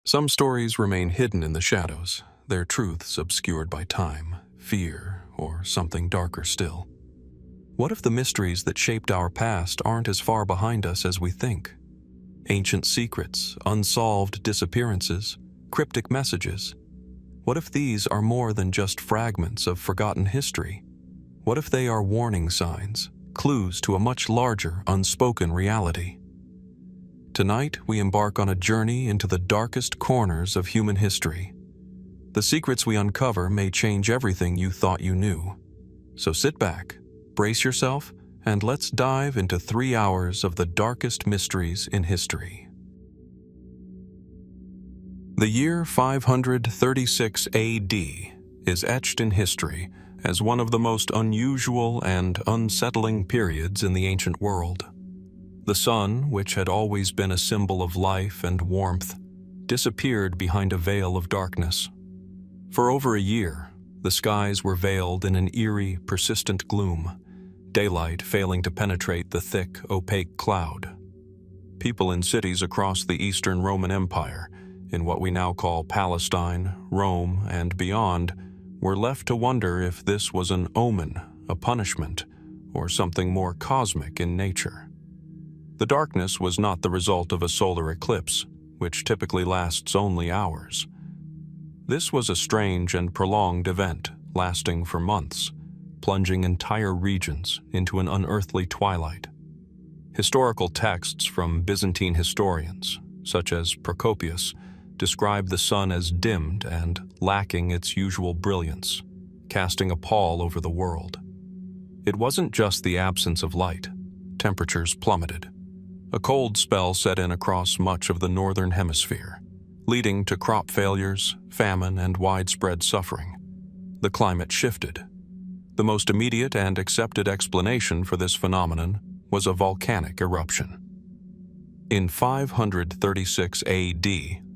Some stories remain hidden in the shadows, their truths obscured by time, fear, or something darker still. What if the mysteries that shaped our past aren't as far behind us as we think? Ancient secrets, unsolved disappearances, cryptic messages. What if these are more than just fragments of forgotten history? What if they are warning signs, clues to a much larger, unspoken reality? Tonight, we embark on a journey into the darkest corners of human history. The secrets we uncover may change everything you thought you knew. So sit back, brace yourself, and let's dive into 3 hours of the darkest mysteries in history. The year 536 AD is etched in history as one of the most unusual and unsettling periods in the ancient world. The sun, which had always been a symbol of life and warmth, disappeared behind a veil of darkness. For over a year, the skies were veiled in an eerie, persistent gloom, daylight failing to penetrate the thick, opaque cloud. People in cities across the Eastern Roman Empire, in what we now call Palestine, Rome, and beyond, were left to wonder if this was an omen, a punishment, or something more cosmic in nature. The darkness was not the result of a solar eclipse, which typically lasts only hours. This was a strange and prolonged event, lasting for months, plunging entire regions into an unearthly twilight. Historical texts from Byzantine historians, such as Procopius, describe the sun as dimmed and lacking its usual brilliance, casting a pall over the world. It wasn't just the absence of light. Temperatures plummeted. A cold spell set in across much of the northern hemisphere, leading to crop failures, famine, and widespread suffering. The climate shifted. The most immediate and accepted explanation for this phenomenon was a volcanic eruption. In 536 AD,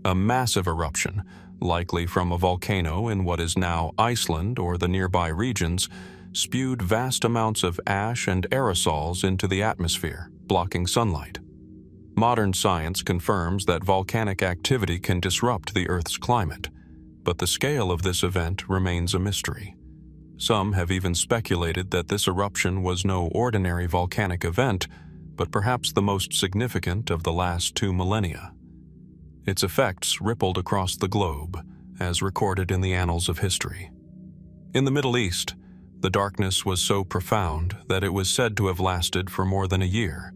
a massive eruption, likely from a volcano in what is now Iceland or the nearby regions, spewed vast amounts of ash and aerosols into the atmosphere, blocking sunlight. Modern science confirms that volcanic activity can disrupt the Earth's climate, but the scale of this event remains a mystery. Some have even speculated that this eruption was no ordinary volcanic event, but perhaps the most significant of the last 2 millennia. Its effects rippled across the globe, as recorded in the annals of history. In the Middle East, the darkness was so profound that it was said to have lasted for more than a year,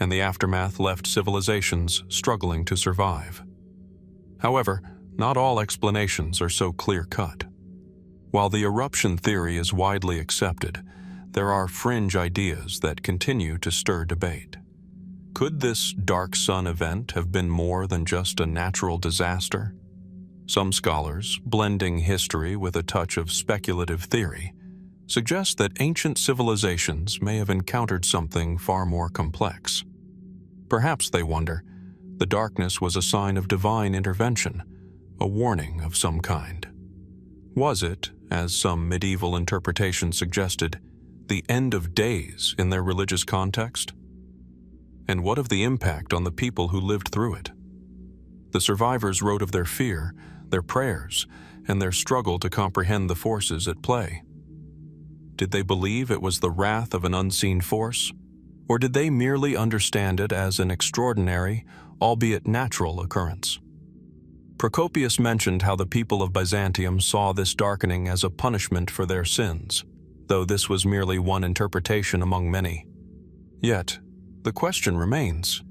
and the aftermath left civilizations struggling to survive. However, not all explanations are so clear-cut. While the eruption theory is widely accepted, there are fringe ideas that continue to stir debate. Could this dark sun event have been more than just a natural disaster? Some scholars, blending history with a touch of speculative theory, suggest that ancient civilizations may have encountered something far more complex. Perhaps, they wonder, the darkness was a sign of divine intervention, a warning of some kind. Was it, as some medieval interpretations suggested, the end of days in their religious context? And what of the impact on the people who lived through it? The survivors wrote of their fear, their prayers, and their struggle to comprehend the forces at play. Did they believe it was the wrath of an unseen force? Or did they merely understand it as an extraordinary, albeit natural occurrence? Procopius mentioned how the people of Byzantium saw this darkening as a punishment for their sins, though this was merely one interpretation among many. Yet, the question remains,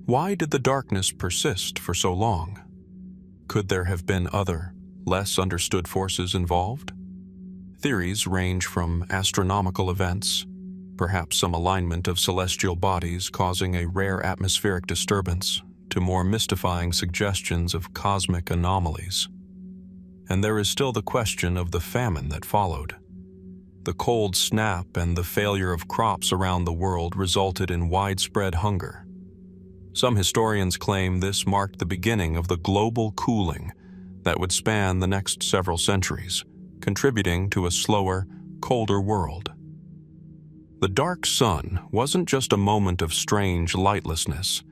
why did the darkness persist for so long? Could there have been other, less understood forces involved? Theories range from astronomical events, perhaps some alignment of celestial bodies causing a rare atmospheric disturbance, to more mystifying suggestions of cosmic anomalies. And there is still the question of the famine that followed. The cold snap and the failure of crops around the world resulted in widespread hunger. Some historians claim this marked the beginning of the global cooling that would span the next several centuries, contributing to a slower, colder world. The dark sun wasn't just a moment of strange lightlessness.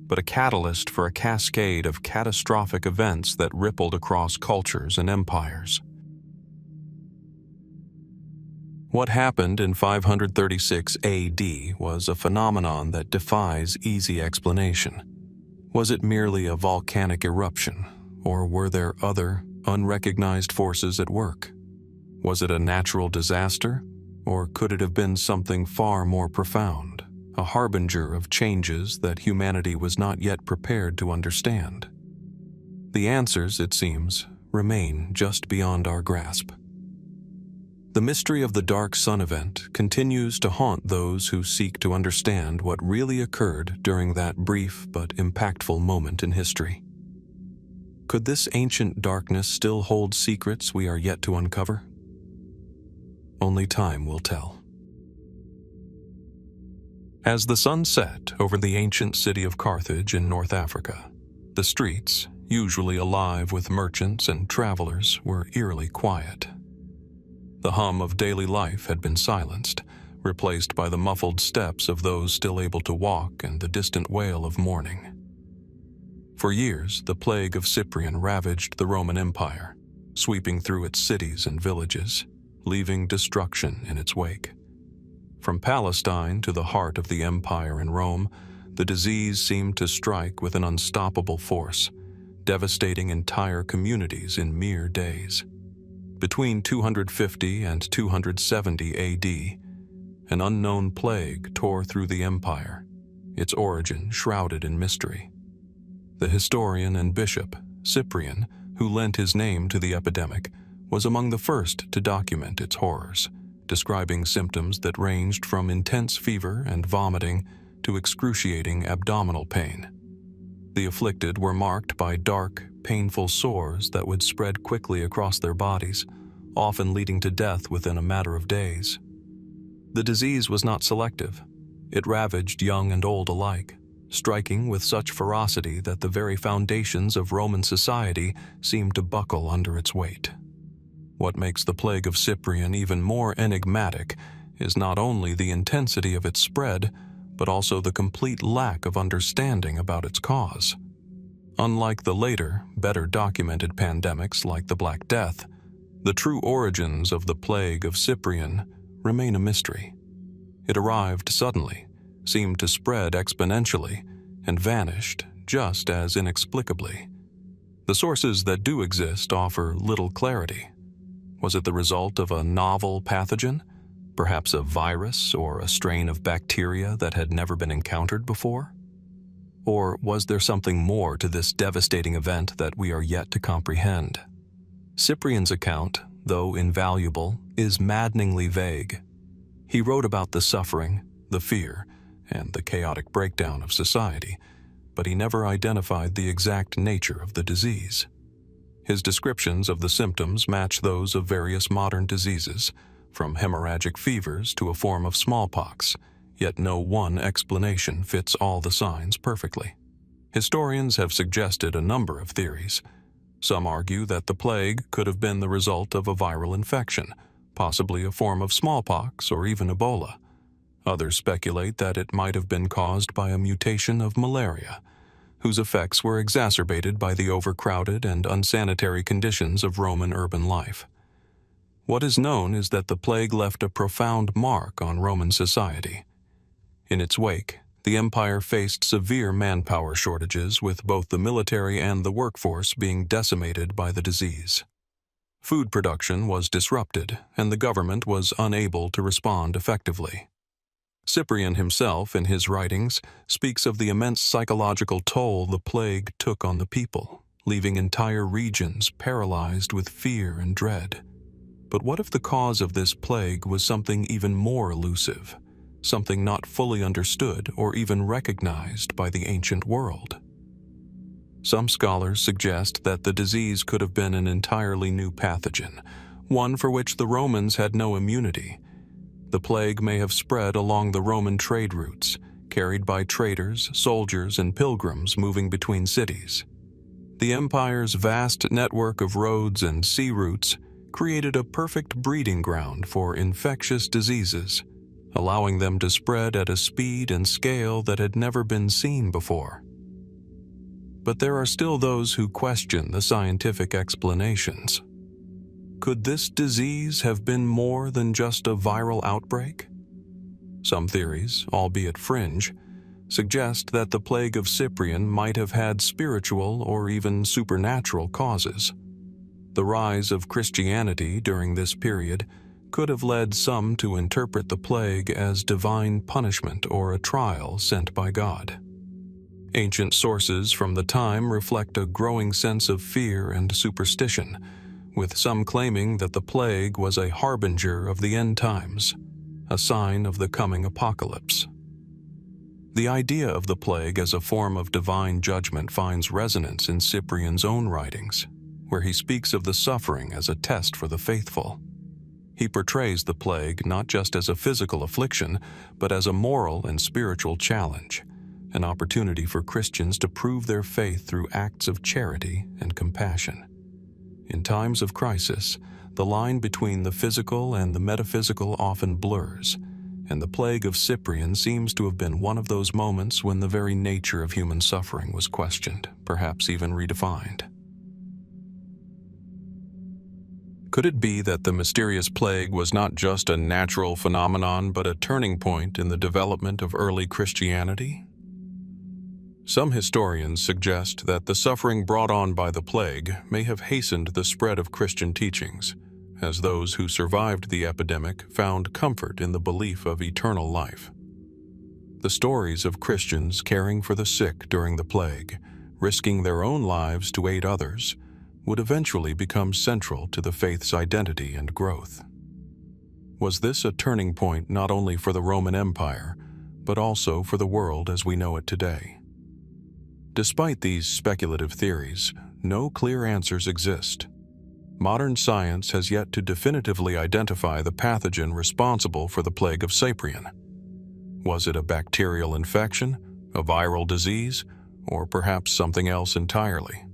but a catalyst for a cascade of catastrophic events that rippled across cultures and empires. What happened in 536 AD was a phenomenon that defies easy explanation. Was it merely a volcanic eruption, or were there other, unrecognized forces at work? Was it a natural disaster, or could it have been something far more profound, a harbinger of changes that humanity was not yet prepared to understand? The answers, it seems, remain just beyond our grasp. The mystery of the Dark Sun event continues to haunt those who seek to understand what really occurred during that brief but impactful moment in history. Could this ancient darkness still hold secrets we are yet to uncover? Only time will tell. As the sun set over the ancient city of Carthage in North Africa, the streets, usually alive with merchants and travelers, were eerily quiet. The hum of daily life had been silenced, replaced by the muffled steps of those still able to walk and the distant wail of mourning. For years, the plague of Cyprian ravaged the Roman Empire, sweeping through its cities and villages, leaving destruction in its wake. From Palestine to the heart of the empire in Rome, the disease seemed to strike with an unstoppable force, devastating entire communities in mere days. Between 250 and 270 AD, an unknown plague tore through the empire, its origin shrouded in mystery. The historian and bishop, Cyprian, who lent his name to the epidemic, was among the first to document its horrors, describing symptoms that ranged from intense fever and vomiting to excruciating abdominal pain. The afflicted were marked by dark, painful sores that would spread quickly across their bodies, often leading to death within a matter of days. The disease was not selective. It ravaged young and old alike, striking with such ferocity that the very foundations of Roman society seemed to buckle under its weight. What makes the plague of Cyprian even more enigmatic is not only the intensity of its spread, but also the complete lack of understanding about its cause. Unlike the later, better documented pandemics like the Black Death, the true origins of the plague of Cyprian remain a mystery. It arrived suddenly, seemed to spread exponentially, and vanished just as inexplicably. The sources that do exist offer little clarity. Was it the result of a novel pathogen, perhaps a virus or a strain of bacteria that had never been encountered before? Or was there something more to this devastating event that we are yet to comprehend? Cyprian's account, though invaluable, is maddeningly vague. He wrote about the suffering, the fear, and the chaotic breakdown of society, but he never identified the exact nature of the disease. His descriptions of the symptoms match those of various modern diseases, from hemorrhagic fevers to a form of smallpox, yet no one explanation fits all the signs perfectly. Historians have suggested a number of theories. Some argue that the plague could have been the result of a viral infection, possibly a form of smallpox or even Ebola. Others speculate that it might have been caused by a mutation of malaria, whose effects were exacerbated by the overcrowded and unsanitary conditions of Roman urban life. What is known is that the plague left a profound mark on Roman society. In its wake, the empire faced severe manpower shortages, with both the military and the workforce being decimated by the disease. Food production was disrupted, and the government was unable to respond effectively. Cyprian himself, in his writings, speaks of the immense psychological toll the plague took on the people, leaving entire regions paralyzed with fear and dread. But what if the cause of this plague was something even more elusive, something not fully understood or even recognized by the ancient world? Some scholars suggest that the disease could have been an entirely new pathogen, one for which the Romans had no immunity. The plague may have spread along the Roman trade routes, carried by traders, soldiers, and pilgrims moving between cities. The empire's vast network of roads and sea routes created a perfect breeding ground for infectious diseases, allowing them to spread at a speed and scale that had never been seen before. But there are still those who question the scientific explanations. Could this disease have been more than just a viral outbreak? Some theories, albeit fringe, suggest that the plague of Cyprian might have had spiritual or even supernatural causes. The rise of Christianity during this period could have led some to interpret the plague as divine punishment or a trial sent by God. Ancient sources from the time reflect a growing sense of fear and superstition, with some claiming that the plague was a harbinger of the end times, a sign of the coming apocalypse. The idea of the plague as a form of divine judgment finds resonance in Cyprian's own writings, where he speaks of the suffering as a test for the faithful. He portrays the plague not just as a physical affliction, but as a moral and spiritual challenge, an opportunity for Christians to prove their faith through acts of charity and compassion. In times of crisis, the line between the physical and the metaphysical often blurs, and the plague of Cyprian seems to have been one of those moments when the very nature of human suffering was questioned, perhaps even redefined. Could it be that the mysterious plague was not just a natural phenomenon but a turning point in the development of early Christianity? Some historians suggest that the suffering brought on by the plague may have hastened the spread of Christian teachings, as those who survived the epidemic found comfort in the belief of eternal life. The stories of Christians caring for the sick during the plague, risking their own lives to aid others, would eventually become central to the faith's identity and growth. Was this a turning point not only for the Roman Empire, but also for the world as we know it today? Despite these speculative theories, no clear answers exist. Modern science has yet to definitively identify the pathogen responsible for the plague of Cyprian. Was it a bacterial infection, a viral disease, or perhaps something else entirely?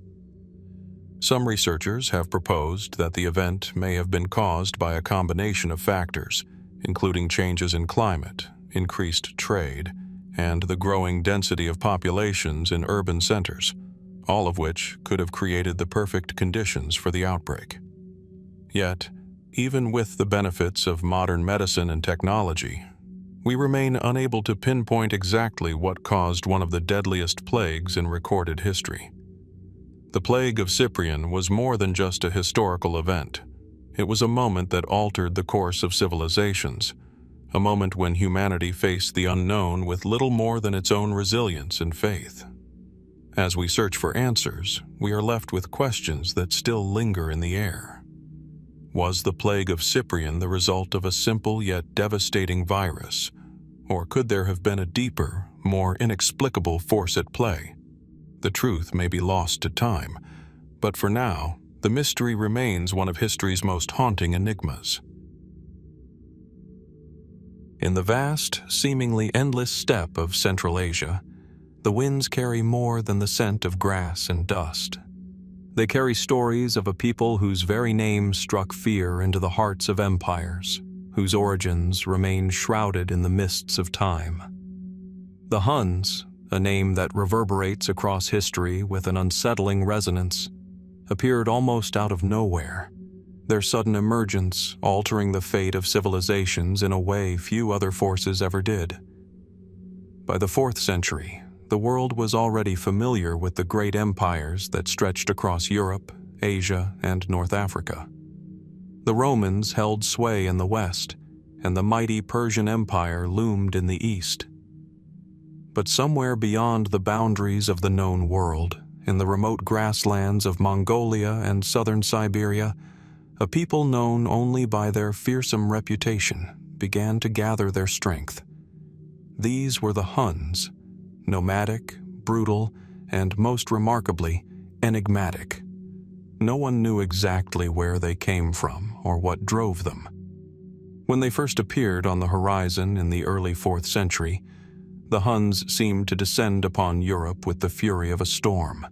Some researchers have proposed that the event may have been caused by a combination of factors, including changes in climate, increased trade, and the growing density of populations in urban centers, all of which could have created the perfect conditions for the outbreak. Yet, even with the benefits of modern medicine and technology, we remain unable to pinpoint exactly what caused one of the deadliest plagues in recorded history. The plague of Cyprian was more than just a historical event. It was a moment that altered the course of civilizations, a moment when humanity faced the unknown with little more than its own resilience and faith. As we search for answers, we are left with questions that still linger in the air. Was the plague of Cyprian the result of a simple yet devastating virus, or could there have been a deeper, more inexplicable force at play? The truth may be lost to time, but for now, the mystery remains one of history's most haunting enigmas. In the vast, seemingly endless steppe of Central Asia, the winds carry more than the scent of grass and dust. They carry stories of a people whose very name struck fear into the hearts of empires, whose origins remain shrouded in the mists of time. The Huns, a name that reverberates across history with an unsettling resonance, appeared almost out of nowhere, their sudden emergence altering the fate of civilizations in a way few other forces ever did. By the 4th century, the world was already familiar with the great empires that stretched across Europe, Asia, and North Africa. The Romans held sway in the west, and the mighty Persian Empire loomed in the east. But somewhere beyond the boundaries of the known world, in the remote grasslands of Mongolia and southern Siberia, a people known only by their fearsome reputation began to gather their strength. These were the Huns, nomadic, brutal, and most remarkably, enigmatic. No one knew exactly where they came from or what drove them. When they first appeared on the horizon in the early 4th century, the Huns seemed to descend upon Europe with the fury of a storm.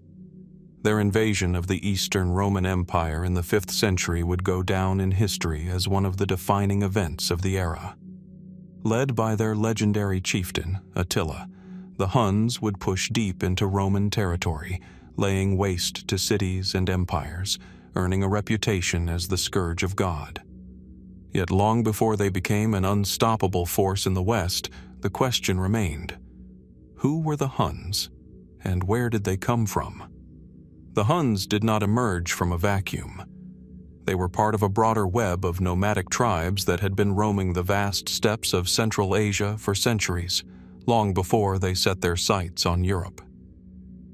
Their invasion of the Eastern Roman Empire in the 5th century would go down in history as one of the defining events of the era. Led by their legendary chieftain, Attila, the Huns would push deep into Roman territory, laying waste to cities and empires, earning a reputation as the scourge of God. Yet long before they became an unstoppable force in the West, the question remained: who were the Huns, and where did they come from? The Huns did not emerge from a vacuum. They were part of a broader web of nomadic tribes that had been roaming the vast steppes of Central Asia for centuries, long before they set their sights on Europe.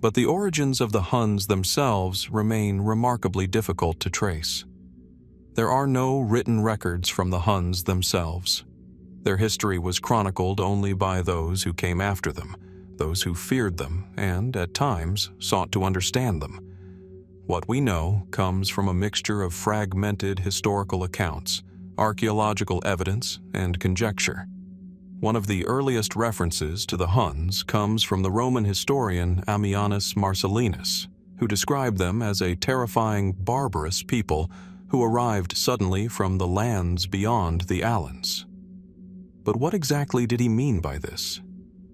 But the origins of the Huns themselves remain remarkably difficult to trace. There are no written records from the Huns themselves. Their history was chronicled only by those who came after them, those who feared them and, at times, sought to understand them. What we know comes from a mixture of fragmented historical accounts, archaeological evidence, and conjecture. One of the earliest references to the Huns comes from the Roman historian Ammianus Marcellinus, who described them as a terrifying, barbarous people who arrived suddenly from the lands beyond the Alans. But what exactly did he mean by this?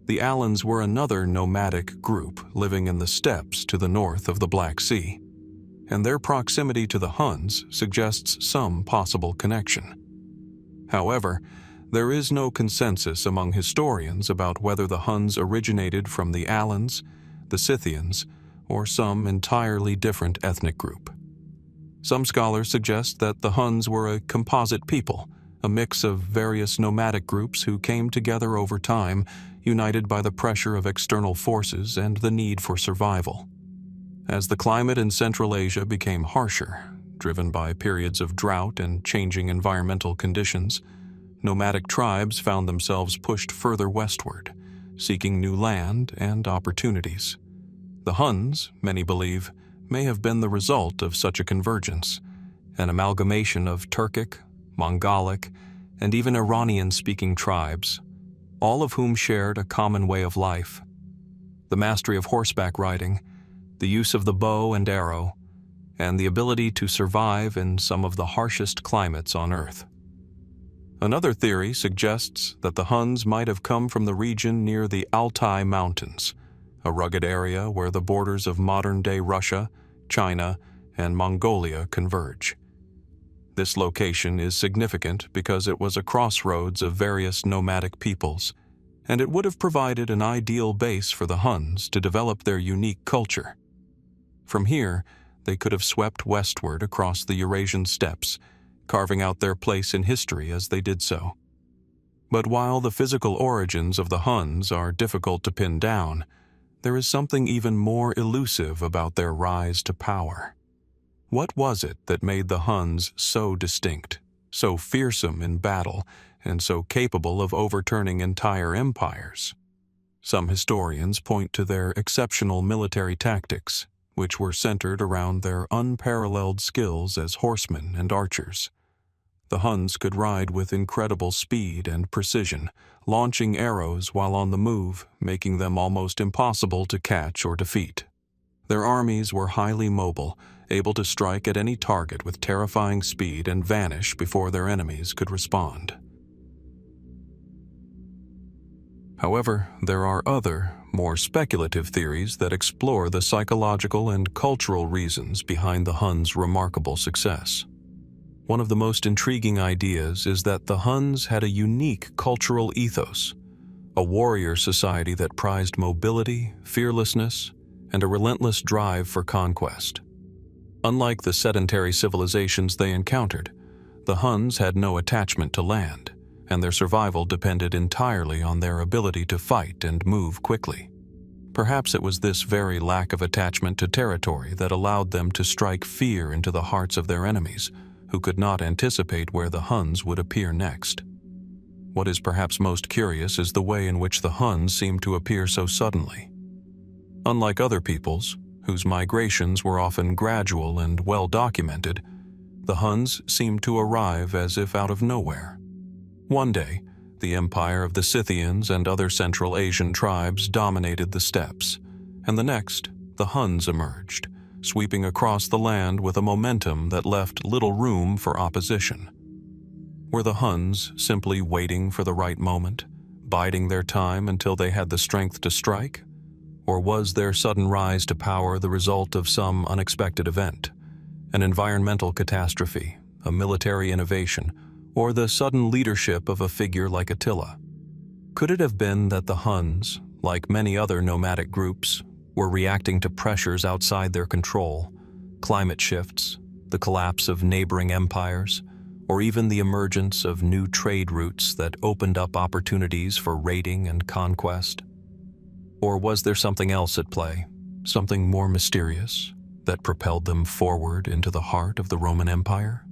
The Alans were another nomadic group living in the steppes to the north of the Black Sea, and their proximity to the Huns suggests some possible connection. However, there is no consensus among historians about whether the Huns originated from the Alans, the Scythians, or some entirely different ethnic group. Some scholars suggest that the Huns were a composite people, a mix of various nomadic groups who came together over time, united by the pressure of external forces and the need for survival. As the climate in Central Asia became harsher, driven by periods of drought and changing environmental conditions, nomadic tribes found themselves pushed further westward, seeking new land and opportunities. The Huns, many believe, may have been the result of such a convergence, an amalgamation of Turkic, Mongolic, and even Iranian-speaking tribes, all of whom shared a common way of life: the mastery of horseback riding, the use of the bow and arrow, and the ability to survive in some of the harshest climates on Earth. Another theory suggests that the Huns might have come from the region near the Altai Mountains, a rugged area where the borders of modern-day Russia, China, and Mongolia converge. This location is significant because it was a crossroads of various nomadic peoples, and it would have provided an ideal base for the Huns to develop their unique culture. From here, they could have swept westward across the Eurasian steppes, carving out their place in history as they did so. But while the physical origins of the Huns are difficult to pin down, there is something even more elusive about their rise to power. What was it that made the Huns so distinct, so fearsome in battle, and so capable of overturning entire empires? Some historians point to their exceptional military tactics, which were centered around their unparalleled skills as horsemen and archers. The Huns could ride with incredible speed and precision, launching arrows while on the move, making them almost impossible to catch or defeat. Their armies were highly mobile, able to strike at any target with terrifying speed and vanish before their enemies could respond. However, there are other, more speculative theories that explore the psychological and cultural reasons behind the Huns' remarkable success. One of the most intriguing ideas is that the Huns had a unique cultural ethos, a warrior society that prized mobility, fearlessness, and a relentless drive for conquest. Unlike the sedentary civilizations they encountered, the Huns had no attachment to land, and their survival depended entirely on their ability to fight and move quickly. Perhaps it was this very lack of attachment to territory that allowed them to strike fear into the hearts of their enemies, who could not anticipate where the Huns would appear next. What is perhaps most curious is the way in which the Huns seemed to appear so suddenly. Unlike other peoples, whose migrations were often gradual and well documented, the Huns seemed to arrive as if out of nowhere. One day, the empire of the Scythians and other Central Asian tribes dominated the steppes, and the next, the Huns emerged, sweeping across the land with a momentum that left little room for opposition. Were the Huns simply waiting for the right moment, biding their time until they had the strength to strike? Or was their sudden rise to power the result of some unexpected event? An environmental catastrophe, a military innovation, or the sudden leadership of a figure like Attila? Could it have been that the Huns, like many other nomadic groups, were reacting to pressures outside their control, climate shifts, the collapse of neighboring empires, or even the emergence of new trade routes that opened up opportunities for raiding and conquest? Or was there something else at play, something more mysterious, that propelled them forward into the heart of the Roman Empire?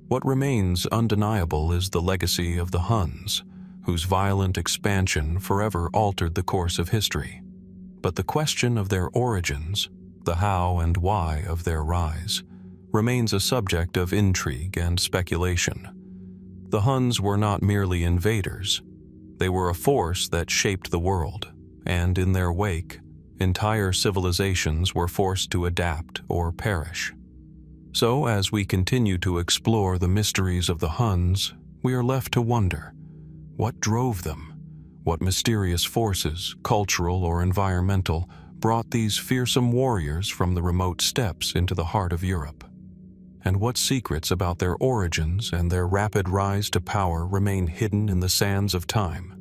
What remains undeniable is the legacy of the Huns, whose violent expansion forever altered the course of history. But the question of their origins, the how and why of their rise, remains a subject of intrigue and speculation. The Huns were not merely invaders. They were a force that shaped the world, and in their wake, entire civilizations were forced to adapt or perish. So, as we continue to explore the mysteries of the Huns, we are left to wonder, what drove them? What mysterious forces, cultural or environmental, brought these fearsome warriors from the remote steppes into the heart of Europe? And what secrets about their origins and their rapid rise to power remain hidden in the sands of time?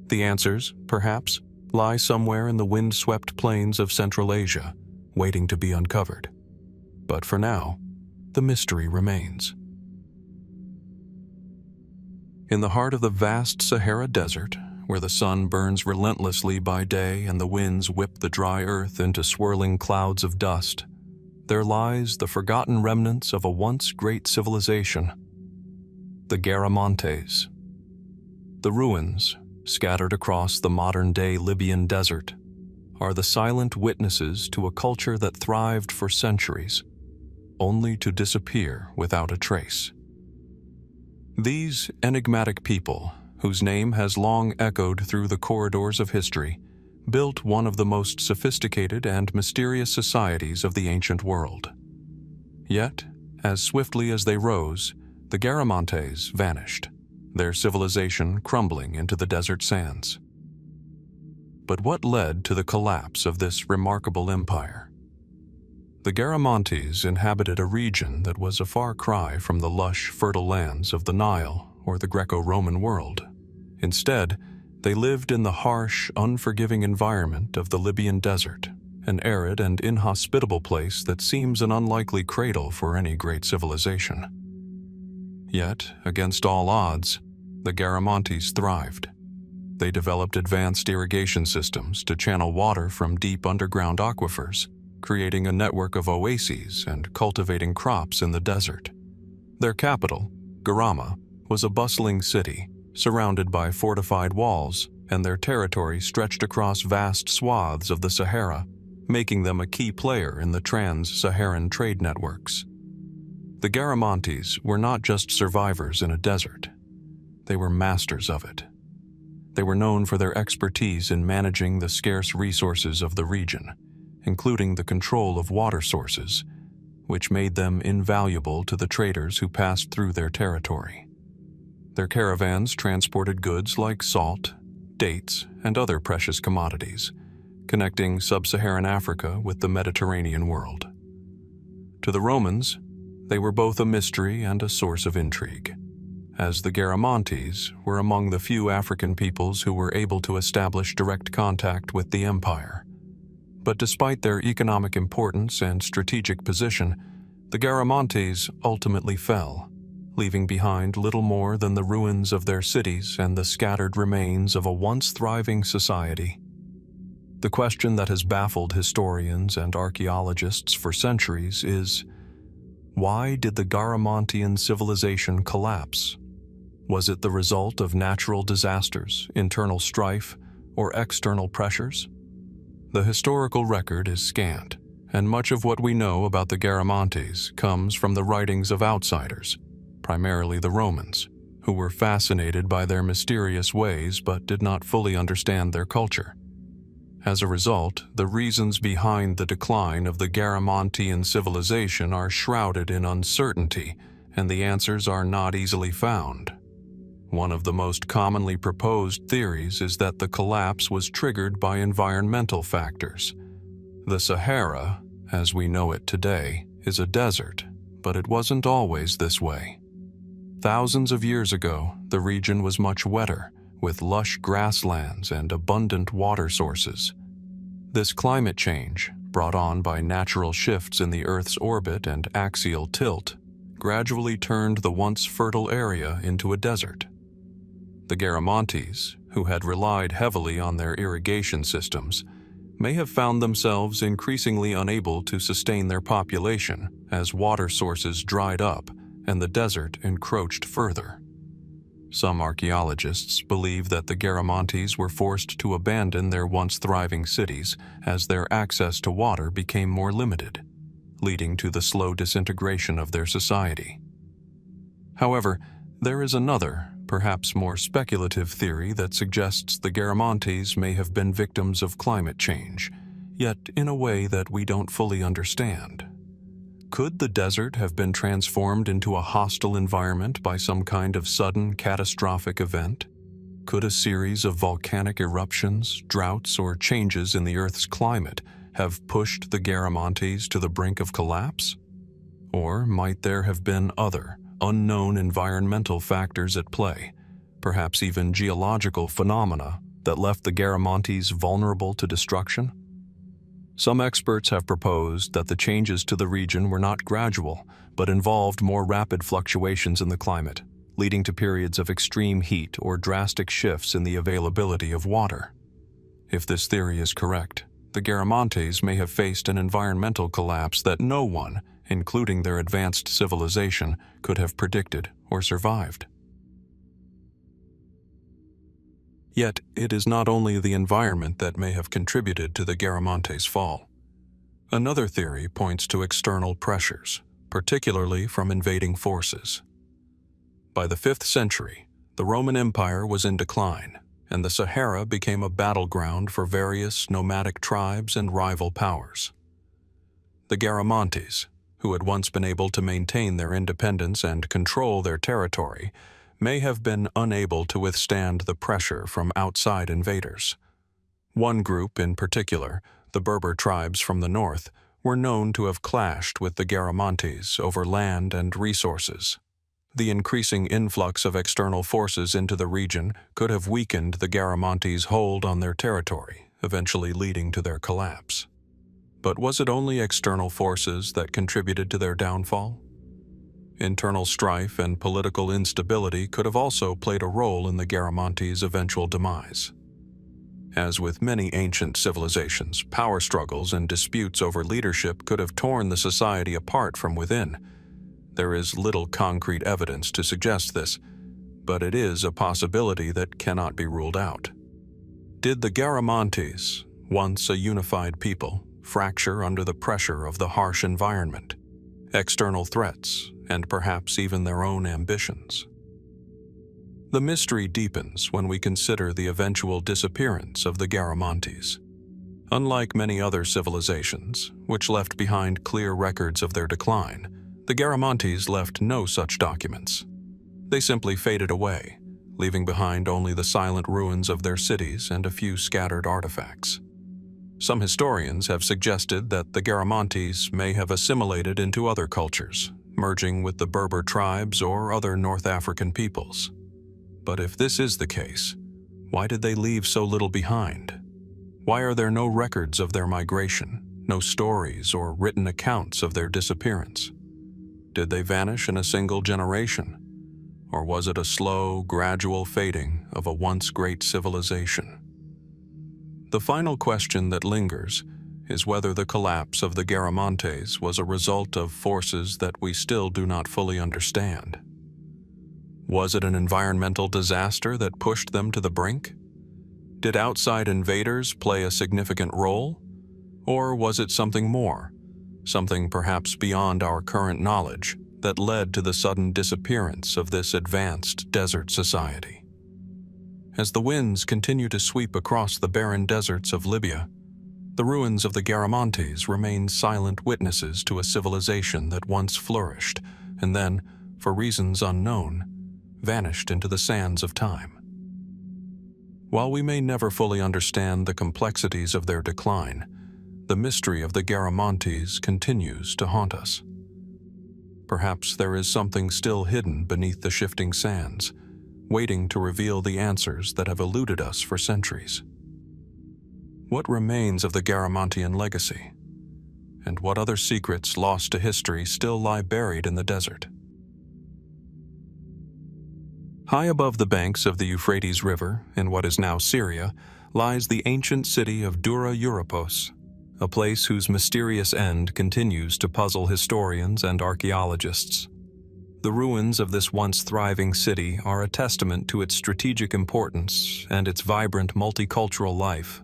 The answers, perhaps, lie somewhere in the wind-swept plains of Central Asia, waiting to be uncovered. But for now, the mystery remains. In the heart of the vast Sahara Desert, where the sun burns relentlessly by day and the winds whip the dry earth into swirling clouds of dust, there lies the forgotten remnants of a once great civilization, the Garamantes. The ruins, scattered across the modern-day Libyan desert, are the silent witnesses to a culture that thrived for centuries, only to disappear without a trace. These enigmatic people, whose name has long echoed through the corridors of history, built one of the most sophisticated and mysterious societies of the ancient world. Yet, as swiftly as they rose, the Garamantes vanished, their civilization crumbling into the desert sands. But what led to the collapse of this remarkable empire? The Garamantes inhabited a region that was a far cry from the lush, fertile lands of the Nile or the Greco-Roman world. Instead, they lived in the harsh, unforgiving environment of the Libyan desert, an arid and inhospitable place that seems an unlikely cradle for any great civilization. Yet, against all odds, the Garamantes thrived. They developed advanced irrigation systems to channel water from deep underground aquifers, creating a network of oases and cultivating crops in the desert. Their capital, Garama, was a bustling city, surrounded by fortified walls, and their territory stretched across vast swaths of the Sahara, making them a key player in the trans-Saharan trade networks. The Garamantes were not just survivors in a desert. They were masters of it. They were known for their expertise in managing the scarce resources of the region, including the control of water sources, which made them invaluable to the traders who passed through their territory. Their caravans transported goods like salt, dates, and other precious commodities, connecting sub-Saharan Africa with the Mediterranean world. To the Romans, they were both a mystery and a source of intrigue, as the Garamantes were among the few African peoples who were able to establish direct contact with the empire. But despite their economic importance and strategic position, the Garamantes ultimately fell, leaving behind little more than the ruins of their cities and the scattered remains of a once thriving society. The question that has baffled historians and archaeologists for centuries is, why did the Garamantian civilization collapse? Was it the result of natural disasters, internal strife, or external pressures? The historical record is scant, and much of what we know about the Garamantes comes from the writings of outsiders, primarily the Romans, who were fascinated by their mysterious ways but did not fully understand their culture. As a result, the reasons behind the decline of the Garamantian civilization are shrouded in uncertainty, and the answers are not easily found. One of the most commonly proposed theories is that the collapse was triggered by environmental factors. The Sahara, as we know it today, is a desert, but it wasn't always this way. Thousands of years ago, the region was much wetter, with lush grasslands and abundant water sources. This climate change, brought on by natural shifts in the Earth's orbit and axial tilt, gradually turned the once fertile area into a desert. The Garamantes, who had relied heavily on their irrigation systems, may have found themselves increasingly unable to sustain their population as water sources dried up and the desert encroached further. Some archaeologists believe that the Garamantes were forced to abandon their once thriving cities as their access to water became more limited, leading to the slow disintegration of their society. However, there is another, perhaps more speculative theory that suggests the Garamantes may have been victims of climate change, yet in a way that we don't fully understand. Could the desert have been transformed into a hostile environment by some kind of sudden, catastrophic event? Could a series of volcanic eruptions, droughts, or changes in the Earth's climate have pushed the Garamantes to the brink of collapse? Or might there have been other, unknown environmental factors at play, perhaps even geological phenomena that left the Garamantes vulnerable to destruction? Some experts have proposed that the changes to the region were not gradual, but involved more rapid fluctuations in the climate, leading to periods of extreme heat or drastic shifts in the availability of water. If this theory is correct, the Garamantes may have faced an environmental collapse that no one, including their advanced civilization, could have predicted or survived. Yet, it is not only the environment that may have contributed to the Garamantes' fall. Another theory points to external pressures, particularly from invading forces. By the 5th century, the Roman Empire was in decline, and the Sahara became a battleground for various nomadic tribes and rival powers. The Garamantes, who had once been able to maintain their independence and control their territory, may have been unable to withstand the pressure from outside invaders. One group in particular, the Berber tribes from the north, were known to have clashed with the Garamantes over land and resources. The increasing influx of external forces into the region could have weakened the Garamantes' hold on their territory, eventually leading to their collapse. But was it only external forces that contributed to their downfall? Internal strife and political instability could have also played a role in the Garamantes' eventual demise. As with many ancient civilizations, power struggles and disputes over leadership could have torn the society apart from within. There is little concrete evidence to suggest this, but it is a possibility that cannot be ruled out. Did the Garamantes, once a unified people, fracture under the pressure of the harsh environment, external threats, and perhaps even their own ambitions? The mystery deepens when we consider the eventual disappearance of the Garamantes. Unlike many other civilizations, which left behind clear records of their decline, the Garamantes left no such documents. They simply faded away, leaving behind only the silent ruins of their cities and a few scattered artifacts. Some historians have suggested that the Garamantes may have assimilated into other cultures, merging with the Berber tribes or other North African peoples. But if this is the case, why did they leave so little behind? Why are there no records of their migration, no stories or written accounts of their disappearance? Did they vanish in a single generation? Or was it a slow, gradual fading of a once great civilization? The final question that lingers is whether the collapse of the Garamantes was a result of forces that we still do not fully understand. Was it an environmental disaster that pushed them to the brink? Did outside invaders play a significant role? Or was it something more, something perhaps beyond our current knowledge, that led to the sudden disappearance of this advanced desert society? As the winds continue to sweep across the barren deserts of Libya, the ruins of the Garamantes remain silent witnesses to a civilization that once flourished and then, for reasons unknown, vanished into the sands of time. While we may never fully understand the complexities of their decline, the mystery of the Garamantes continues to haunt us. Perhaps there is something still hidden beneath the shifting sands, waiting to reveal the answers that have eluded us for centuries. What remains of the Garamantian legacy? And what other secrets lost to history still lie buried in the desert? High above the banks of the Euphrates River, in what is now Syria, lies the ancient city of Dura-Europos, a place whose mysterious end continues to puzzle historians and archaeologists. The ruins of this once thriving city are a testament to its strategic importance and its vibrant multicultural life.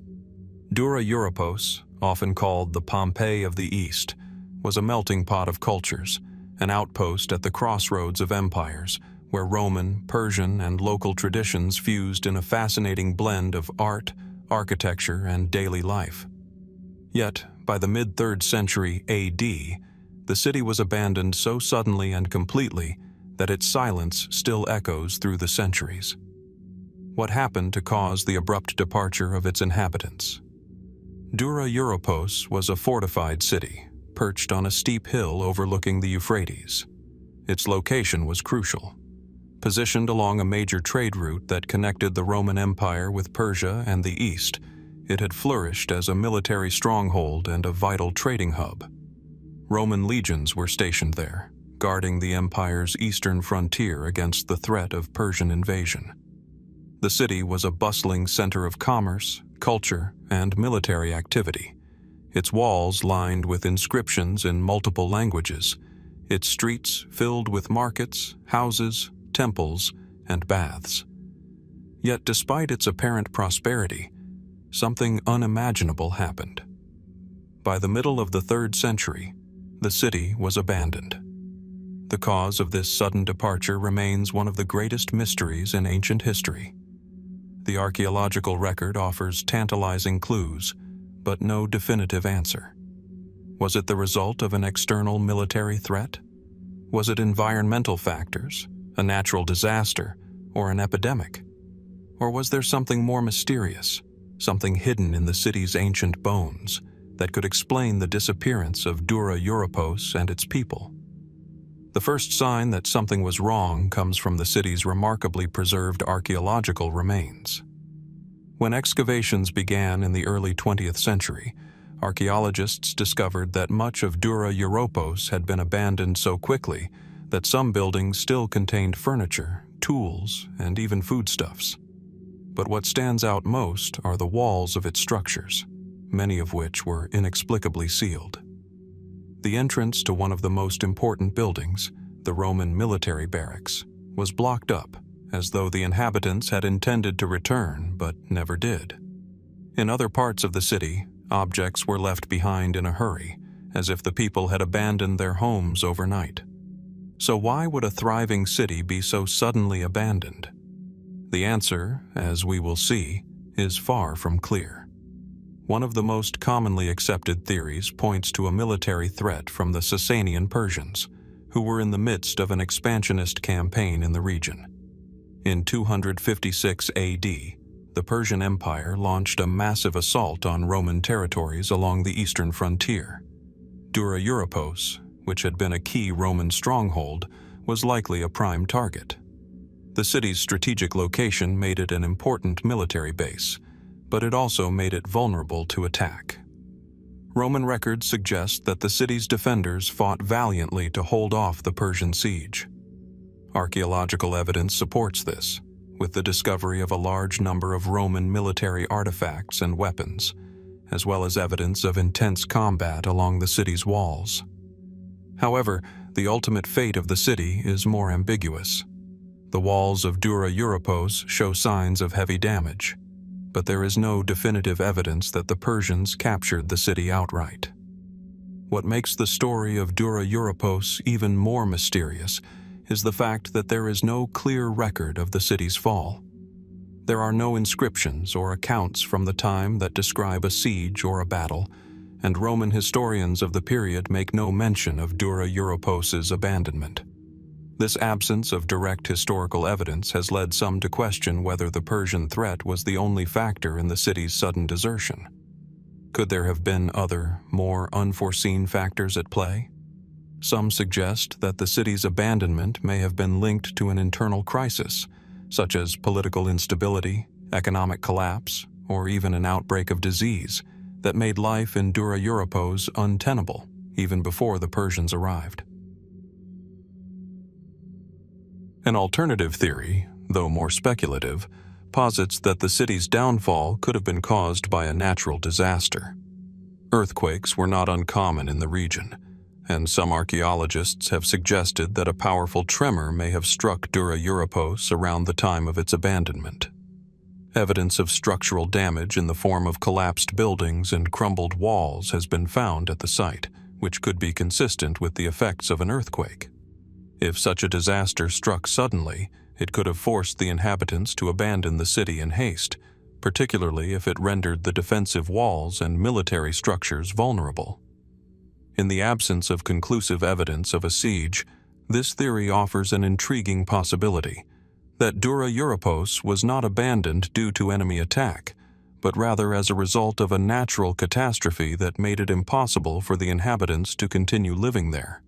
Dura-Europos, often called the Pompeii of the East, was a melting pot of cultures, an outpost at the crossroads of empires, where Roman, Persian, and local traditions fused in a fascinating blend of art, architecture, and daily life. Yet, by the mid-3rd century AD, the city was abandoned so suddenly and completely that its silence still echoes through the centuries. What happened to cause the abrupt departure of its inhabitants? Dura-Europos was a fortified city, perched on a steep hill overlooking the Euphrates. Its location was crucial. Positioned along a major trade route that connected the Roman Empire with Persia and the East, it had flourished as a military stronghold and a vital trading hub. Roman legions were stationed there, guarding the empire's eastern frontier against the threat of Persian invasion. The city was a bustling center of commerce, culture, and military activity, its walls lined with inscriptions in multiple languages, its streets filled with markets, houses, temples, and baths. Yet despite its apparent prosperity, something unimaginable happened. By the middle of the 3rd century, the city was abandoned. The cause of this sudden departure remains one of the greatest mysteries in ancient history. The archaeological record offers tantalizing clues, but no definitive answer. Was it the result of an external military threat? Was it environmental factors, a natural disaster, or an epidemic? Or was there something more mysterious, something hidden in the city's ancient bones, that could explain the disappearance of Dura-Europos and its people? The first sign that something was wrong comes from the city's remarkably preserved archaeological remains. When excavations began in the early 20th century, archaeologists discovered that much of Dura-Europos had been abandoned so quickly that some buildings still contained furniture, tools, and even foodstuffs. But what stands out most are the walls of its structures, many of which were inexplicably sealed. The entrance to one of the most important buildings, the Roman military barracks, was blocked up, as though the inhabitants had intended to return but never did. In other parts of the city, objects were left behind in a hurry, as if the people had abandoned their homes overnight. So why would a thriving city be so suddenly abandoned? The answer, as we will see, is far from clear. One of the most commonly accepted theories points to a military threat from the Sasanian Persians, who were in the midst of an expansionist campaign in the region. In 256 AD, the Persian Empire launched a massive assault on Roman territories along the eastern frontier. Dura-Europos, which had been a key Roman stronghold, was likely a prime target. The city's strategic location made it an important military base, but it also made it vulnerable to attack. Roman records suggest that the city's defenders fought valiantly to hold off the Persian siege. Archaeological evidence supports this, with the discovery of a large number of Roman military artifacts and weapons, as well as evidence of intense combat along the city's walls. However, the ultimate fate of the city is more ambiguous. The walls of Dura-Europos show signs of heavy damage, but there is no definitive evidence that the Persians captured the city outright. What makes the story of Dura-Europos even more mysterious is the fact that there is no clear record of the city's fall. There are no inscriptions or accounts from the time that describe a siege or a battle, and Roman historians of the period make no mention of Dura-Europos's abandonment. This absence of direct historical evidence has led some to question whether the Persian threat was the only factor in the city's sudden desertion. Could there have been other, more unforeseen factors at play? Some suggest that the city's abandonment may have been linked to an internal crisis, such as political instability, economic collapse, or even an outbreak of disease that made life in Dura-Europos untenable even before the Persians arrived. An alternative theory, though more speculative, posits that the city's downfall could have been caused by a natural disaster. Earthquakes were not uncommon in the region, and some archaeologists have suggested that a powerful tremor may have struck Dura-Europos around the time of its abandonment. Evidence of structural damage in the form of collapsed buildings and crumbled walls has been found at the site, which could be consistent with the effects of an earthquake. If such a disaster struck suddenly, it could have forced the inhabitants to abandon the city in haste, particularly if it rendered the defensive walls and military structures vulnerable. In the absence of conclusive evidence of a siege, this theory offers an intriguing possibility that Dura-Europos was not abandoned due to enemy attack, but rather as a result of a natural catastrophe that made it impossible for the inhabitants to continue living there.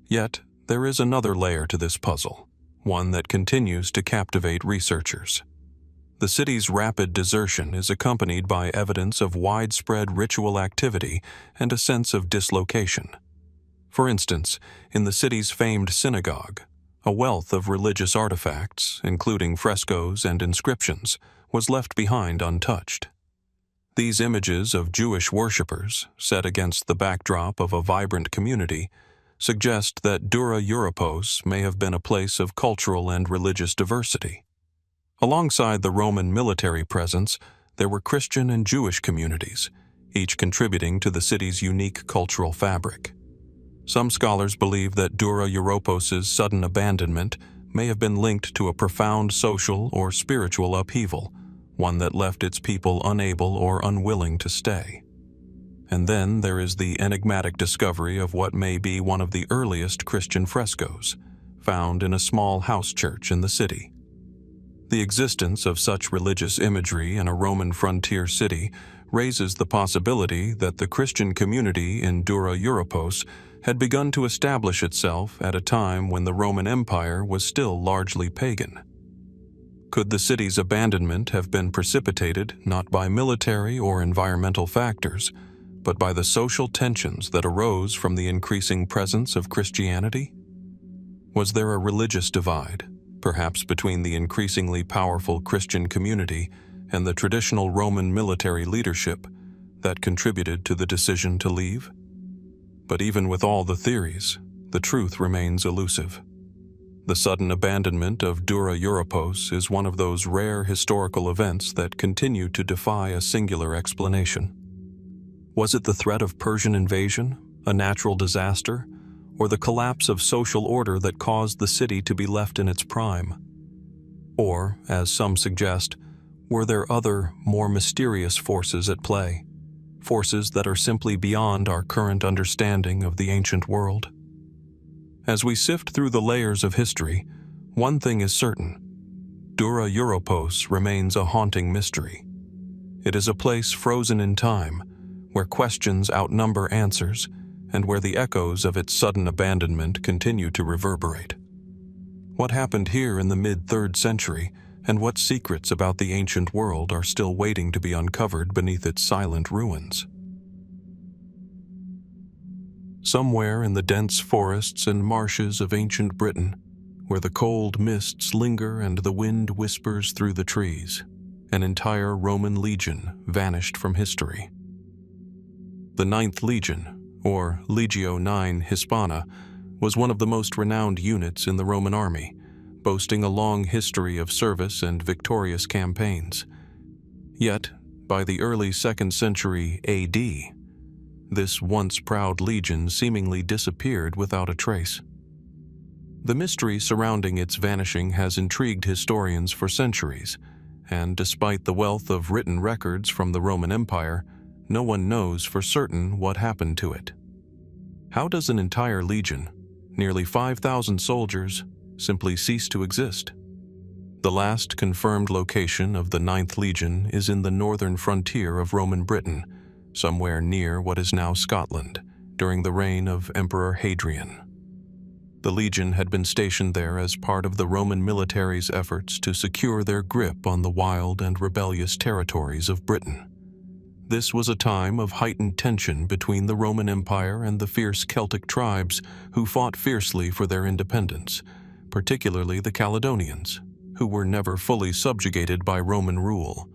Yet, there is another layer to this puzzle, one that continues to captivate researchers. The city's rapid desertion is accompanied by evidence of widespread ritual activity and a sense of dislocation. For instance, in the city's famed synagogue, a wealth of religious artifacts, including frescoes and inscriptions, was left behind untouched. These images of Jewish worshippers, set against the backdrop of a vibrant community, suggest that Dura-Europos may have been a place of cultural and religious diversity. Alongside the Roman military presence, there were Christian and Jewish communities, each contributing to the city's unique cultural fabric. Some scholars believe that Dura-Europos's sudden abandonment may have been linked to a profound social or spiritual upheaval, one that left its people unable or unwilling to stay. And then there is the enigmatic discovery of what may be one of the earliest Christian frescoes, found in a small house church in the city. The existence of such religious imagery in a Roman frontier city raises the possibility that the Christian community in Dura-Europos had begun to establish itself at a time when the Roman Empire was still largely pagan. Could the city's abandonment have been precipitated not by military or environmental factors, but by the social tensions that arose from the increasing presence of Christianity? Was there a religious divide, perhaps between the increasingly powerful Christian community and the traditional Roman military leadership, that contributed to the decision to leave? But even with all the theories, the truth remains elusive. The sudden abandonment of Dura-Europos is one of those rare historical events that continue to defy a singular explanation. Was it the threat of Persian invasion, a natural disaster, or the collapse of social order that caused the city to be left in its prime? Or, as some suggest, were there other, more mysterious forces at play, forces that are simply beyond our current understanding of the ancient world? As we sift through the layers of history, one thing is certain: Dura-Europos remains a haunting mystery. It is a place frozen in time, where questions outnumber answers, and where the echoes of its sudden abandonment continue to reverberate. What happened here in the mid-3rd century, and what secrets about the ancient world are still waiting to be uncovered beneath its silent ruins? Somewhere in the dense forests and marshes of ancient Britain, where the cold mists linger and the wind whispers through the trees, an entire Roman legion vanished from history. The 9th Legion, or Legio IX Hispana, was one of the most renowned units in the Roman army, boasting a long history of service and victorious campaigns. Yet, by the early 2nd century AD, this once proud legion seemingly disappeared without a trace. The mystery surrounding its vanishing has intrigued historians for centuries, and despite the wealth of written records from the Roman Empire, no one knows for certain what happened to it. How does an entire legion, nearly 5,000 soldiers, simply ceased to exist. The last confirmed location of the 9th Legion is in the northern frontier of Roman Britain, somewhere near what is now Scotland, during the reign of Emperor Hadrian. The Legion had been stationed there as part of the Roman military's efforts to secure their grip on the wild and rebellious territories of Britain. This was a time of heightened tension between the Roman Empire and the fierce Celtic tribes who fought fiercely for their independence, particularly the Caledonians, who were never fully subjugated by Roman rule.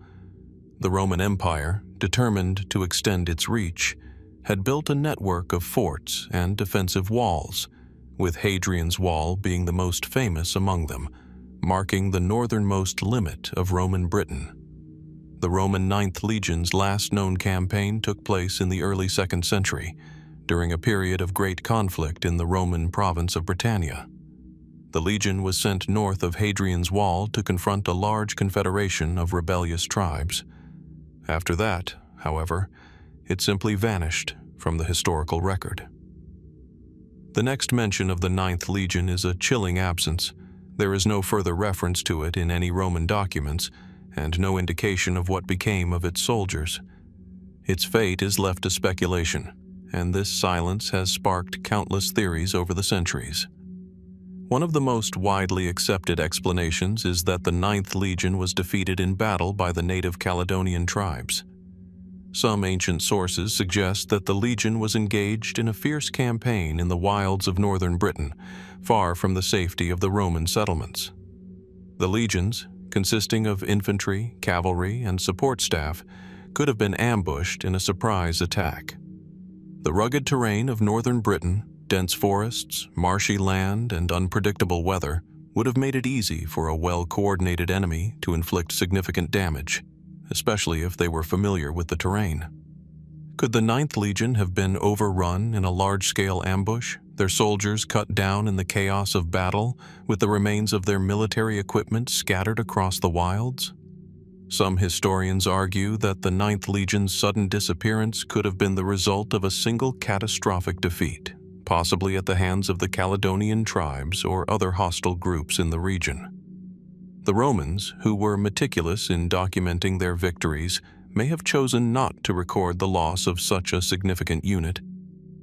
The Roman Empire, determined to extend its reach, had built a network of forts and defensive walls, with Hadrian's Wall being the most famous among them, marking the northernmost limit of Roman Britain. The Roman 9th Legion's last known campaign took place in the early 2nd century, during a period of great conflict in the Roman province of Britannia. The legion was sent north of Hadrian's Wall to confront a large confederation of rebellious tribes. After that, however, it simply vanished from the historical record. The next mention of the 9th Legion is a chilling absence. There is no further reference to it in any Roman documents, and no indication of what became of its soldiers. Its fate is left to speculation, and this silence has sparked countless theories over the centuries. One of the most widely accepted explanations is that the 9th Legion was defeated in battle by the native Caledonian tribes. Some ancient sources suggest that the legion was engaged in a fierce campaign in the wilds of northern Britain, far from the safety of the Roman settlements. The legions, consisting of infantry, cavalry, and support staff, could have been ambushed in a surprise attack. The rugged terrain of northern Britain, dense forests, marshy land, and unpredictable weather would have made it easy for a well-coordinated enemy to inflict significant damage, especially if they were familiar with the terrain. Could the 9th Legion have been overrun in a large-scale ambush, their soldiers cut down in the chaos of battle, with the remains of their military equipment scattered across the wilds? Some historians argue that the 9th Legion's sudden disappearance could have been the result of a single catastrophic defeat, possibly at the hands of the Caledonian tribes or other hostile groups in the region. The Romans, who were meticulous in documenting their victories, may have chosen not to record the loss of such a significant unit,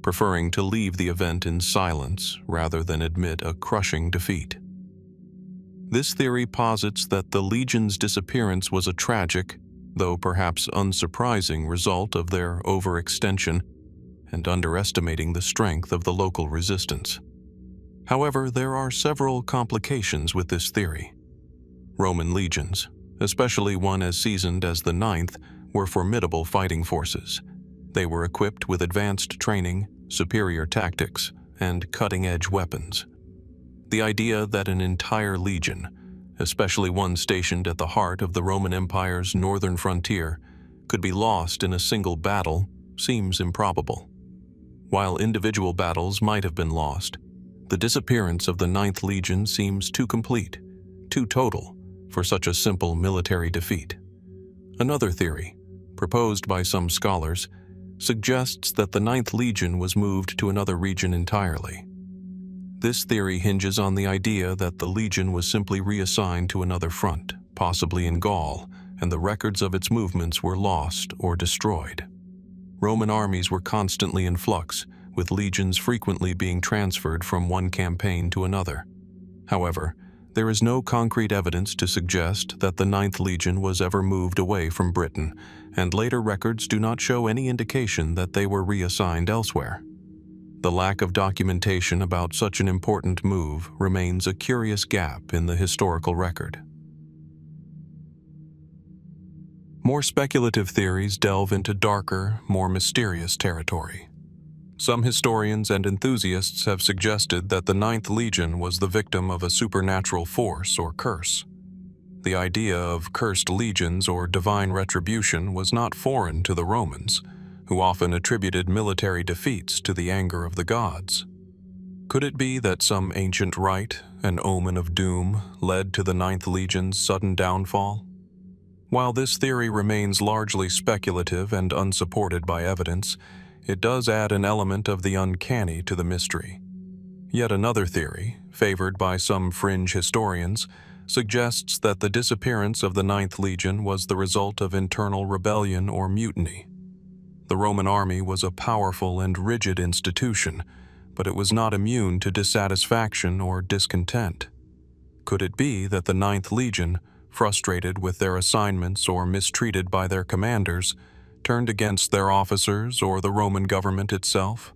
preferring to leave the event in silence rather than admit a crushing defeat. This theory posits that the legion's disappearance was a tragic, though perhaps unsurprising, result of their overextension and underestimating the strength of the local resistance. However, there are several complications with this theory. Roman legions, especially one as seasoned as the 9th, were formidable fighting forces. They were equipped with advanced training, superior tactics, and cutting-edge weapons. The idea that an entire legion, especially one stationed at the heart of the Roman Empire's northern frontier, could be lost in a single battle seems improbable. While individual battles might have been lost, the disappearance of the 9th Legion seems too complete, too total, for such a simple military defeat. Another theory, proposed by some scholars, suggests that the 9th Legion was moved to another region entirely. This theory hinges on the idea that the legion was simply reassigned to another front, possibly in Gaul, and the records of its movements were lost or destroyed. Roman armies were constantly in flux, with legions frequently being transferred from one campaign to another. However, there is no concrete evidence to suggest that the 9th Legion was ever moved away from Britain, and later records do not show any indication that they were reassigned elsewhere. The lack of documentation about such an important move remains a curious gap in the historical record. More speculative theories delve into darker, more mysterious territory. Some historians and enthusiasts have suggested that the 9th Legion was the victim of a supernatural force or curse. The idea of cursed legions or divine retribution was not foreign to the Romans, who often attributed military defeats to the anger of the gods. Could it be that some ancient rite, an omen of doom, led to the 9th Legion's sudden downfall? While this theory remains largely speculative and unsupported by evidence, it does add an element of the uncanny to the mystery. Yet another theory, favored by some fringe historians, suggests that the disappearance of the Ninth Legion was the result of internal rebellion or mutiny. The Roman army was a powerful and rigid institution, but it was not immune to dissatisfaction or discontent. Could it be that the Ninth Legion, frustrated with their assignments or mistreated by their commanders, turned against their officers or the Roman government itself?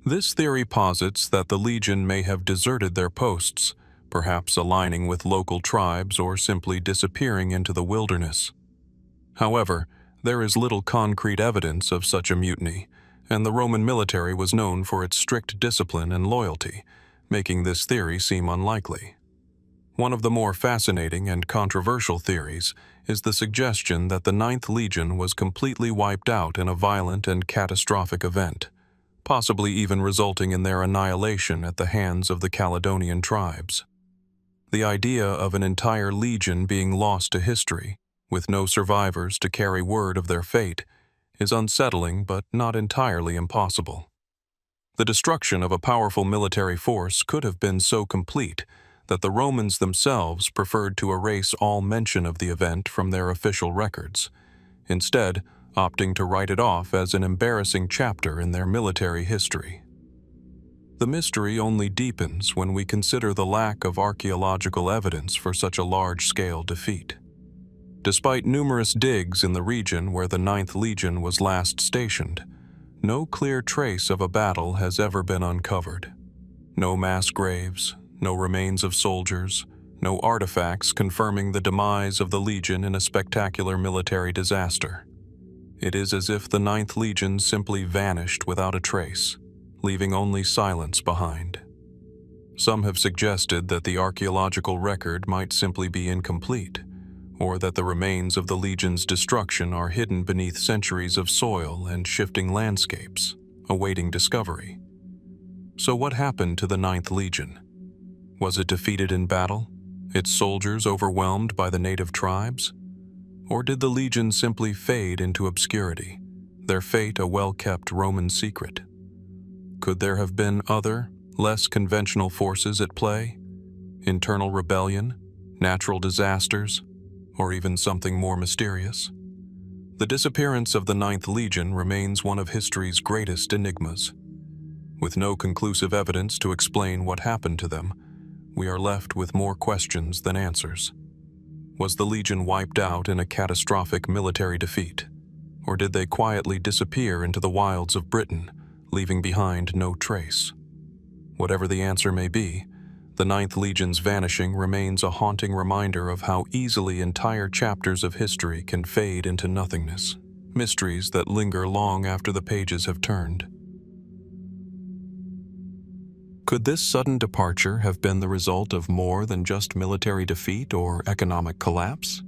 This theory posits that the legion may have deserted their posts, perhaps aligning with local tribes or simply disappearing into the wilderness. However, there is little concrete evidence of such a mutiny, and the Roman military was known for its strict discipline and loyalty, making this theory seem unlikely. One of the more fascinating and controversial theories is the suggestion that the Ninth Legion was completely wiped out in a violent and catastrophic event, possibly even resulting in their annihilation at the hands of the Caledonian tribes. The idea of an entire legion being lost to history, with no survivors to carry word of their fate, is unsettling but not entirely impossible. The destruction of a powerful military force could have been so complete that the Romans themselves preferred to erase all mention of the event from their official records, instead opting to write it off as an embarrassing chapter in their military history. The mystery only deepens when we consider the lack of archaeological evidence for such a large-scale defeat. Despite numerous digs in the region where the Ninth Legion was last stationed, no clear trace of a battle has ever been uncovered. No mass graves, no remains of soldiers, no artifacts confirming the demise of the Legion in a spectacular military disaster. It is as if the Ninth Legion simply vanished without a trace, leaving only silence behind. Some have suggested that the archaeological record might simply be incomplete, or that the remains of the Legion's destruction are hidden beneath centuries of soil and shifting landscapes, awaiting discovery. So what happened to the Ninth Legion? Was it defeated in battle, its soldiers overwhelmed by the native tribes? Or did the Legion simply fade into obscurity, their fate a well-kept Roman secret? Could there have been other, less conventional forces at play? Internal rebellion, natural disasters, or even something more mysterious? The disappearance of the Ninth Legion remains one of history's greatest enigmas. With no conclusive evidence to explain what happened to them, we are left with more questions than answers. Was the Legion wiped out in a catastrophic military defeat? Or did they quietly disappear into the wilds of Britain, leaving behind no trace? Whatever the answer may be, the Ninth Legion's vanishing remains a haunting reminder of how easily entire chapters of history can fade into nothingness, mysteries that linger long after the pages have turned. Could this sudden departure have been the result of more than just military defeat or economic collapse?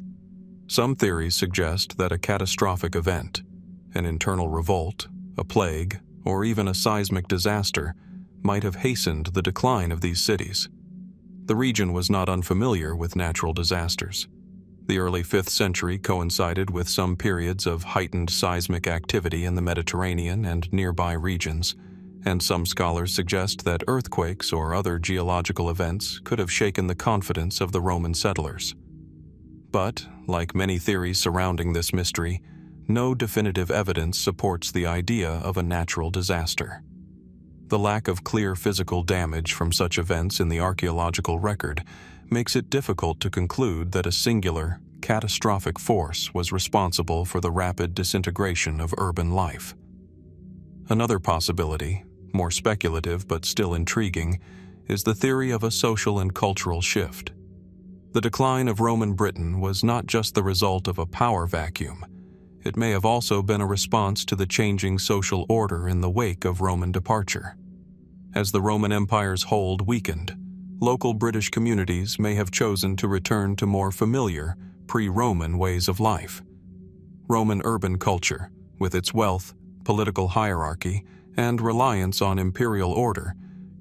Some theories suggest that a catastrophic event, an internal revolt, a plague, or even a seismic disaster, might have hastened the decline of these cities. The region was not unfamiliar with natural disasters. The early 5th century coincided with some periods of heightened seismic activity in the Mediterranean and nearby regions, and some scholars suggest that earthquakes or other geological events could have shaken the confidence of the Roman settlers. But, like many theories surrounding this mystery, no definitive evidence supports the idea of a natural disaster. The lack of clear physical damage from such events in the archaeological record makes it difficult to conclude that a singular, catastrophic force was responsible for the rapid disintegration of urban life. Another possibility, more speculative but still intriguing, is the theory of a social and cultural shift. The decline of Roman Britain was not just the result of a power vacuum. It may have also been a response to the changing social order in the wake of Roman departure. As the Roman Empire's hold weakened, local British communities may have chosen to return to more familiar, pre-Roman ways of life. Roman urban culture, with its wealth, political hierarchy, and reliance on imperial order,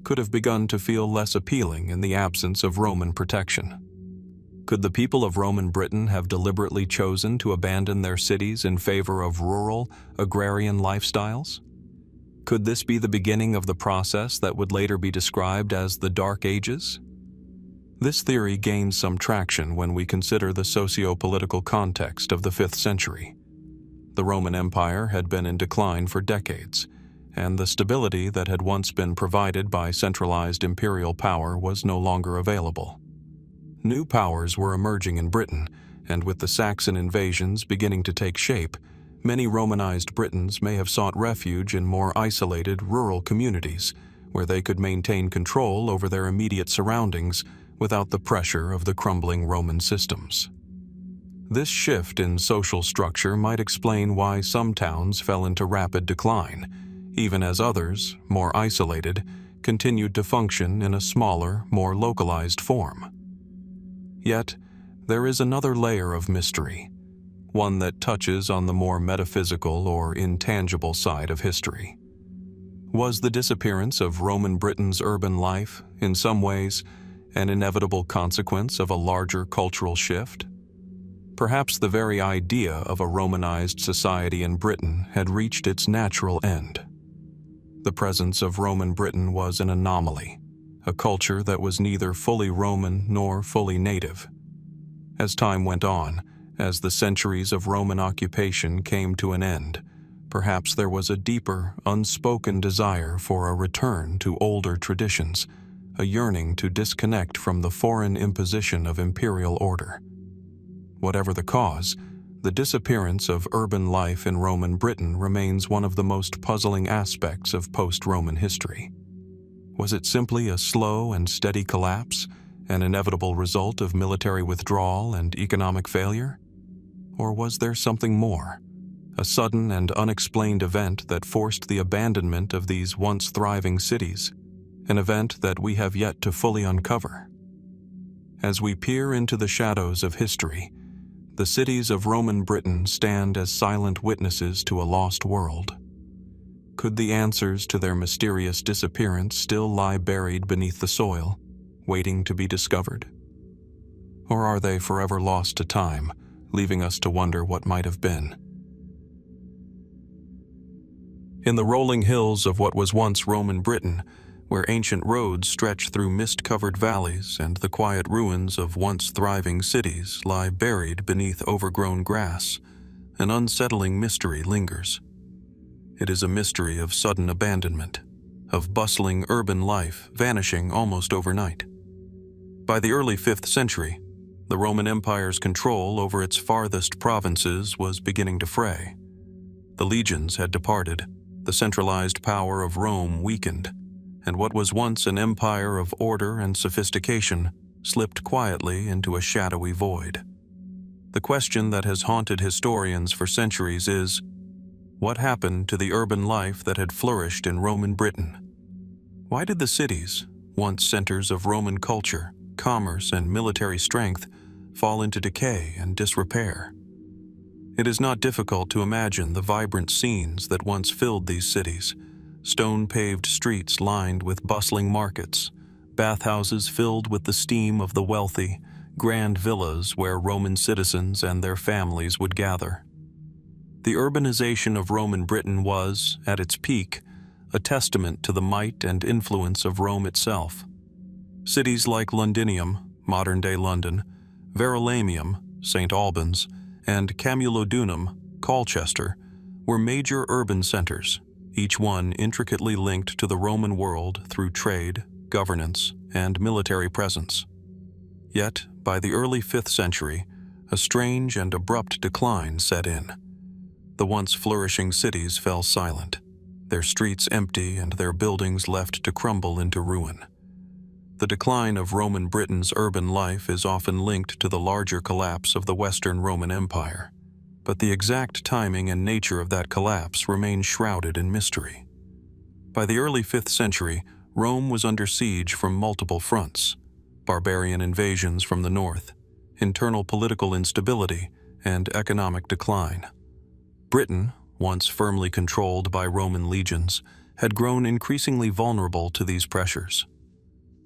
could have begun to feel less appealing in the absence of Roman protection. Could the people of Roman Britain have deliberately chosen to abandon their cities in favor of rural, agrarian lifestyles? Could this be the beginning of the process that would later be described as the Dark Ages? This theory gains some traction when we consider the socio-political context of the 5th century. The Roman Empire had been in decline for decades, and the stability that had once been provided by centralized imperial power was no longer available. New powers were emerging in Britain, and with the Saxon invasions beginning to take shape, many Romanized Britons may have sought refuge in more isolated rural communities, where they could maintain control over their immediate surroundings without the pressure of the crumbling Roman systems. This shift in social structure might explain why some towns fell into rapid decline, even as others, more isolated, continued to function in a smaller, more localized form. Yet, there is another layer of mystery, one that touches on the more metaphysical or intangible side of history. Was the disappearance of Roman Britain's urban life, in some ways, an inevitable consequence of a larger cultural shift? Perhaps the very idea of a Romanized society in Britain had reached its natural end. The presence of Roman Britain was an anomaly, a culture that was neither fully Roman nor fully native. As time went on, as the centuries of Roman occupation came to an end, perhaps there was a deeper, unspoken desire for a return to older traditions, a yearning to disconnect from the foreign imposition of imperial order. Whatever the cause, the disappearance of urban life in Roman Britain remains one of the most puzzling aspects of post-Roman history. Was it simply a slow and steady collapse, an inevitable result of military withdrawal and economic failure? Or was there something more, a sudden and unexplained event that forced the abandonment of these once thriving cities, an event that we have yet to fully uncover? As we peer into the shadows of history, the cities of Roman Britain stand as silent witnesses to a lost world. Could the answers to their mysterious disappearance still lie buried beneath the soil, waiting to be discovered? Or are they forever lost to time, leaving us to wonder what might have been? In the rolling hills of what was once Roman Britain, where ancient roads stretch through mist-covered valleys and the quiet ruins of once thriving cities lie buried beneath overgrown grass, an unsettling mystery lingers. It is a mystery of sudden abandonment, of bustling urban life vanishing almost overnight. By the early 5th century, the Roman Empire's control over its farthest provinces was beginning to fray. The legions had departed, the centralized power of Rome weakened, and what was once an empire of order and sophistication slipped quietly into a shadowy void. The question that has haunted historians for centuries is, what happened to the urban life that had flourished in Roman Britain? Why did the cities, once centers of Roman culture, commerce, and military strength, fall into decay and disrepair? It is not difficult to imagine the vibrant scenes that once filled these cities: stone-paved streets lined with bustling markets, bathhouses filled with the steam of the wealthy, grand villas where Roman citizens and their families would gather. The urbanization of Roman Britain was, at its peak, a testament to the might and influence of Rome itself. Cities like Londinium, modern-day London, Verulamium, St. Albans, and Camulodunum, Colchester, were major urban centers, each one intricately linked to the Roman world through trade, governance, and military presence. Yet, by the early 5th century, a strange and abrupt decline set in. The once flourishing cities fell silent, their streets empty and their buildings left to crumble into ruin. The decline of Roman Britain's urban life is often linked to the larger collapse of the Western Roman Empire, but the exact timing and nature of that collapse remain shrouded in mystery. By the early 5th century, Rome was under siege from multiple fronts: barbarian invasions from the north, internal political instability, and economic decline. Britain, once firmly controlled by Roman legions, had grown increasingly vulnerable to these pressures.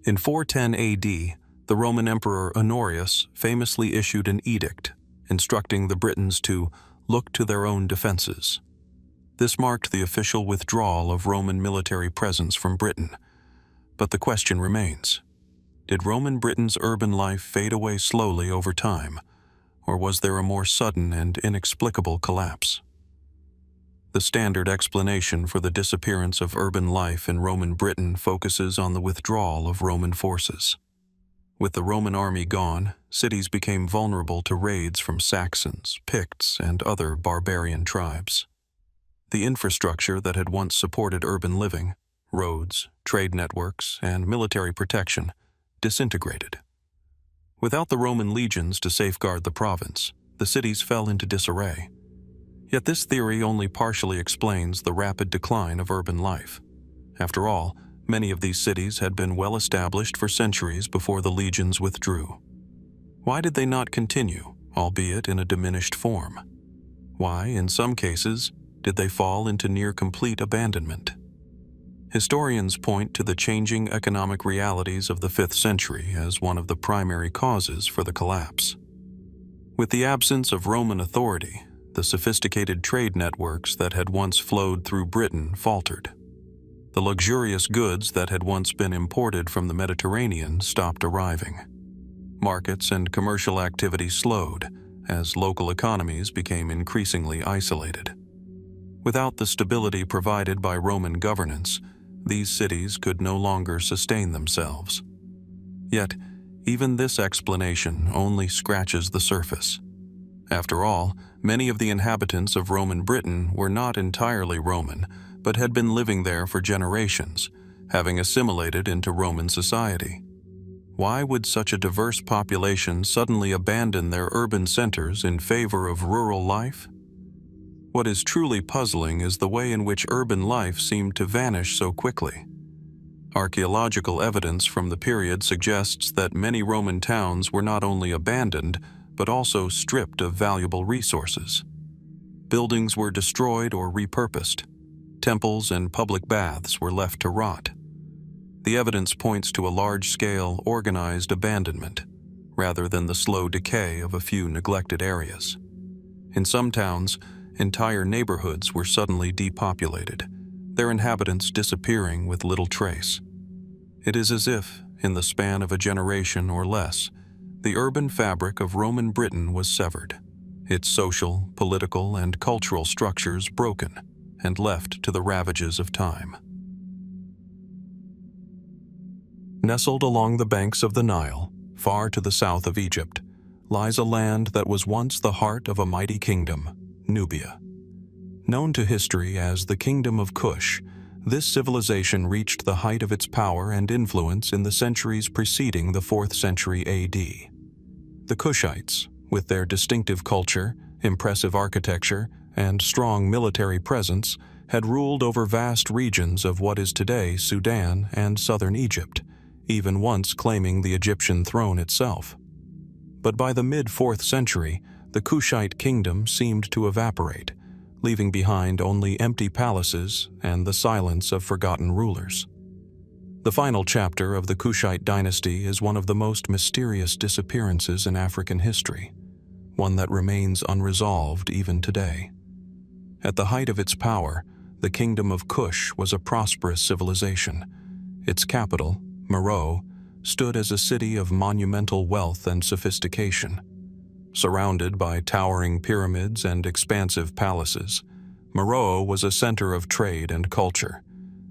In 410 AD, the Roman Emperor Honorius famously issued an edict instructing the Britons to look to their own defenses. This marked the official withdrawal of Roman military presence from Britain. But the question remains: did Roman Britain's urban life fade away slowly over time, or was there a more sudden and inexplicable collapse? The standard explanation for the disappearance of urban life in Roman Britain focuses on the withdrawal of Roman forces. With the Roman army gone, cities became vulnerable to raids from Saxons, Picts, and other barbarian tribes. The infrastructure that had once supported urban living, roads, trade networks, and military protection, disintegrated. Without the Roman legions to safeguard the province, the cities fell into disarray. Yet this theory only partially explains the rapid decline of urban life. After all, many of these cities had been well established for centuries before the legions withdrew. Why did they not continue, albeit in a diminished form? Why, in some cases, did they fall into near-complete abandonment? Historians point to the changing economic realities of the 5th century as one of the primary causes for the collapse. With the absence of Roman authority, the sophisticated trade networks that had once flowed through Britain faltered. The luxurious goods that had once been imported from the Mediterranean stopped arriving. Markets and commercial activity slowed as local economies became increasingly isolated. Without the stability provided by Roman governance, these cities could no longer sustain themselves. Yet, even this explanation only scratches the surface. After all, many of the inhabitants of Roman Britain were not entirely Roman, but had been living there for generations, having assimilated into Roman society. Why would such a diverse population suddenly abandon their urban centers in favor of rural life? What is truly puzzling is the way in which urban life seemed to vanish so quickly. Archaeological evidence from the period suggests that many Roman towns were not only abandoned, but also stripped of valuable resources. Buildings were destroyed or repurposed. Temples and public baths were left to rot. The evidence points to a large-scale, organized abandonment, rather than the slow decay of a few neglected areas. In some towns, entire neighborhoods were suddenly depopulated, their inhabitants disappearing with little trace. It is as if, in the span of a generation or less, the urban fabric of Roman Britain was severed, its social, political, and cultural structures broken, and left to the ravages of time. Nestled along the banks of the Nile, far to the south of Egypt, lies a land that was once the heart of a mighty kingdom, Nubia. Known to history as the Kingdom of Kush, this civilization reached the height of its power and influence in the centuries preceding the 4th century AD. The Kushites, with their distinctive culture, impressive architecture, and strong military presence, had ruled over vast regions of what is today Sudan and southern Egypt, even once claiming the Egyptian throne itself. But by the mid-4th century, the Kushite kingdom seemed to evaporate, leaving behind only empty palaces and the silence of forgotten rulers. The final chapter of the Kushite dynasty is one of the most mysterious disappearances in African history, one that remains unresolved even today. At the height of its power, the Kingdom of Kush was a prosperous civilization. Its capital, Meroe, stood as a city of monumental wealth and sophistication. Surrounded by towering pyramids and expansive palaces, Meroe was a center of trade and culture,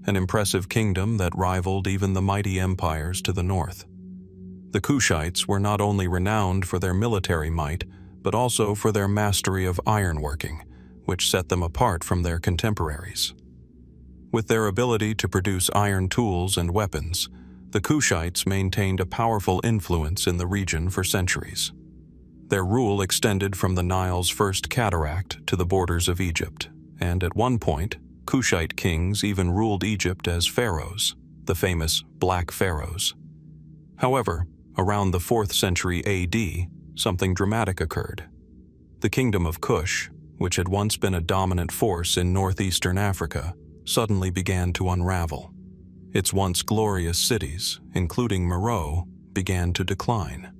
an impressive kingdom that rivaled even the mighty empires to the north. The Kushites were not only renowned for their military might, but also for their mastery of ironworking, which set them apart from their contemporaries. With their ability to produce iron tools and weapons, the Kushites maintained a powerful influence in the region for centuries. Their rule extended from the Nile's first cataract to the borders of Egypt, and at one point, Kushite kings even ruled Egypt as pharaohs, the famous Black Pharaohs. However, around the 4th century AD, something dramatic occurred. The Kingdom of Kush, which had once been a dominant force in northeastern Africa, suddenly began to unravel. Its once glorious cities, including Meroe, began to decline.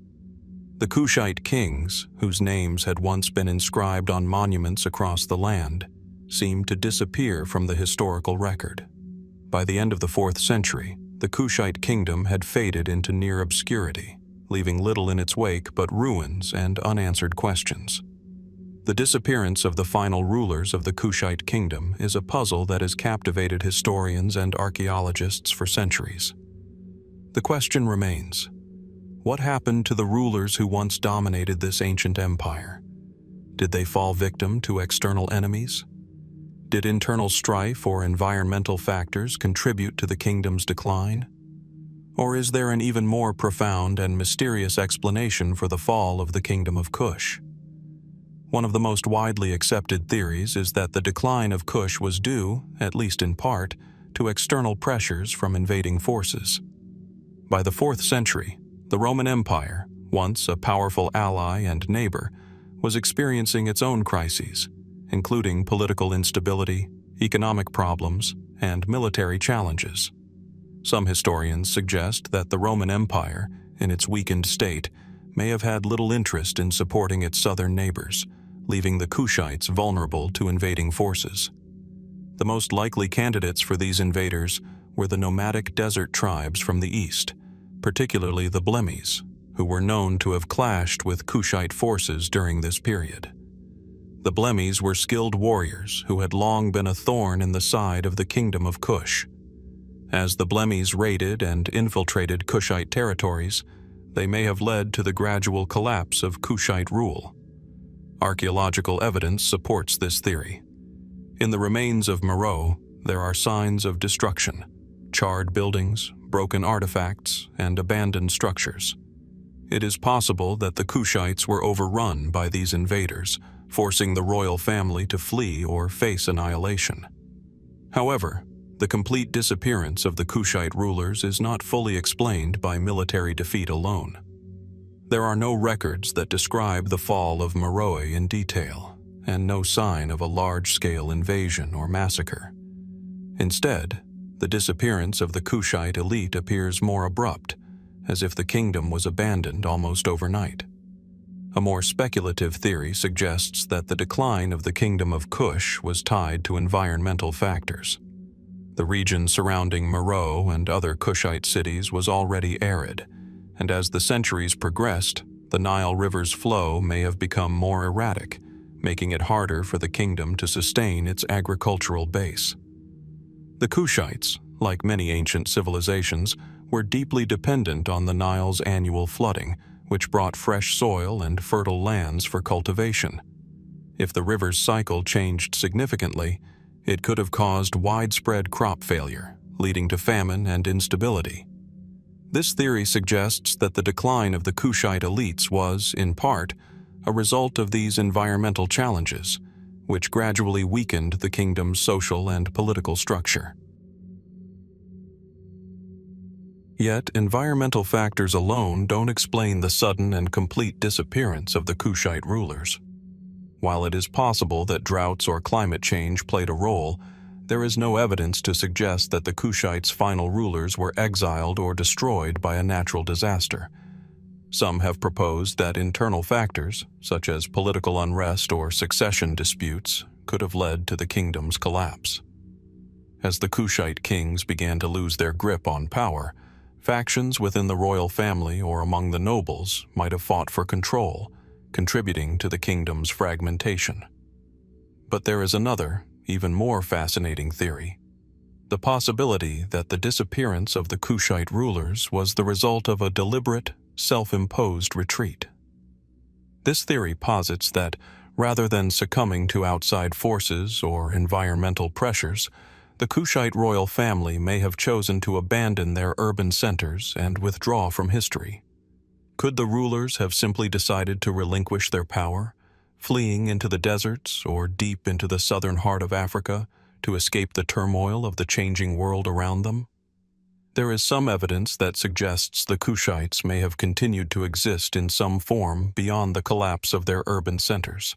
The Kushite kings, whose names had once been inscribed on monuments across the land, seemed to disappear from the historical record. By the end of the 4th century, the Kushite kingdom had faded into near obscurity, leaving little in its wake but ruins and unanswered questions. The disappearance of the final rulers of the Kushite kingdom is a puzzle that has captivated historians and archaeologists for centuries. The question remains: what happened to the rulers who once dominated this ancient empire? Did they fall victim to external enemies? Did internal strife or environmental factors contribute to the kingdom's decline? Or is there an even more profound and mysterious explanation for the fall of the kingdom of Kush? One of the most widely accepted theories is that the decline of Kush was due, at least in part, to external pressures from invading forces. By the 4th century, the Roman Empire, once a powerful ally and neighbor, was experiencing its own crises, including political instability, economic problems, and military challenges. Some historians suggest that the Roman Empire, in its weakened state, may have had little interest in supporting its southern neighbors, leaving the Kushites vulnerable to invading forces. The most likely candidates for these invaders were the nomadic desert tribes from the east, particularly the Blemmies, who were known to have clashed with Kushite forces during this period. The Blemmies were skilled warriors who had long been a thorn in the side of the kingdom of Kush. As the Blemmies raided and infiltrated Kushite territories, they may have led to the gradual collapse of Kushite rule. Archaeological evidence supports this theory. In the remains of Meroe, there are signs of destruction: charred buildings, broken artifacts, and abandoned structures. It is possible that the Kushites were overrun by these invaders, forcing the royal family to flee or face annihilation. However, the complete disappearance of the Kushite rulers is not fully explained by military defeat alone. There are no records that describe the fall of Meroe in detail, and no sign of a large-scale invasion or massacre. Instead, the disappearance of the Kushite elite appears more abrupt, as if the kingdom was abandoned almost overnight. A more speculative theory suggests that the decline of the kingdom of Kush was tied to environmental factors. The region surrounding Meroe and other Kushite cities was already arid, and as the centuries progressed, the Nile River's flow may have become more erratic, making it harder for the kingdom to sustain its agricultural base. The Kushites, like many ancient civilizations, were deeply dependent on the Nile's annual flooding, which brought fresh soil and fertile lands for cultivation. If the river's cycle changed significantly, it could have caused widespread crop failure, leading to famine and instability. This theory suggests that the decline of the Kushite elites was, in part, a result of these environmental challenges, which gradually weakened the kingdom's social and political structure. Yet, environmental factors alone don't explain the sudden and complete disappearance of the Kushite rulers. While it is possible that droughts or climate change played a role, there is no evidence to suggest that the Kushites' final rulers were exiled or destroyed by a natural disaster. Some have proposed that internal factors, such as political unrest or succession disputes, could have led to the kingdom's collapse. As the Kushite kings began to lose their grip on power, factions within the royal family or among the nobles might have fought for control, contributing to the kingdom's fragmentation. But there is another, even more fascinating theory: the possibility that the disappearance of the Kushite rulers was the result of a deliberate, self-imposed retreat. This theory posits that, rather than succumbing to outside forces or environmental pressures, the Kushite royal family may have chosen to abandon their urban centers and withdraw from history. Could the rulers have simply decided to relinquish their power, fleeing into the deserts or deep into the southern heart of Africa to escape the turmoil of the changing world around them? There is some evidence that suggests the Kushites may have continued to exist in some form beyond the collapse of their urban centers,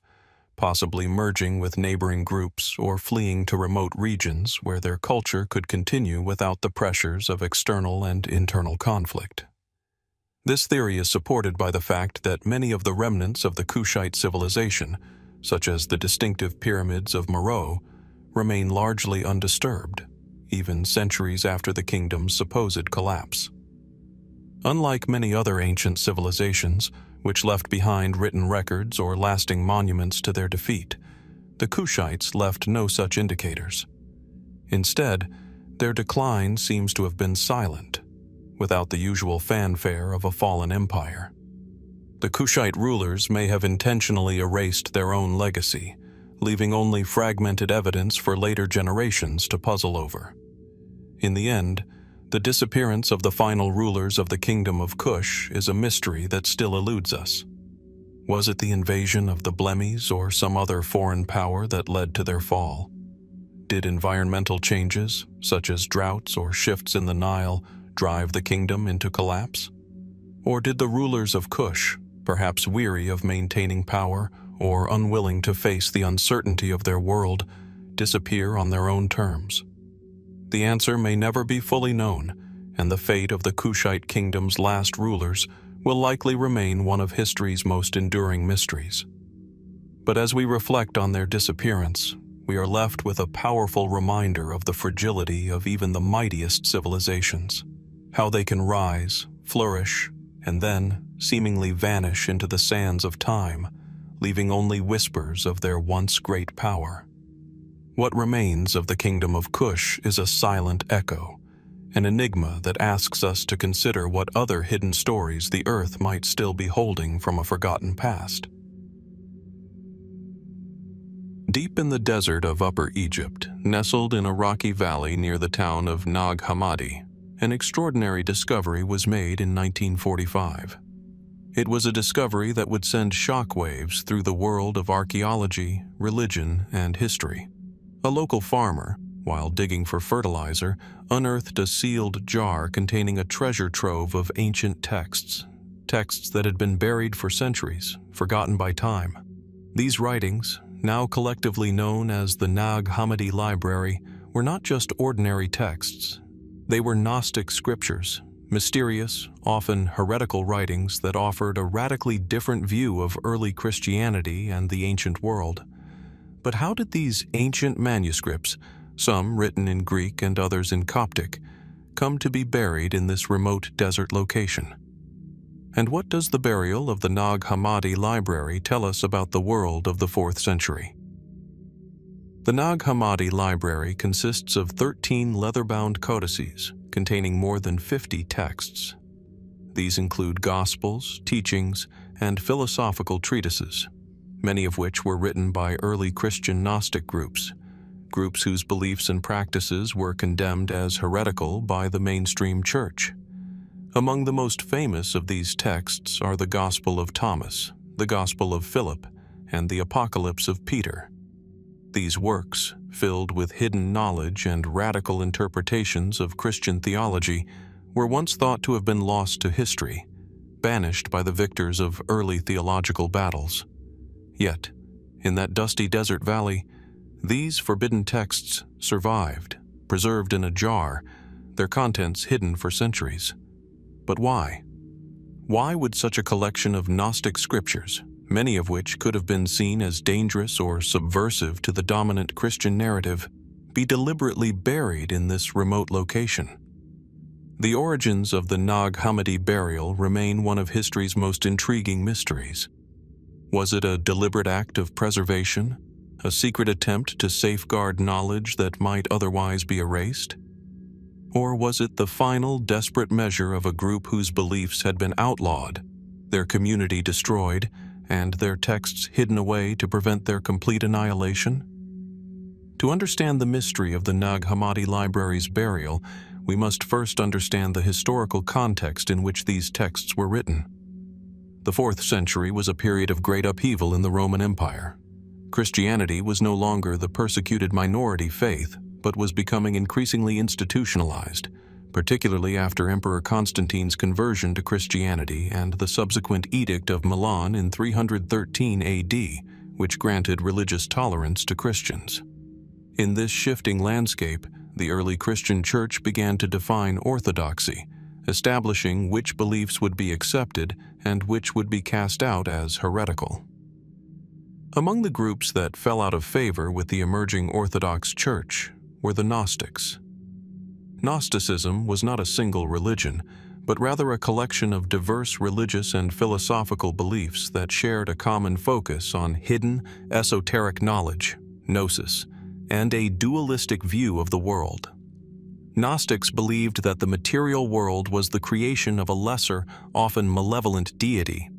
possibly merging with neighboring groups or fleeing to remote regions where their culture could continue without the pressures of external and internal conflict. This theory is supported by the fact that many of the remnants of the Kushite civilization, such as the distinctive pyramids of Meroe, remain largely undisturbed, even centuries after the kingdom's supposed collapse. Unlike many other ancient civilizations, which left behind written records or lasting monuments to their defeat, the Kushites left no such indicators. Instead, their decline seems to have been silent, without the usual fanfare of a fallen empire. The Kushite rulers may have intentionally erased their own legacy, leaving only fragmented evidence for later generations to puzzle over. In the end, the disappearance of the final rulers of the Kingdom of Kush is a mystery that still eludes us. Was it the invasion of the Blemmies or some other foreign power that led to their fall? Did environmental changes, such as droughts or shifts in the Nile, drive the kingdom into collapse? Or did the rulers of Kush, perhaps weary of maintaining power or unwilling to face the uncertainty of their world, disappear on their own terms? The answer may never be fully known, and the fate of the Kushite kingdom's last rulers will likely remain one of history's most enduring mysteries. But as we reflect on their disappearance, we are left with a powerful reminder of the fragility of even the mightiest civilizations, how they can rise, flourish, and then seemingly vanish into the sands of time, leaving only whispers of their once great power. What remains of the Kingdom of Kush is a silent echo, an enigma that asks us to consider what other hidden stories the earth might still be holding from a forgotten past. Deep in the desert of Upper Egypt, nestled in a rocky valley near the town of Nag Hammadi, an extraordinary discovery was made in 1945. It was a discovery that would send shockwaves through the world of archaeology, religion, and history. A local farmer, while digging for fertilizer, unearthed a sealed jar containing a treasure trove of ancient texts that had been buried for centuries, forgotten by time. These writings, now collectively known as the Nag Hammadi Library, were not just ordinary texts. They were Gnostic scriptures, mysterious, often heretical writings that offered a radically different view of early Christianity and the ancient world. But how did these ancient manuscripts, some written in Greek and others in Coptic, come to be buried in this remote desert location? And what does the burial of the Nag Hammadi Library tell us about the world of the 4th century? The Nag Hammadi Library consists of 13 leather-bound codices containing more than 50 texts. These include gospels, teachings, and philosophical treatises, many of which were written by early Christian Gnostic groups whose beliefs and practices were condemned as heretical by the mainstream church. Among the most famous of these texts are the Gospel of Thomas, the Gospel of Philip, and the Apocalypse of Peter. These works, filled with hidden knowledge and radical interpretations of Christian theology, were once thought to have been lost to history, banished by the victors of early theological battles. Yet, in that dusty desert valley, these forbidden texts survived, preserved in a jar, their contents hidden for centuries. But why? Why would such a collection of Gnostic scriptures, many of which could have been seen as dangerous or subversive to the dominant Christian narrative, be deliberately buried in this remote location? The origins of the Nag Hammadi burial remain one of history's most intriguing mysteries. Was it a deliberate act of preservation, a secret attempt to safeguard knowledge that might otherwise be erased? Or was it the final desperate measure of a group whose beliefs had been outlawed, their community destroyed, and their texts hidden away to prevent their complete annihilation? To understand the mystery of the Nag Hammadi Library's burial, we must first understand the historical context in which these texts were written. The 4th century was a period of great upheaval in the Roman Empire. Christianity was no longer the persecuted minority faith, but was becoming increasingly institutionalized, particularly after Emperor Constantine's conversion to Christianity and the subsequent Edict of Milan in 313 AD, which granted religious tolerance to Christians. In this shifting landscape, the early Christian church began to define orthodoxy, establishing which beliefs would be accepted and which would be cast out as heretical. Among the groups that fell out of favor with the emerging Orthodox Church were the Gnostics. Gnosticism was not a single religion, but rather a collection of diverse religious and philosophical beliefs that shared a common focus on hidden, esoteric knowledge, gnosis, and a dualistic view of the world. Gnostics believed that the material world was the creation of a lesser, often malevolent deity,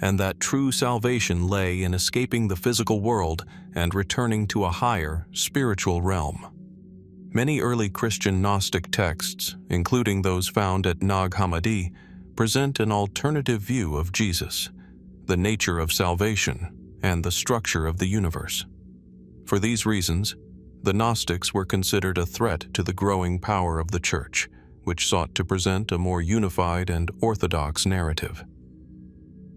and that true salvation lay in escaping the physical world and returning to a higher, spiritual realm. Many early Christian Gnostic texts, including those found at Nag Hammadi, present an alternative view of Jesus, the nature of salvation, and the structure of the universe. For these reasons, the Gnostics were considered a threat to the growing power of the Church, which sought to present a more unified and orthodox narrative.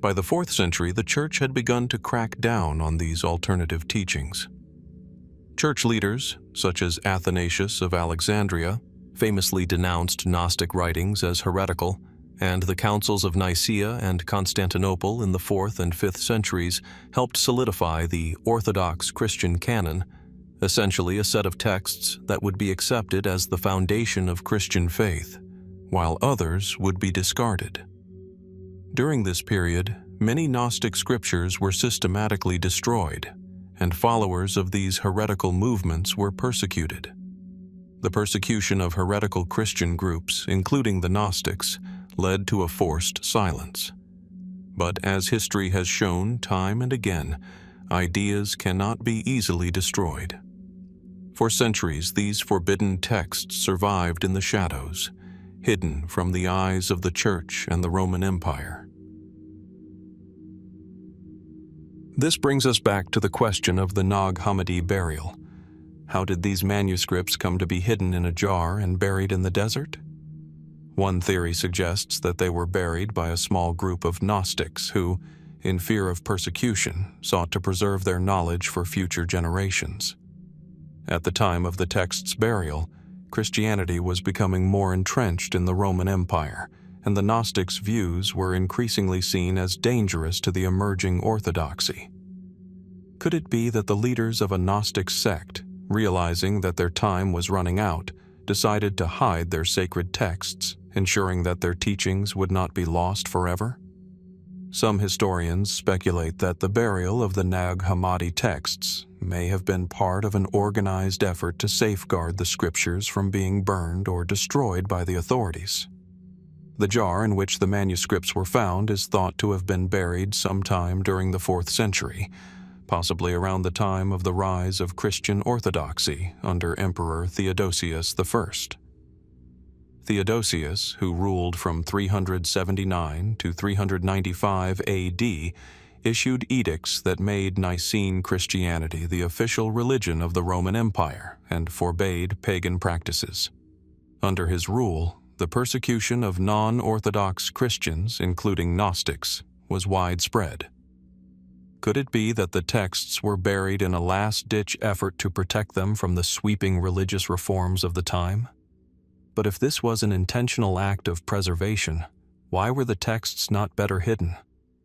By the 4th century, the Church had begun to crack down on these alternative teachings. Church leaders, such as Athanasius of Alexandria, famously denounced Gnostic writings as heretical, and the councils of Nicaea and Constantinople in the 4th and 5th centuries helped solidify the Orthodox Christian canon, essentially a set of texts that would be accepted as the foundation of Christian faith, while others would be discarded. During this period, many Gnostic scriptures were systematically destroyed, and followers of these heretical movements were persecuted. The persecution of heretical Christian groups, including the Gnostics, led to a forced silence. But as history has shown time and again, ideas cannot be easily destroyed. For centuries, these forbidden texts survived in the shadows, hidden from the eyes of the Church and the Roman Empire. This brings us back to the question of the Nag Hammadi burial. How did these manuscripts come to be hidden in a jar and buried in the desert? One theory suggests that they were buried by a small group of Gnostics who, in fear of persecution, sought to preserve their knowledge for future generations. At the time of the text's burial, Christianity was becoming more entrenched in the Roman Empire, and the Gnostics' views were increasingly seen as dangerous to the emerging orthodoxy. Could it be that the leaders of a Gnostic sect, realizing that their time was running out, decided to hide their sacred texts, ensuring that their teachings would not be lost forever? Some historians speculate that the burial of the Nag Hammadi texts may have been part of an organized effort to safeguard the scriptures from being burned or destroyed by the authorities. The jar in which the manuscripts were found is thought to have been buried sometime during the 4th century, possibly around the time of the rise of Christian orthodoxy under Emperor Theodosius I. Theodosius, who ruled from 379 to 395 AD, issued edicts that made Nicene Christianity the official religion of the Roman Empire and forbade pagan practices. Under his rule, the persecution of non-Orthodox Christians, including Gnostics, was widespread. Could it be that the texts were buried in a last-ditch effort to protect them from the sweeping religious reforms of the time? But if this was an intentional act of preservation, why were the texts not better hidden?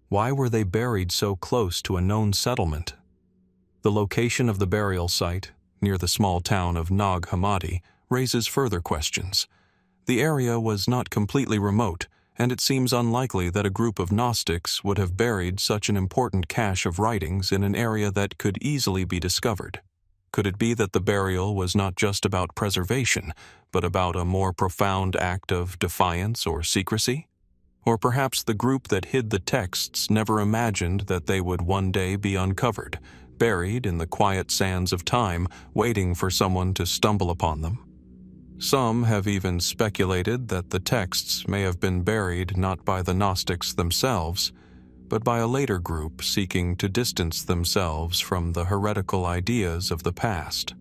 Why were they buried so close to a known settlement? The location of the burial site, near the small town of Nag Hammadi, raises further questions. The area was not completely remote, and it seems unlikely that a group of Gnostics would have buried such an important cache of writings in an area that could easily be discovered. Could it be that the burial was not just about preservation, but about a more profound act of defiance or secrecy? Or perhaps the group that hid the texts never imagined that they would one day be uncovered, buried in the quiet sands of time, waiting for someone to stumble upon them. Some have even speculated that the texts may have been buried not by the Gnostics themselves, but by a later group seeking to distance themselves from the heretical ideas of the past.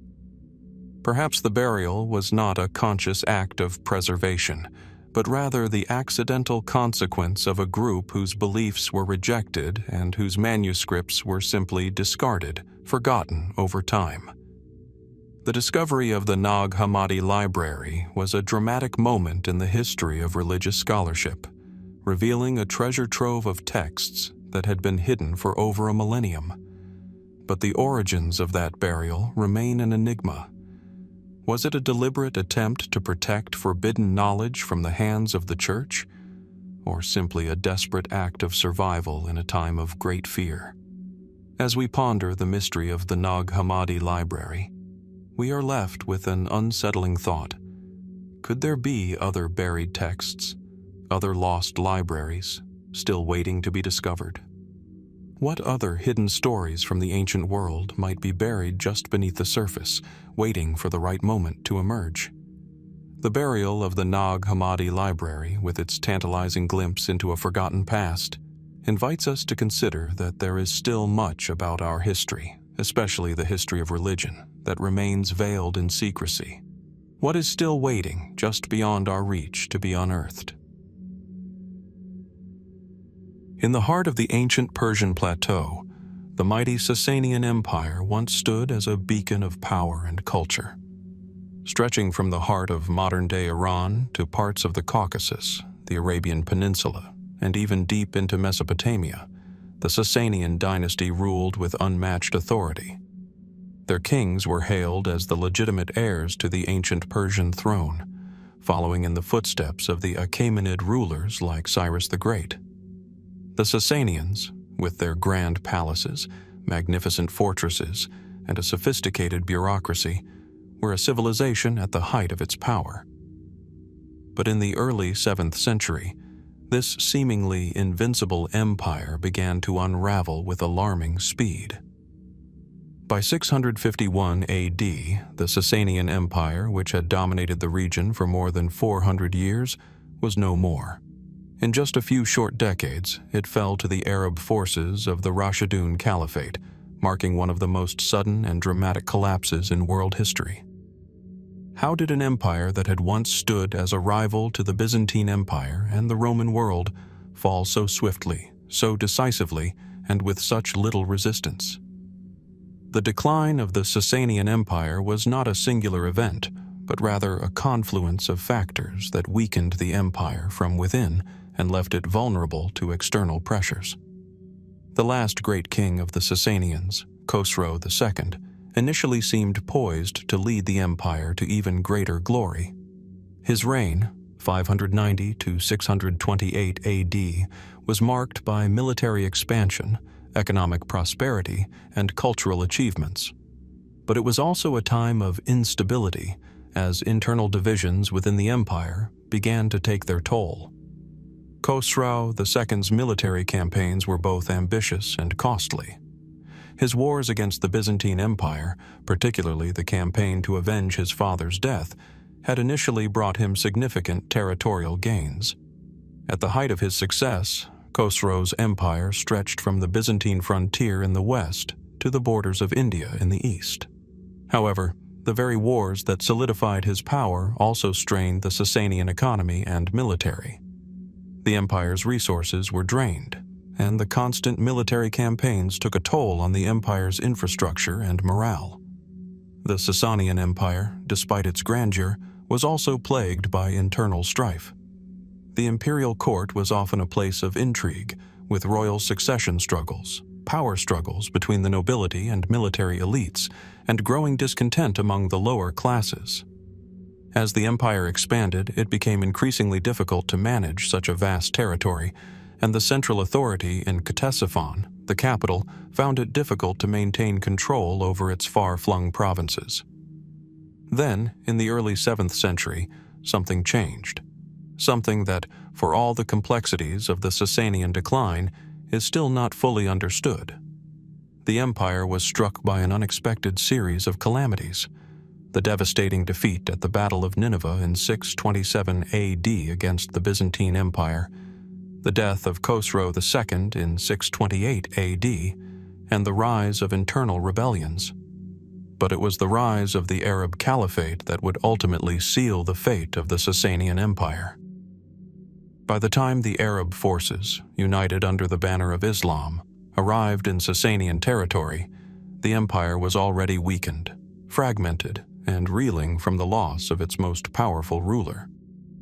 Perhaps the burial was not a conscious act of preservation, but rather the accidental consequence of a group whose beliefs were rejected and whose manuscripts were simply discarded, forgotten over time. The discovery of the Nag Hammadi library was a dramatic moment in the history of religious scholarship, revealing a treasure trove of texts that had been hidden for over a millennium. But the origins of that burial remain an enigma. Was it a deliberate attempt to protect forbidden knowledge from the hands of the Church, or simply a desperate act of survival in a time of great fear? As we ponder the mystery of the Nag Hammadi library, we are left with an unsettling thought. Could there be other buried texts, other lost libraries, still waiting to be discovered? What other hidden stories from the ancient world might be buried just beneath the surface, waiting for the right moment to emerge? The burial of the Nag Hammadi library, with its tantalizing glimpse into a forgotten past, invites us to consider that there is still much about our history, especially the history of religion, that remains veiled in secrecy. What is still waiting just beyond our reach to be unearthed? In the heart of the ancient Persian plateau, the mighty Sasanian Empire once stood as a beacon of power and culture. Stretching from the heart of modern-day Iran to parts of the Caucasus, the Arabian Peninsula, and even deep into Mesopotamia, the Sasanian dynasty ruled with unmatched authority. Their kings were hailed as the legitimate heirs to the ancient Persian throne, following in the footsteps of the Achaemenid rulers like Cyrus the Great. The Sasanians, with their grand palaces, magnificent fortresses, and a sophisticated bureaucracy, were a civilization at the height of its power. But in the early 7th century, this seemingly invincible empire began to unravel with alarming speed. By 651 AD, the Sasanian Empire, which had dominated the region for more than 400 years, was no more. In just a few short decades, it fell to the Arab forces of the Rashidun Caliphate, marking one of the most sudden and dramatic collapses in world history. How did an empire that had once stood as a rival to the Byzantine Empire and the Roman world fall so swiftly, so decisively, and with such little resistance? The decline of the Sasanian Empire was not a singular event, but rather a confluence of factors that weakened the empire from within and left it vulnerable to external pressures. The last great king of the Sasanians, Khosrow II, initially seemed poised to lead the empire to even greater glory. His reign, 590 to 628 AD, was marked by military expansion, economic prosperity, and cultural achievements. But it was also a time of instability, as internal divisions within the empire began to take their toll. Khosrow II's military campaigns were both ambitious and costly. His wars against the Byzantine Empire, particularly the campaign to avenge his father's death, had initially brought him significant territorial gains. At the height of his success, Khosrow's empire stretched from the Byzantine frontier in the west to the borders of India in the east. However, the very wars that solidified his power also strained the Sasanian economy and military. The empire's resources were drained, and the constant military campaigns took a toll on the empire's infrastructure and morale. The Sasanian Empire, despite its grandeur, was also plagued by internal strife. The imperial court was often a place of intrigue, with royal succession struggles, power struggles between the nobility and military elites, and growing discontent among the lower classes. As the empire expanded, it became increasingly difficult to manage such a vast territory, and the central authority in Ctesiphon, the capital, found it difficult to maintain control over its far-flung provinces. Then, in the early 7th century, something changed. Something that, for all the complexities of the Sasanian decline, is still not fully understood. The empire was struck by an unexpected series of calamities. The devastating defeat at the Battle of Nineveh in 627 AD against the Byzantine Empire, the death of Khosrow II in 628 AD, and the rise of internal rebellions. But it was the rise of the Arab Caliphate that would ultimately seal the fate of the Sasanian Empire. By the time the Arab forces, united under the banner of Islam, arrived in Sasanian territory, the empire was already weakened, fragmented, and reeling from the loss of its most powerful ruler.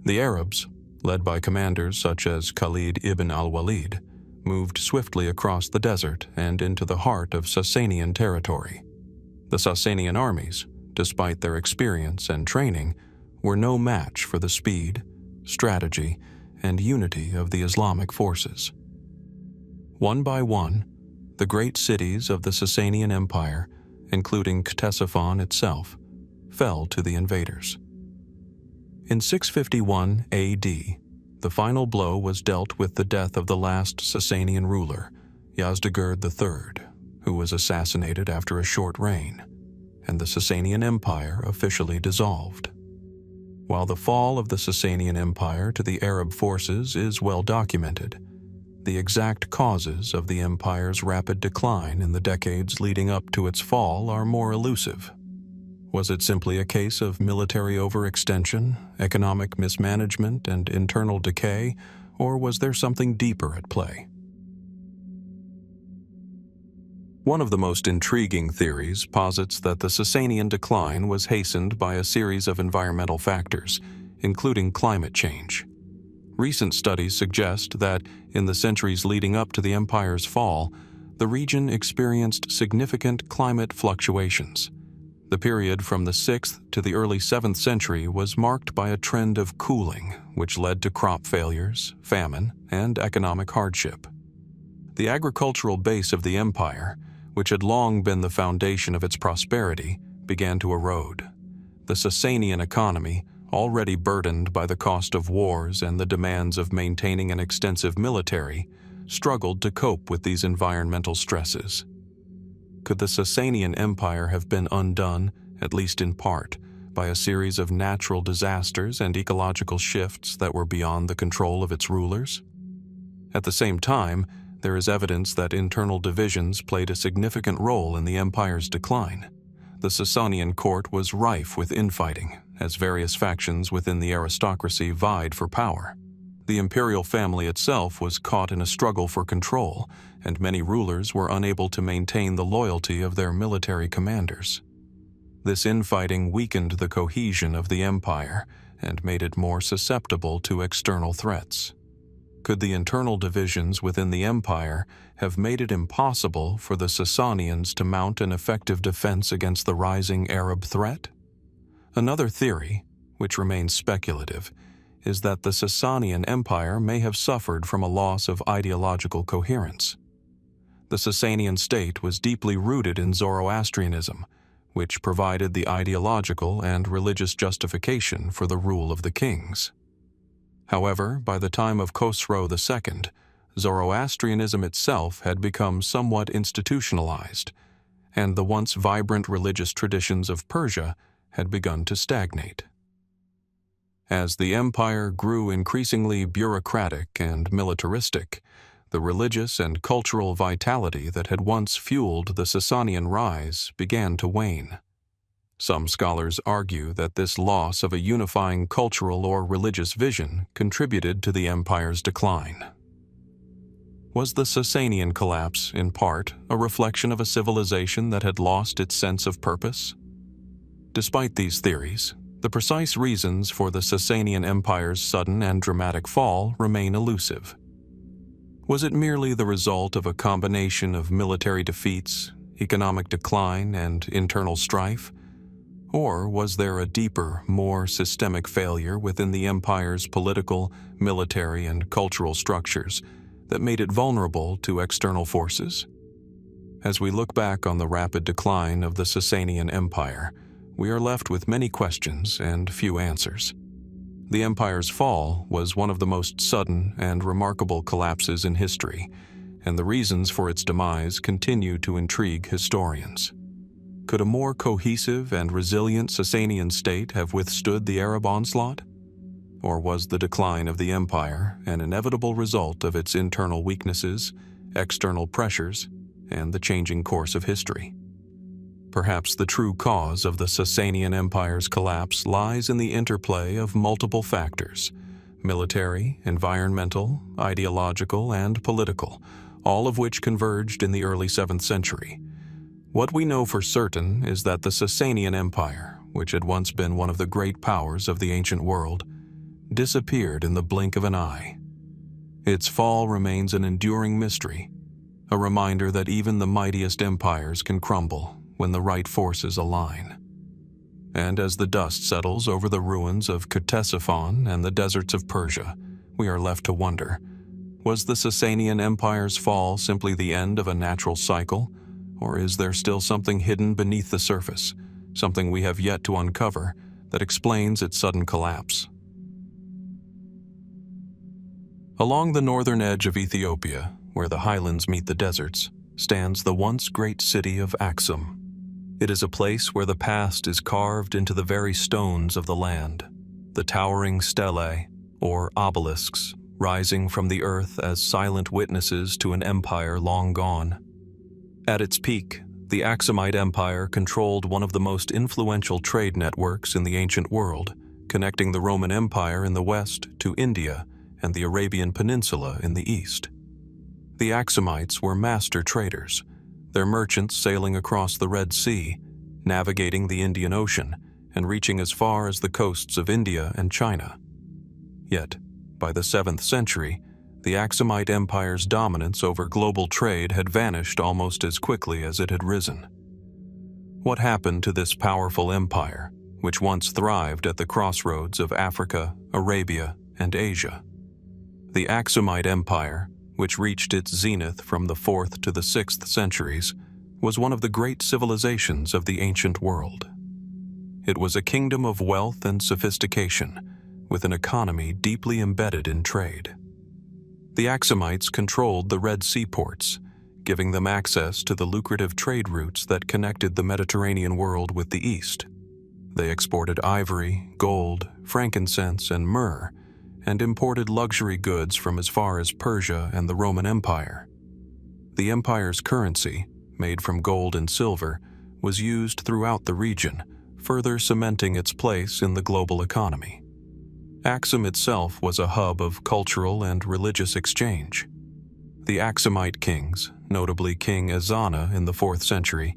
The Arabs, led by commanders such as Khalid ibn al-Walid, moved swiftly across the desert and into the heart of Sasanian territory. The Sasanian armies, despite their experience and training, were no match for the speed, strategy, and unity of the Islamic forces. One by one, the great cities of the Sasanian Empire, including Ctesiphon itself, fell to the invaders. In 651 AD, the final blow was dealt with the death of the last Sasanian ruler, Yazdegerd III, who was assassinated after a short reign, and the Sasanian Empire officially dissolved. While the fall of the Sasanian Empire to the Arab forces is well documented, the exact causes of the empire's rapid decline in the decades leading up to its fall are more elusive. Was it simply a case of military overextension, economic mismanagement, and internal decay, or was there something deeper at play? One of the most intriguing theories posits that the Sasanian decline was hastened by a series of environmental factors, including climate change. Recent studies suggest that, in the centuries leading up to the empire's fall, the region experienced significant climate fluctuations. The period from the 6th to the early 7th century was marked by a trend of cooling, which led to crop failures, famine, and economic hardship. The agricultural base of the empire, which had long been the foundation of its prosperity, began to erode. The Sasanian economy, already burdened by the cost of wars and the demands of maintaining an extensive military, struggled to cope with these environmental stresses. Could the Sasanian Empire have been undone, at least in part, by a series of natural disasters and ecological shifts that were beyond the control of its rulers? At the same time, there is evidence that internal divisions played a significant role in the empire's decline. The Sasanian court was rife with infighting, as various factions within the aristocracy vied for power. The imperial family itself was caught in a struggle for control, and many rulers were unable to maintain the loyalty of their military commanders. This infighting weakened the cohesion of the empire and made it more susceptible to external threats. Could the internal divisions within the empire have made it impossible for the Sasanians to mount an effective defense against the rising Arab threat? Another theory, which remains speculative, is that the Sasanian Empire may have suffered from a loss of ideological coherence. The Sasanian state was deeply rooted in Zoroastrianism, which provided the ideological and religious justification for the rule of the kings. However, by the time of Khosrow II, Zoroastrianism itself had become somewhat institutionalized, and the once vibrant religious traditions of Persia had begun to stagnate. As the empire grew increasingly bureaucratic and militaristic, the religious and cultural vitality that had once fueled the Sasanian rise began to wane. Some scholars argue that this loss of a unifying cultural or religious vision contributed to the empire's decline. Was the Sasanian collapse, in part, a reflection of a civilization that had lost its sense of purpose? Despite these theories, the precise reasons for the Sasanian Empire's sudden and dramatic fall remain elusive. Was it merely the result of a combination of military defeats, economic decline, and internal strife? Or was there a deeper, more systemic failure within the empire's political, military, and cultural structures that made it vulnerable to external forces? As we look back on the rapid decline of the Sasanian Empire, we are left with many questions and few answers. The empire's fall was one of the most sudden and remarkable collapses in history, and the reasons for its demise continue to intrigue historians. Could a more cohesive and resilient Sasanian state have withstood the Arab onslaught? Or was the decline of the empire an inevitable result of its internal weaknesses, external pressures, and the changing course of history? Perhaps the true cause of the Sasanian Empire's collapse lies in the interplay of multiple factors: military, environmental, ideological, and political, all of which converged in the early 7th century. What we know for certain is that the Sasanian Empire, which had once been one of the great powers of the ancient world, disappeared in the blink of an eye. Its fall remains an enduring mystery, a reminder that even the mightiest empires can crumble when the right forces align. And as the dust settles over the ruins of Ctesiphon and the deserts of Persia, we are left to wonder, was the Sasanian Empire's fall simply the end of a natural cycle, or is there still something hidden beneath the surface, something we have yet to uncover, that explains its sudden collapse? Along the northern edge of Ethiopia, where the highlands meet the deserts, stands the once great city of Axum. It is a place where the past is carved into the very stones of the land, the towering stelae, or obelisks, rising from the earth as silent witnesses to an empire long gone. At its peak, the Axumite Empire controlled one of the most influential trade networks in the ancient world, connecting the Roman Empire in the west to India and the Arabian Peninsula in the east. The Axumites were master traders, their merchants sailing across the Red Sea, navigating the Indian Ocean, and reaching as far as the coasts of India and China. Yet, by the 7th century, the Axumite Empire's dominance over global trade had vanished almost as quickly as it had risen. What happened to this powerful empire, which once thrived at the crossroads of Africa, Arabia, and Asia? The Axumite Empire, which reached its zenith from the 4th to the 6th centuries, was one of the great civilizations of the ancient world. It was a kingdom of wealth and sophistication, with an economy deeply embedded in trade. The Axumites controlled the Red Sea ports, giving them access to the lucrative trade routes that connected the Mediterranean world with the East. They exported ivory, gold, frankincense, and myrrh, and imported luxury goods from as far as Persia and the Roman Empire. The empire's currency, made from gold and silver, was used throughout the region, further cementing its place in the global economy. Axum itself was a hub of cultural and religious exchange. The Axumite kings, notably King Ezana in the 4th century,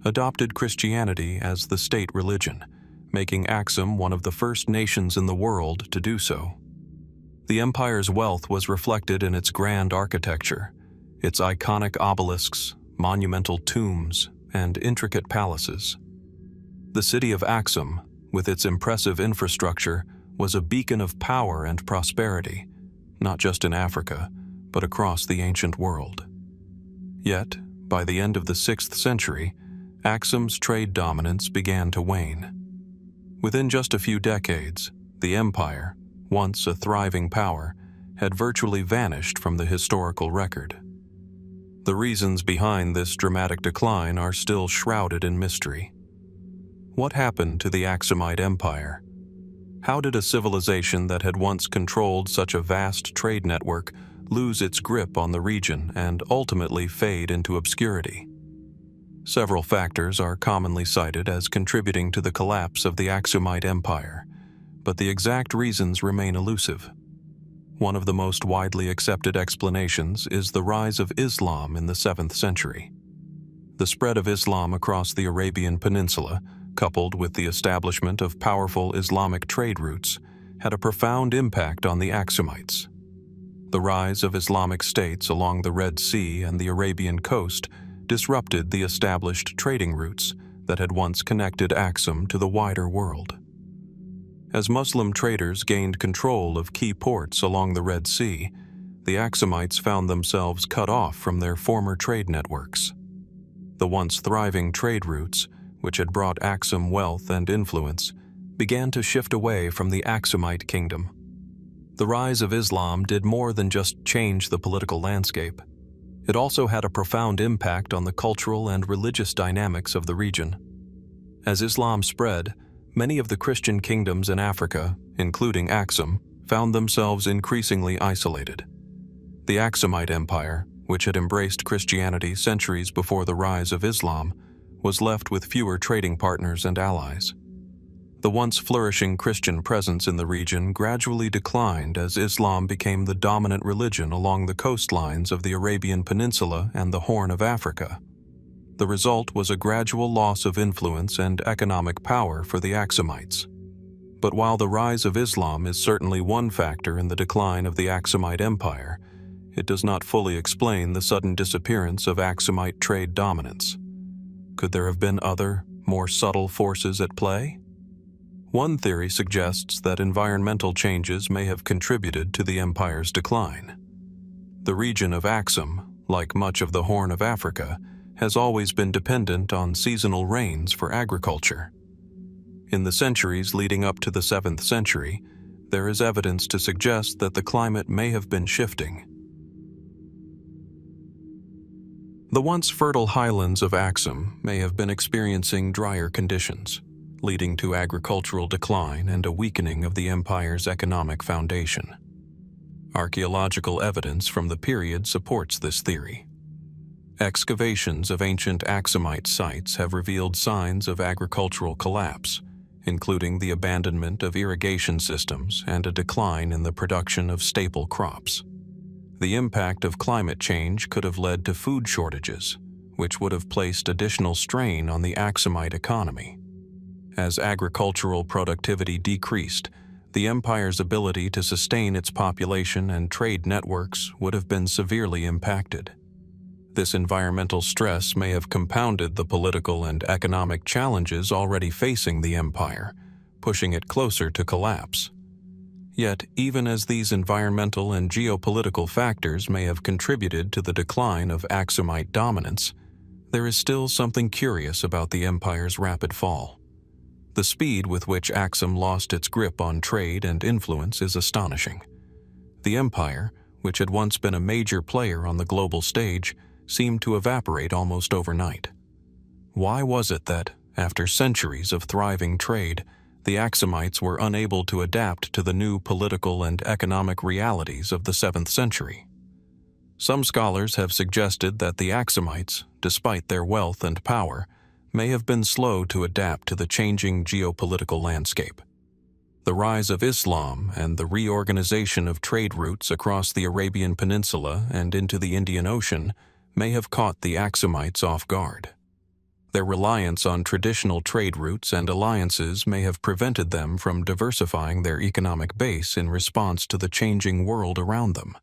adopted Christianity as the state religion, making Axum one of the first nations in the world to do so. The empire's wealth was reflected in its grand architecture, its iconic obelisks, monumental tombs, and intricate palaces. The city of Axum, with its impressive infrastructure, was a beacon of power and prosperity, not just in Africa, but across the ancient world. Yet, by the end of the 6th century, Axum's trade dominance began to wane. Within just a few decades, the empire, once a thriving power, had virtually vanished from the historical record. The reasons behind this dramatic decline are still shrouded in mystery. What happened to the Axumite Empire? How did a civilization that had once controlled such a vast trade network lose its grip on the region and ultimately fade into obscurity? Several factors are commonly cited as contributing to the collapse of the Axumite Empire, but the exact reasons remain elusive. One of the most widely accepted explanations is the rise of Islam in the 7th century. The spread of Islam across the Arabian Peninsula, coupled with the establishment of powerful Islamic trade routes, had a profound impact on the Axumites. The rise of Islamic states along the Red Sea and the Arabian coast disrupted the established trading routes that had once connected Axum to the wider world. As Muslim traders gained control of key ports along the Red Sea, the Axumites found themselves cut off from their former trade networks. The once thriving trade routes, which had brought Axum wealth and influence, began to shift away from the Axumite kingdom. The rise of Islam did more than just change the political landscape. It also had a profound impact on the cultural and religious dynamics of the region. As Islam spread, many of the Christian kingdoms in Africa, including Axum, found themselves increasingly isolated. The Axumite Empire, which had embraced Christianity centuries before the rise of Islam, was left with fewer trading partners and allies. The once flourishing Christian presence in the region gradually declined as Islam became the dominant religion along the coastlines of the Arabian Peninsula and the Horn of Africa. The result was a gradual loss of influence and economic power for the Axumites. But while the rise of Islam is certainly one factor in the decline of the Axumite Empire, it does not fully explain the sudden disappearance of Axumite trade dominance. Could there have been other, more subtle forces at play? One theory suggests that environmental changes may have contributed to the empire's decline. The region of Axum, like much of the Horn of Africa, has always been dependent on seasonal rains for agriculture. In the centuries leading up to the 7th century, there is evidence to suggest that the climate may have been shifting. The once fertile highlands of Axum may have been experiencing drier conditions, leading to agricultural decline and a weakening of the empire's economic foundation. Archaeological evidence from the period supports this theory. Excavations of ancient Axumite sites have revealed signs of agricultural collapse, including the abandonment of irrigation systems and a decline in the production of staple crops. The impact of climate change could have led to food shortages, which would have placed additional strain on the Axumite economy. As agricultural productivity decreased, the empire's ability to sustain its population and trade networks would have been severely impacted. This environmental stress may have compounded the political and economic challenges already facing the empire, pushing it closer to collapse. Yet, even as these environmental and geopolitical factors may have contributed to the decline of Axumite dominance, there is still something curious about the empire's rapid fall. The speed with which Axum lost its grip on trade and influence is astonishing. The empire, which had once been a major player on the global stage, seemed to evaporate almost overnight. Why was it that, after centuries of thriving trade, the Axumites were unable to adapt to the new political and economic realities of the 7th century? Some scholars have suggested that the Axumites, despite their wealth and power, may have been slow to adapt to the changing geopolitical landscape. The rise of Islam and the reorganization of trade routes across the Arabian Peninsula and into the Indian Ocean may have caught the Axumites off guard. Their reliance on traditional trade routes and alliances may have prevented them from diversifying their economic base in response to the changing world around them.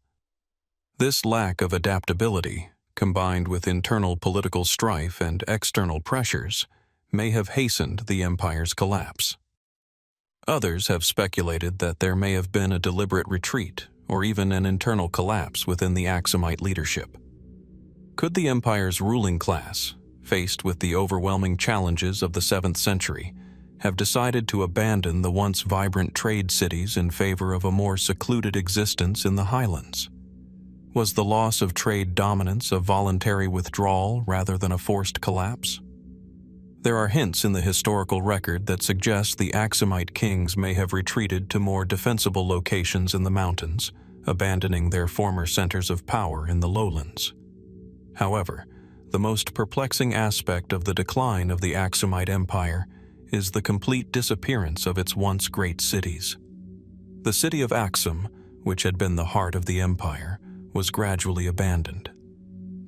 This lack of adaptability, combined with internal political strife and external pressures, may have hastened the empire's collapse. Others have speculated that there may have been a deliberate retreat or even an internal collapse within the Axumite leadership. Could the empire's ruling class, faced with the overwhelming challenges of the 7th century, have decided to abandon the once vibrant trade cities in favor of a more secluded existence in the highlands? Was the loss of trade dominance a voluntary withdrawal rather than a forced collapse? There are hints in the historical record that suggest the Axumite kings may have retreated to more defensible locations in the mountains, abandoning their former centers of power in the lowlands. However, the most perplexing aspect of the decline of the Axumite Empire is the complete disappearance of its once great cities. The city of Axum, which had been the heart of the empire, was gradually abandoned.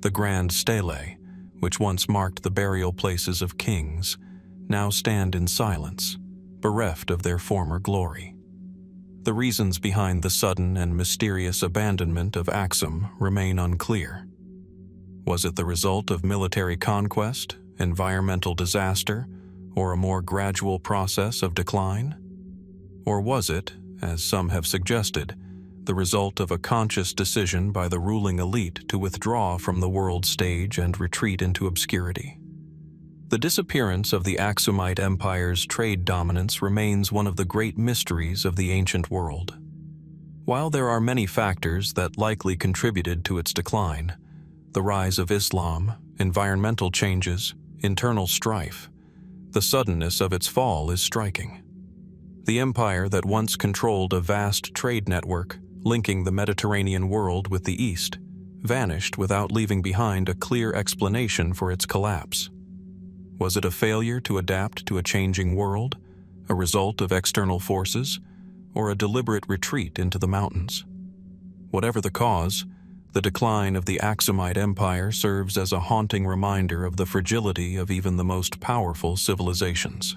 The grand stelae, which once marked the burial places of kings, now stand in silence, bereft of their former glory. The reasons behind the sudden and mysterious abandonment of Axum remain unclear. Was it the result of military conquest, environmental disaster, or a more gradual process of decline? Or was it, as some have suggested, the result of a conscious decision by the ruling elite to withdraw from the world stage and retreat into obscurity? The disappearance of the Axumite Empire's trade dominance remains one of the great mysteries of the ancient world. While there are many factors that likely contributed to its decline, the rise of Islam, environmental changes, internal strife, the suddenness of its fall is striking. The empire that once controlled a vast trade network linking the Mediterranean world with the East vanished without leaving behind a clear explanation for its collapse. Was it a failure to adapt to a changing world, a result of external forces, or a deliberate retreat into the mountains? Whatever the cause, the decline of the Axumite Empire serves as a haunting reminder of the fragility of even the most powerful civilizations.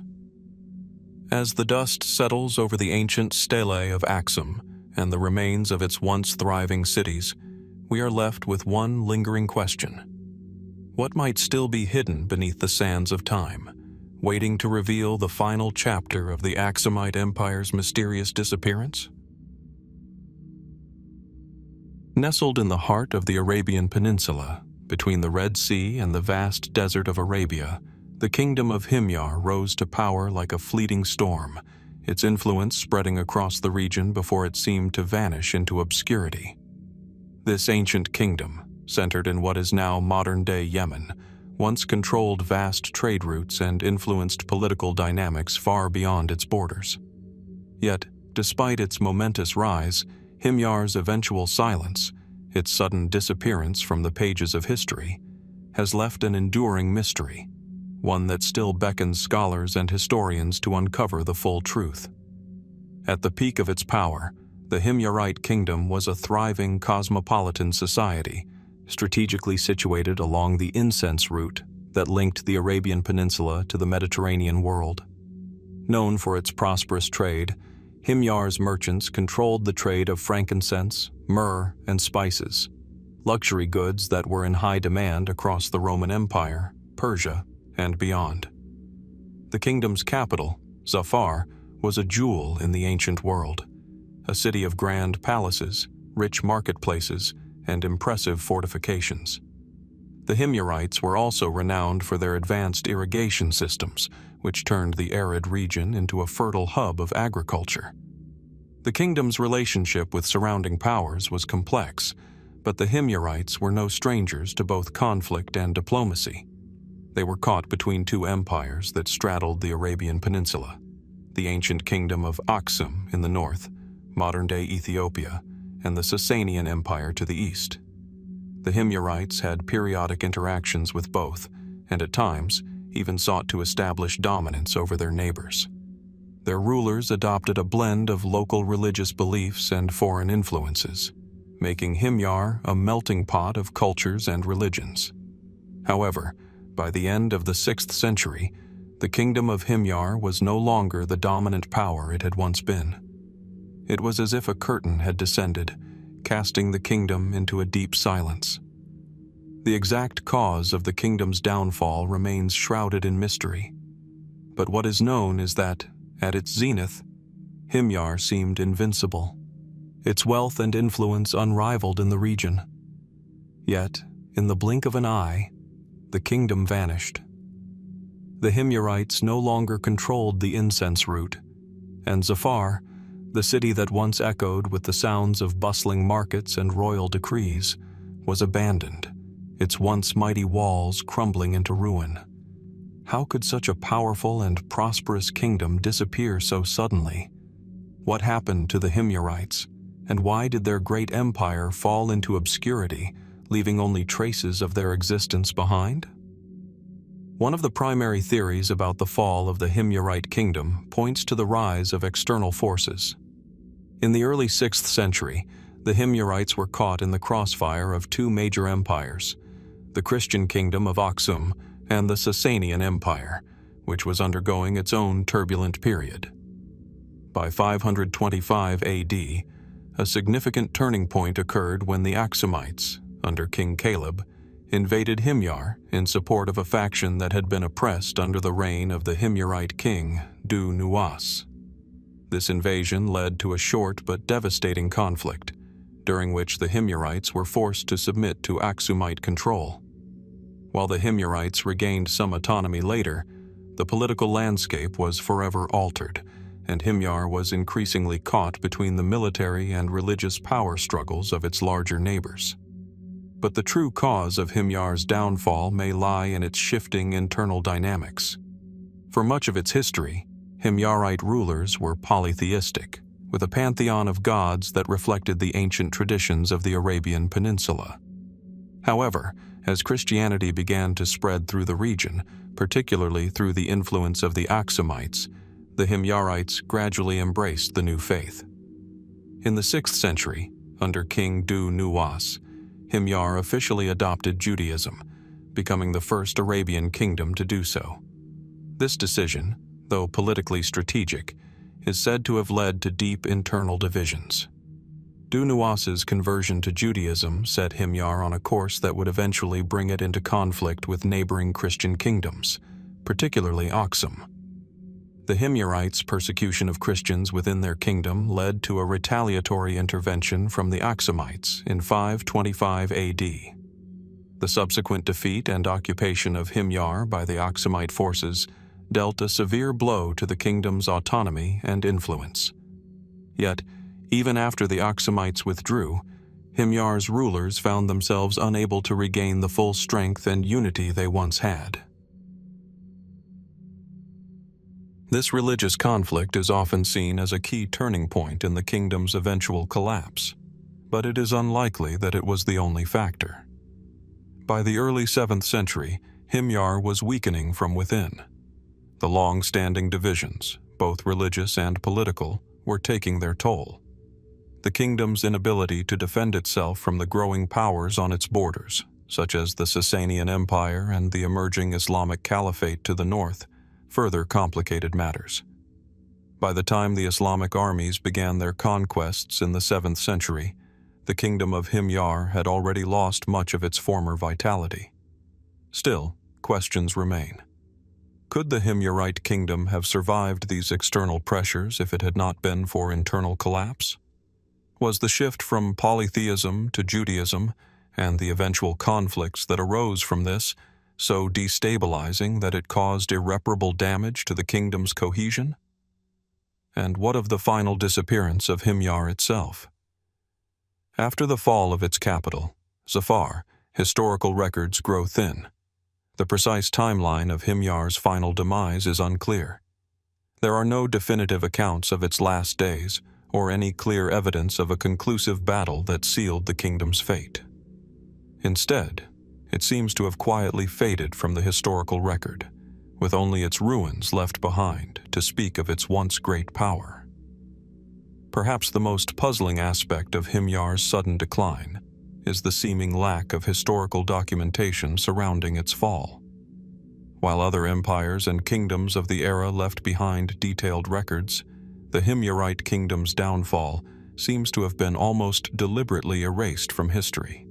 As the dust settles over the ancient stelae of Axum and the remains of its once thriving cities, we are left with one lingering question. What might still be hidden beneath the sands of time, waiting to reveal the final chapter of the Axumite Empire's mysterious disappearance? Nestled in the heart of the Arabian Peninsula, between the Red Sea and the vast desert of Arabia, the kingdom of Himyar rose to power like a fleeting storm, its influence spreading across the region before it seemed to vanish into obscurity. This ancient kingdom, centered in what is now modern-day Yemen, once controlled vast trade routes and influenced political dynamics far beyond its borders. Yet, despite its momentous rise, Himyar's eventual silence, its sudden disappearance from the pages of history, has left an enduring mystery, one that still beckons scholars and historians to uncover the full truth. At the peak of its power, the Himyarite kingdom was a thriving cosmopolitan society, strategically situated along the incense route that linked the Arabian Peninsula to the Mediterranean world. Known for its prosperous trade, Himyar's merchants controlled the trade of frankincense, myrrh, and spices, luxury goods that were in high demand across the Roman Empire, Persia, and beyond. The kingdom's capital, Zafar, was a jewel in the ancient world, a city of grand palaces, rich marketplaces, and impressive fortifications. The Himyarites were also renowned for their advanced irrigation systems, which turned the arid region into a fertile hub of agriculture. The kingdom's relationship with surrounding powers was complex, but the Himyarites were no strangers to both conflict and diplomacy. They were caught between two empires that straddled the Arabian Peninsula: the ancient kingdom of Aksum in the north, modern-day Ethiopia, and the Sasanian Empire to the east. The Himyarites had periodic interactions with both, and at times even sought to establish dominance over their neighbors. Their rulers adopted a blend of local religious beliefs and foreign influences, making Himyar a melting pot of cultures and religions. However, by the end of the 6th century, the kingdom of Himyar was no longer the dominant power it had once been. It was as if a curtain had descended, casting the kingdom into a deep silence. The exact cause of the kingdom's downfall remains shrouded in mystery. But what is known is that, at its zenith, Himyar seemed invincible, its wealth and influence unrivaled in the region. Yet, in the blink of an eye, the kingdom vanished. The Himyarites no longer controlled the incense route, and Zafar, the city that once echoed with the sounds of bustling markets and royal decrees, was abandoned, its once mighty walls crumbling into ruin. How could such a powerful and prosperous kingdom disappear so suddenly? What happened to the Himyarites, and why did their great empire fall into obscurity, leaving only traces of their existence behind? One of the primary theories about the fall of the Himyarite kingdom points to the rise of external forces. In the early 6th century, the Himyarites were caught in the crossfire of two major empires, the Christian kingdom of Aksum and the Sasanian Empire, which was undergoing its own turbulent period. By 525 AD, a significant turning point occurred when the Axumites, under King Caleb, invaded Himyar in support of a faction that had been oppressed under the reign of the Himyarite king, Du-Nuwas. This invasion led to a short but devastating conflict, during which the Himyarites were forced to submit to Axumite control. While the Himyarites regained some autonomy later, the political landscape was forever altered, and Himyar was increasingly caught between the military and religious power struggles of its larger neighbors. But the true cause of Himyar's downfall may lie in its shifting internal dynamics. For much of its history, Himyarite rulers were polytheistic, with a pantheon of gods that reflected the ancient traditions of the Arabian Peninsula. However, as Christianity began to spread through the region, particularly through the influence of the Axumites, the Himyarites gradually embraced the new faith. In the 6th century, under King Du-Nuwas, Himyar officially adopted Judaism, becoming the first Arabian kingdom to do so. This decision, though politically strategic, is said to have led to deep internal divisions. Dunaos's conversion to Judaism set Himyar on a course that would eventually bring it into conflict with neighboring Christian kingdoms, particularly Axum. The Himyarites' persecution of Christians within their kingdom led to a retaliatory intervention from the Axumites in 525 AD. The subsequent defeat and occupation of Himyar by the Axumite forces dealt a severe blow to the kingdom's autonomy and influence. Yet, even after the Axumites withdrew, Himyar's rulers found themselves unable to regain the full strength and unity they once had. This religious conflict is often seen as a key turning point in the kingdom's eventual collapse, but it is unlikely that it was the only factor. By the early 7th century, Himyar was weakening from within. The long-standing divisions, both religious and political, were taking their toll. The kingdom's inability to defend itself from the growing powers on its borders, such as the Sasanian Empire and the emerging Islamic Caliphate to the north, further complicated matters. By the time the Islamic armies began their conquests in the 7th century, the kingdom of Himyar had already lost much of its former vitality. Still, questions remain. Could the Himyarite kingdom have survived these external pressures if it had not been for internal collapse? Was the shift from polytheism to Judaism, and the eventual conflicts that arose from this, so destabilizing that it caused irreparable damage to the kingdom's cohesion? And what of the final disappearance of Himyar itself? After the fall of its capital, Zafar, historical records grow thin. The precise timeline of Himyar's final demise is unclear. There are no definitive accounts of its last days, or any clear evidence of a conclusive battle that sealed the kingdom's fate. Instead, it seems to have quietly faded from the historical record, with only its ruins left behind to speak of its once great power. Perhaps the most puzzling aspect of Himyar's sudden decline is the seeming lack of historical documentation surrounding its fall. While other empires and kingdoms of the era left behind detailed records, the Himyarite kingdom's downfall seems to have been almost deliberately erased from history.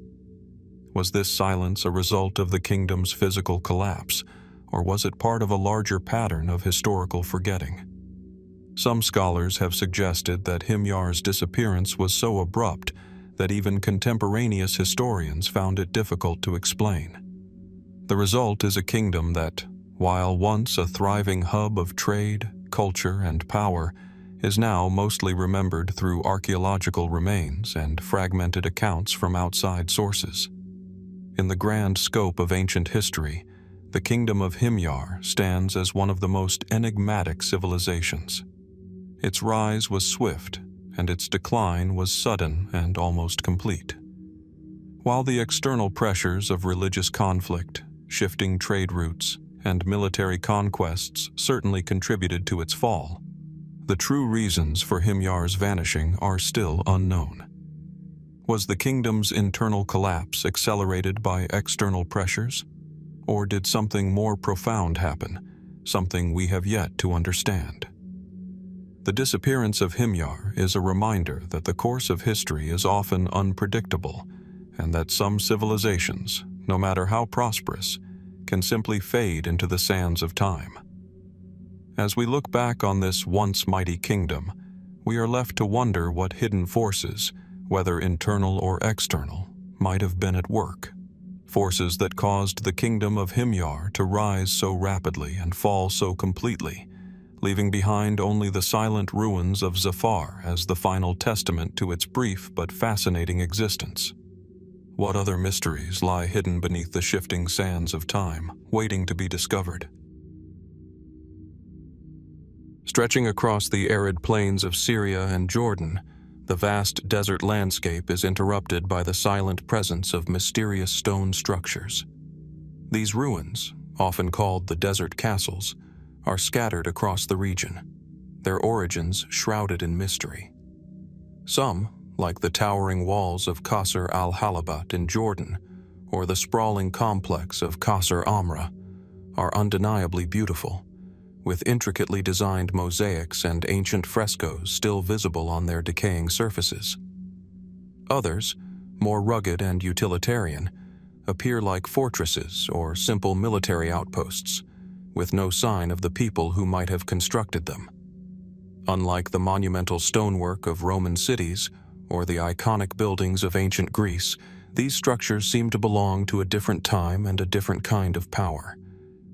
Was this silence a result of the kingdom's physical collapse, or was it part of a larger pattern of historical forgetting? Some scholars have suggested that Himyar's disappearance was so abrupt that even contemporaneous historians found it difficult to explain. The result is a kingdom that, while once a thriving hub of trade, culture, and power, is now mostly remembered through archaeological remains and fragmented accounts from outside sources. In the grand scope of ancient history, the kingdom of Himyar stands as one of the most enigmatic civilizations. Its rise was swift, and its decline was sudden and almost complete. While the external pressures of religious conflict, shifting trade routes, and military conquests certainly contributed to its fall, the true reasons for Himyar's vanishing are still unknown. Was the kingdom's internal collapse accelerated by external pressures? Or did something more profound happen, something we have yet to understand? The disappearance of Himyar is a reminder that the course of history is often unpredictable, and that some civilizations, no matter how prosperous, can simply fade into the sands of time. As we look back on this once mighty kingdom, we are left to wonder what hidden forces, whether internal or external, might have been at work. Forces that caused the kingdom of Himyar to rise so rapidly and fall so completely, leaving behind only the silent ruins of Zafar as the final testament to its brief but fascinating existence. What other mysteries lie hidden beneath the shifting sands of time, waiting to be discovered? Stretching across the arid plains of Syria and Jordan, the vast desert landscape is interrupted by the silent presence of mysterious stone structures. These ruins, often called the desert castles, are scattered across the region, their origins shrouded in mystery. Some, like the towering walls of Qasr al-Halabat in Jordan or the sprawling complex of Qasr Amra, are undeniably beautiful, with intricately designed mosaics and ancient frescoes still visible on their decaying surfaces. Others, more rugged and utilitarian, appear like fortresses or simple military outposts, with no sign of the people who might have constructed them. Unlike the monumental stonework of Roman cities or the iconic buildings of ancient Greece, these structures seem to belong to a different time and a different kind of power.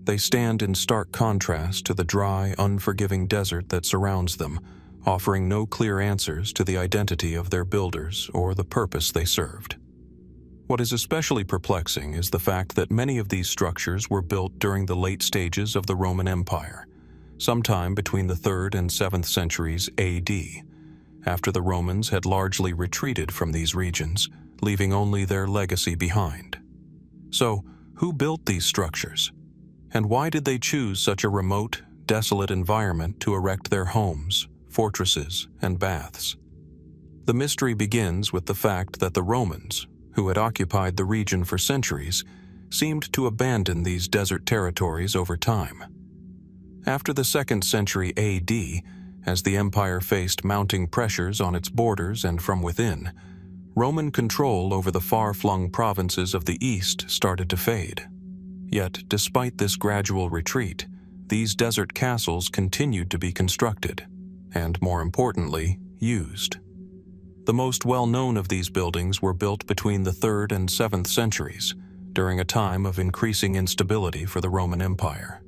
They stand in stark contrast to the dry, unforgiving desert that surrounds them, offering no clear answers to the identity of their builders or the purpose they served. What is especially perplexing is the fact that many of these structures were built during the late stages of the Roman Empire, sometime between the 3rd and 7th centuries AD, after the Romans had largely retreated from these regions, leaving only their legacy behind. So, who built these structures? And why did they choose such a remote, desolate environment to erect their homes, fortresses, and baths? The mystery begins with the fact that the Romans, who had occupied the region for centuries, seemed to abandon these desert territories over time. After the 2nd century AD, as the empire faced mounting pressures on its borders and from within, Roman control over the far-flung provinces of the east started to fade. Yet, despite this gradual retreat, these desert castles continued to be constructed, and more importantly, used. The most well-known of these buildings were built between the 3rd and 7th centuries, during a time of increasing instability for the Roman Empire.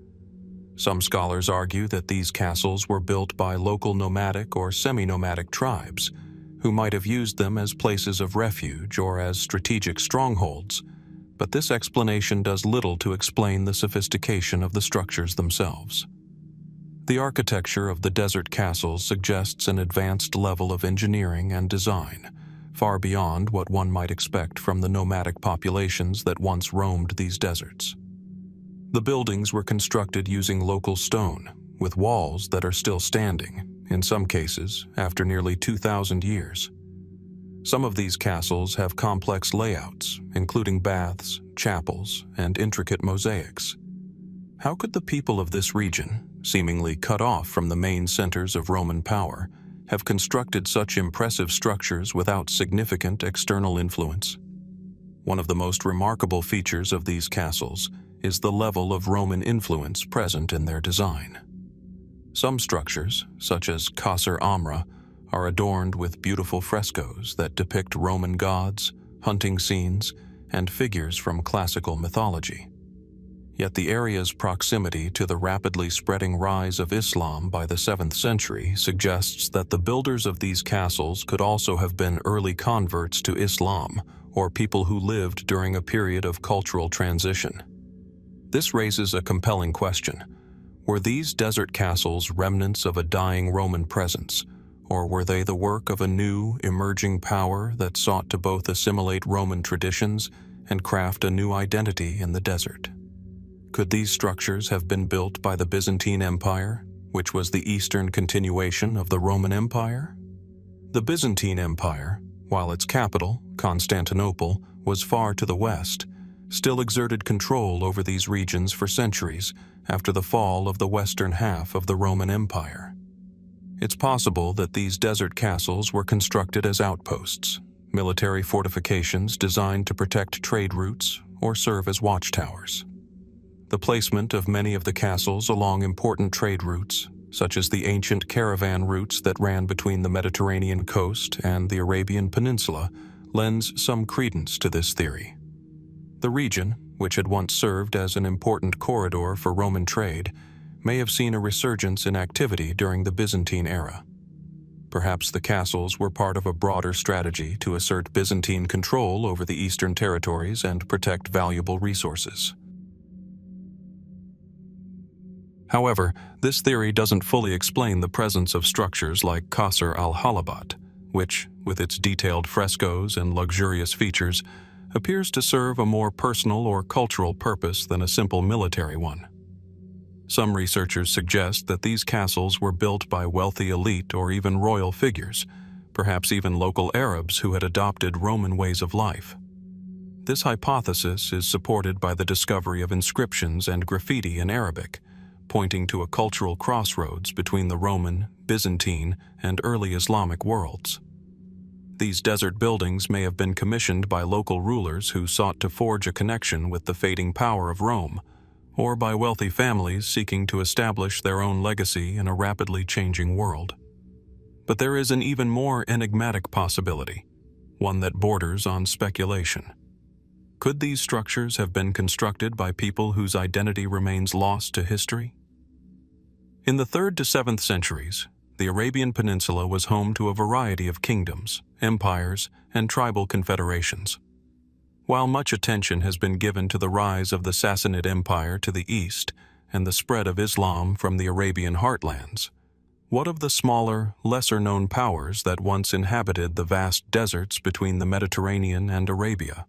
Some scholars argue that these castles were built by local nomadic or semi-nomadic tribes, who might have used them as places of refuge or as strategic strongholds, but this explanation does little to explain the sophistication of the structures themselves. The architecture of the desert castles suggests an advanced level of engineering and design, far beyond what one might expect from the nomadic populations that once roamed these deserts. The buildings were constructed using local stone, with walls that are still standing, in some cases, after nearly 2,000 years. Some of these castles have complex layouts, including baths, chapels, and intricate mosaics. How could the people of this region, seemingly cut off from the main centers of Roman power, have constructed such impressive structures without significant external influence? One of the most remarkable features of these castles is the level of Roman influence present in their design. Some structures, such as Qasr Amra, are adorned with beautiful frescoes that depict Roman gods, hunting scenes, and figures from classical mythology. Yet the area's proximity to the rapidly spreading rise of Islam by the 7th century suggests that the builders of these castles could also have been early converts to Islam or people who lived during a period of cultural transition. This raises a compelling question. Were these desert castles remnants of a dying Roman presence, or were they the work of a new, emerging power that sought to both assimilate Roman traditions and craft a new identity in the desert? Could these structures have been built by the Byzantine Empire, which was the eastern continuation of the Roman Empire? The Byzantine Empire, while its capital, Constantinople, was far to the west, still exerted control over these regions for centuries after the fall of the western half of the Roman Empire. It's possible that these desert castles were constructed as outposts, military fortifications designed to protect trade routes or serve as watchtowers. The placement of many of the castles along important trade routes, such as the ancient caravan routes that ran between the Mediterranean coast and the Arabian Peninsula, lends some credence to this theory. The region, which had once served as an important corridor for Roman trade, may have seen a resurgence in activity during the Byzantine era. Perhaps the castles were part of a broader strategy to assert Byzantine control over the eastern territories and protect valuable resources. However, this theory doesn't fully explain the presence of structures like Qasr al-Halabat, which, with its detailed frescoes and luxurious features, appears to serve a more personal or cultural purpose than a simple military one. Some researchers suggest that these castles were built by wealthy elite or even royal figures, perhaps even local Arabs who had adopted Roman ways of life. This hypothesis is supported by the discovery of inscriptions and graffiti in Arabic, pointing to a cultural crossroads between the Roman, Byzantine, and early Islamic worlds. These desert buildings may have been commissioned by local rulers who sought to forge a connection with the fading power of Rome, or by wealthy families seeking to establish their own legacy in a rapidly changing world. But there is an even more enigmatic possibility, one that borders on speculation. Could these structures have been constructed by people whose identity remains lost to history? In the 3rd to 7th centuries, the Arabian Peninsula was home to a variety of kingdoms, empires, and tribal confederations. While much attention has been given to the rise of the Sassanid Empire to the east and the spread of Islam from the Arabian heartlands, what of the smaller, lesser-known powers that once inhabited the vast deserts between the Mediterranean and Arabia?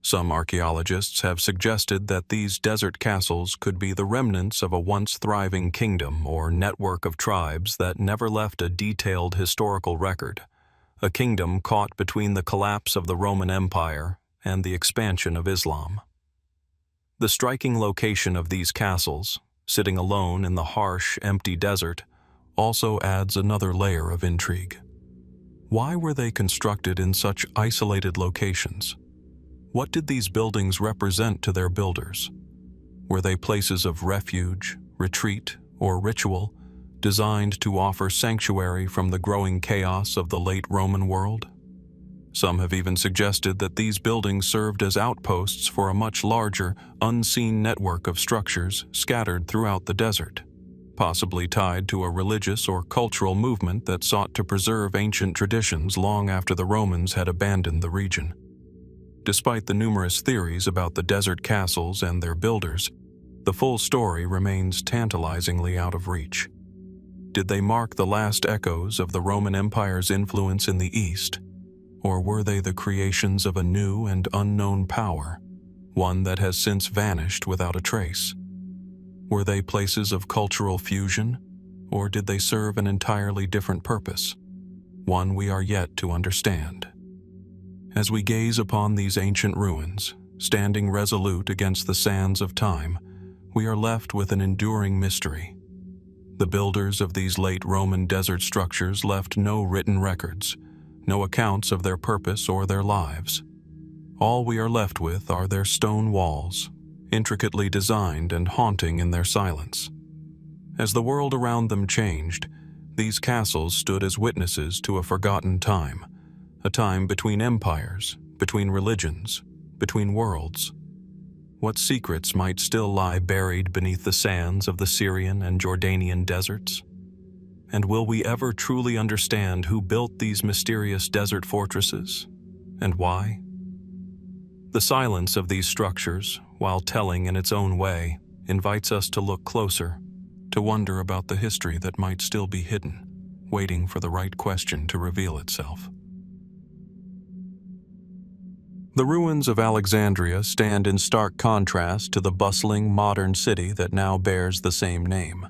Some archaeologists have suggested that these desert castles could be the remnants of a once thriving kingdom or network of tribes that never left a detailed historical record, a kingdom caught between the collapse of the Roman Empire and the expansion of Islam. The striking location of these castles, sitting alone in the harsh, empty desert, also adds another layer of intrigue. Why were they constructed in such isolated locations? What did these buildings represent to their builders? Were they places of refuge, retreat, or ritual, designed to offer sanctuary from the growing chaos of the late Roman world? Some have even suggested that these buildings served as outposts for a much larger, unseen network of structures scattered throughout the desert, possibly tied to a religious or cultural movement that sought to preserve ancient traditions long after the Romans had abandoned the region. Despite the numerous theories about the desert castles and their builders, the full story remains tantalizingly out of reach. Did they mark the last echoes of the Roman Empire's influence in the East, or were they the creations of a new and unknown power, one that has since vanished without a trace? Were they places of cultural fusion, or did they serve an entirely different purpose, one we are yet to understand? As we gaze upon these ancient ruins, standing resolute against the sands of time, we are left with an enduring mystery. The builders of these late Roman desert structures left no written records, no accounts of their purpose or their lives. All we are left with are their stone walls, intricately designed and haunting in their silence. As the world around them changed, these castles stood as witnesses to a forgotten time, a time between empires, between religions, between worlds. What secrets might still lie buried beneath the sands of the Syrian and Jordanian deserts? And will we ever truly understand who built these mysterious desert fortresses, and why? The silence of these structures, while telling in its own way, invites us to look closer, to wonder about the history that might still be hidden, waiting for the right question to reveal itself. The ruins of Alexandria stand in stark contrast to the bustling modern city that now bears the same name.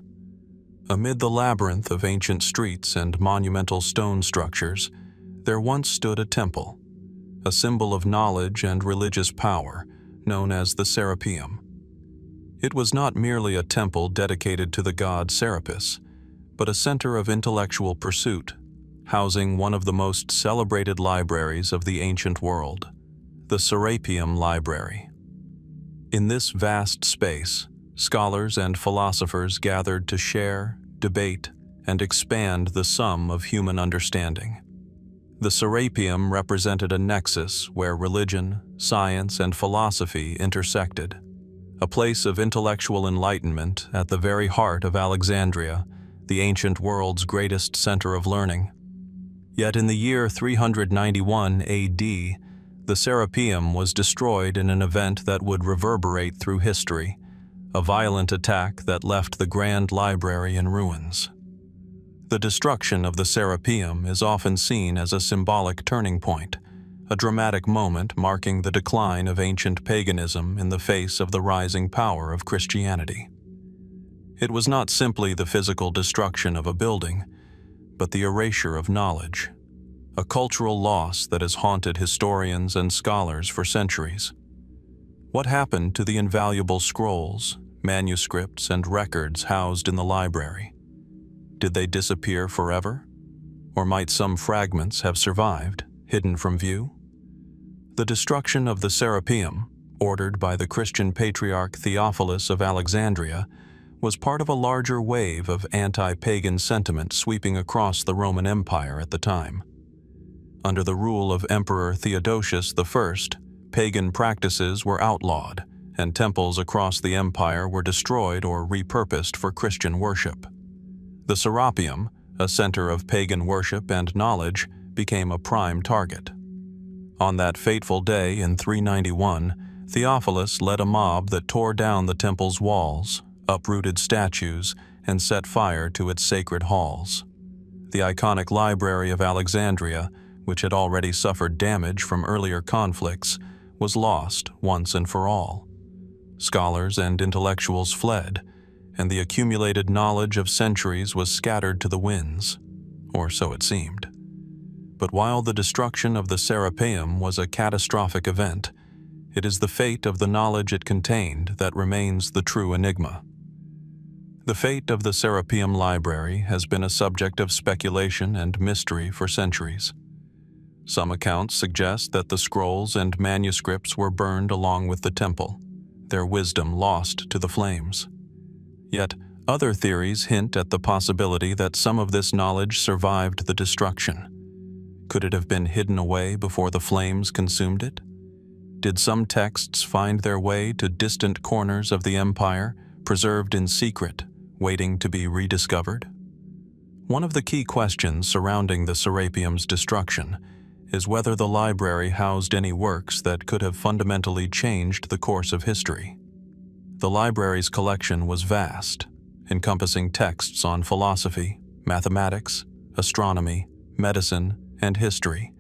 Amid the labyrinth of ancient streets and monumental stone structures, there once stood a temple, a symbol of knowledge and religious power, known as the Serapeum. It was not merely a temple dedicated to the god Serapis, but a center of intellectual pursuit, housing one of the most celebrated libraries of the ancient world, the Serapeum Library. In this vast space, scholars and philosophers gathered to share, debate, and expand the sum of human understanding. The Serapeum represented a nexus where religion, science, and philosophy intersected, a place of intellectual enlightenment at the very heart of Alexandria, the ancient world's greatest center of learning. Yet in the year 391 AD, the Serapeum was destroyed in an event that would reverberate through history, a violent attack that left the Grand Library in ruins. The destruction of the Serapeum is often seen as a symbolic turning point, a dramatic moment marking the decline of ancient paganism in the face of the rising power of Christianity. It was not simply the physical destruction of a building, but the erasure of knowledge, a cultural loss that has haunted historians and scholars for centuries. What happened to the invaluable scrolls, manuscripts, and records housed in the library? Did they disappear forever? Or might some fragments have survived, hidden from view? The destruction of the Serapeum, ordered by the Christian patriarch Theophilus of Alexandria, was part of a larger wave of anti-pagan sentiment sweeping across the Roman Empire at the time. Under the rule of Emperor Theodosius I, pagan practices were outlawed, and temples across the empire were destroyed or repurposed for Christian worship. The Serapeum, a center of pagan worship and knowledge, became a prime target. On that fateful day in 391, Theophilus led a mob that tore down the temple's walls, uprooted statues, and set fire to its sacred halls. The iconic Library of Alexandria, which had already suffered damage from earlier conflicts, was lost once and for all. Scholars and intellectuals fled, and the accumulated knowledge of centuries was scattered to the winds, or so it seemed. But while the destruction of the Serapeum was a catastrophic event, it is the fate of the knowledge it contained that remains the true enigma. The fate of the Serapeum library has been a subject of speculation and mystery for centuries. Some accounts suggest that the scrolls and manuscripts were burned along with the temple, their wisdom lost to the flames. Yet, other theories hint at the possibility that some of this knowledge survived the destruction. Could it have been hidden away before the flames consumed it? Did some texts find their way to distant corners of the empire, preserved in secret, waiting to be rediscovered? One of the key questions surrounding the Serapeum's destruction is whether the library housed any works that could have fundamentally changed the course of history. The library's collection was vast, encompassing texts on philosophy, mathematics, astronomy, medicine, and history,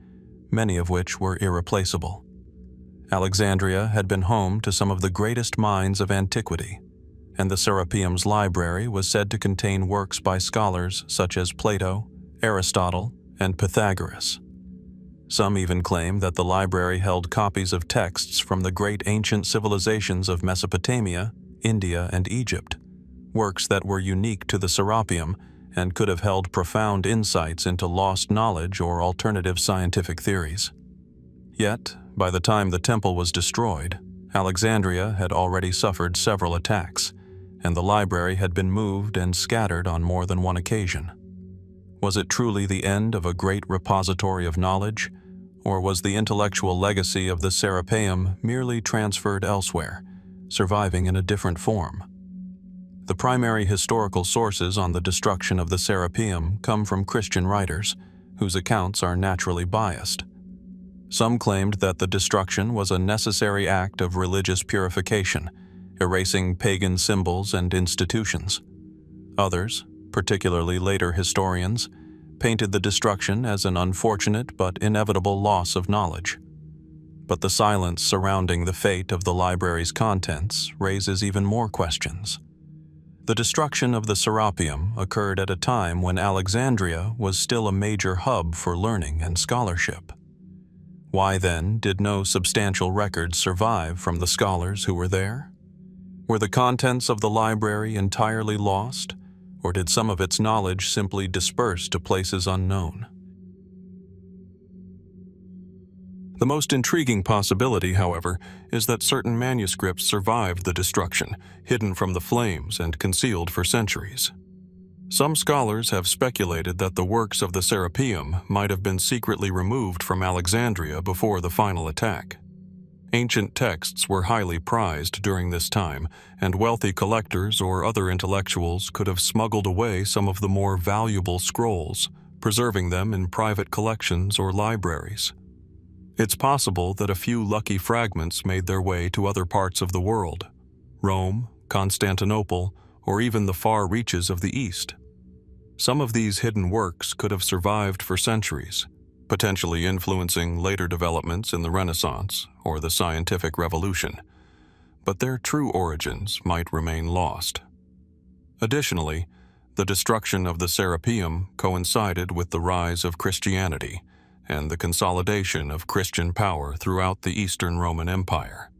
many of which were irreplaceable. Alexandria had been home to some of the greatest minds of antiquity, and the Serapeum's library was said to contain works by scholars such as Plato, Aristotle, and Pythagoras. Some even claim that the library held copies of texts from the great ancient civilizations of Mesopotamia, India, and Egypt, works that were unique to the Serapeum and could have held profound insights into lost knowledge or alternative scientific theories. Yet, by the time the temple was destroyed, Alexandria had already suffered several attacks, and the library had been moved and scattered on more than one occasion. Was it truly the end of a great repository of knowledge, or was the intellectual legacy of the Serapeum merely transferred elsewhere, surviving in a different form? The primary historical sources on the destruction of the Serapeum come from Christian writers, whose accounts are naturally biased. Some claimed that the destruction was a necessary act of religious purification, erasing pagan symbols and institutions. Others, particularly later historians, painted the destruction as an unfortunate but inevitable loss of knowledge. But the silence surrounding the fate of the library's contents raises even more questions. The destruction of the Serapeum occurred at a time when Alexandria was still a major hub for learning and scholarship. Why then did no substantial records survive from the scholars who were there? Were the contents of the library entirely lost, or did some of its knowledge simply disperse to places unknown? The most intriguing possibility, however, is that certain manuscripts survived the destruction, hidden from the flames and concealed for centuries. Some scholars have speculated that the works of the Serapeum might have been secretly removed from Alexandria before the final attack. Ancient texts were highly prized during this time, and wealthy collectors or other intellectuals could have smuggled away some of the more valuable scrolls, preserving them in private collections or libraries. It's possible that a few lucky fragments made their way to other parts of the world, Rome, Constantinople, or even the far reaches of the East. Some of these hidden works could have survived for centuries, potentially influencing later developments in the Renaissance or the scientific revolution, but their true origins might remain lost. Additionally, the destruction of the Serapeum coincided with the rise of Christianity and the consolidation of Christian power throughout the Eastern Roman Empire.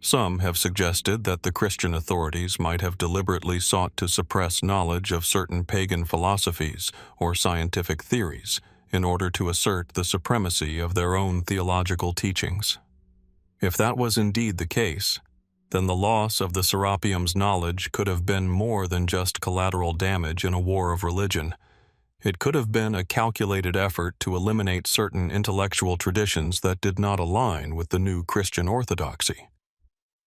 Some have suggested that the Christian authorities might have deliberately sought to suppress knowledge of certain pagan philosophies or scientific theories in order to assert the supremacy of their own theological teachings. If that was indeed the case, then the loss of the Serapeum's knowledge could have been more than just collateral damage in a war of religion. It could have been a calculated effort to eliminate certain intellectual traditions that did not align with the new Christian orthodoxy.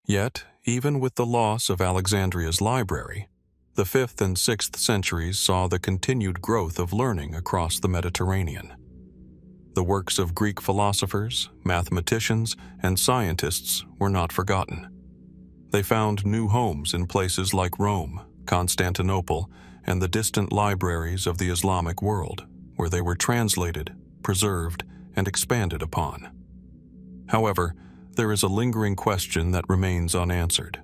Yet, even with the loss of Alexandria's library, the 5th and 6th centuries saw the continued growth of learning across the Mediterranean. The works of Greek philosophers, mathematicians, and scientists were not forgotten. They found new homes in places like Rome, Constantinople, and the distant libraries of the Islamic world, where they were translated, preserved, and expanded upon. However, there is a lingering question that remains unanswered.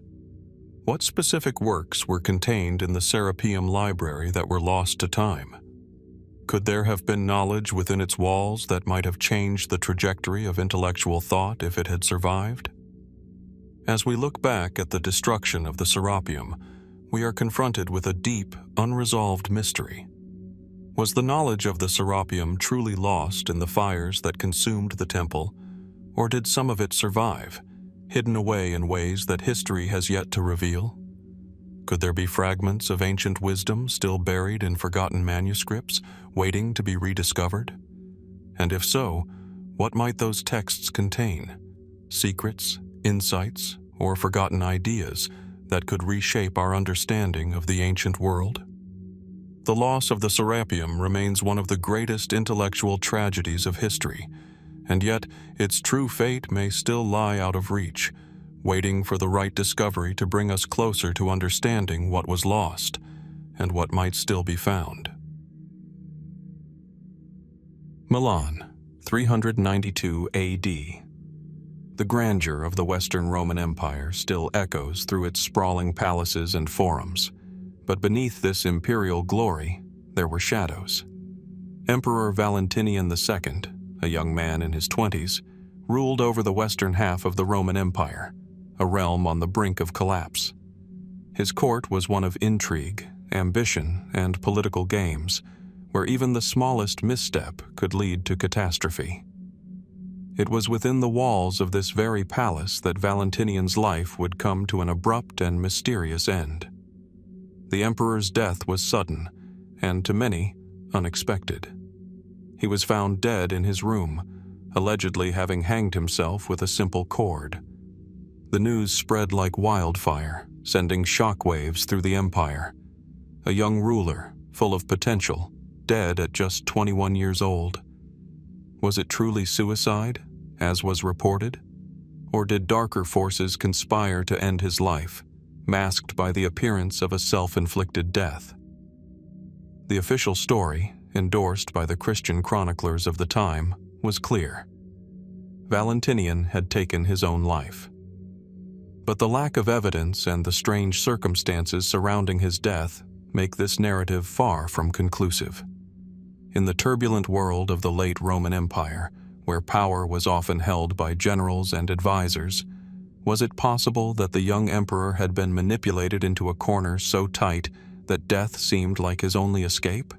What specific works were contained in the Serapeum library that were lost to time? Could there have been knowledge within its walls that might have changed the trajectory of intellectual thought if it had survived? As we look back at the destruction of the Serapeum, we are confronted with a deep, unresolved mystery. Was the knowledge of the Serapeum truly lost in the fires that consumed the temple, or did some of it survive, hidden away in ways that history has yet to reveal? Could there be fragments of ancient wisdom still buried in forgotten manuscripts, waiting to be rediscovered? And if so, what might those texts contain? Secrets, insights, or forgotten ideas that could reshape our understanding of the ancient world? The loss of the Serapeum remains one of the greatest intellectual tragedies of history, and yet its true fate may still lie out of reach, waiting for the right discovery to bring us closer to understanding what was lost and what might still be found. Milan, 392 AD. The grandeur of the Western Roman Empire still echoes through its sprawling palaces and forums, but beneath this imperial glory, there were shadows. Emperor Valentinian II, a young man in his 20s, ruled over the western half of the Roman Empire, a realm on the brink of collapse. His court was one of intrigue, ambition, and political games, where even the smallest misstep could lead to catastrophe. It was within the walls of this very palace that Valentinian's life would come to an abrupt and mysterious end. The emperor's death was sudden, and to many, unexpected. He was found dead in his room, allegedly having hanged himself with a simple cord. The news spread like wildfire, sending shockwaves through the empire. A young ruler, full of potential, dead at just 21 years old. Was it truly suicide, as was reported? Or did darker forces conspire to end his life, masked by the appearance of a self-inflicted death? The official story, endorsed by the Christian chroniclers of the time, was clear. Valentinian had taken his own life. But the lack of evidence and the strange circumstances surrounding his death make this narrative far from conclusive. In the turbulent world of the late Roman Empire, where power was often held by generals and advisors, was it possible that the young emperor had been manipulated into a corner so tight that death seemed like his only escape?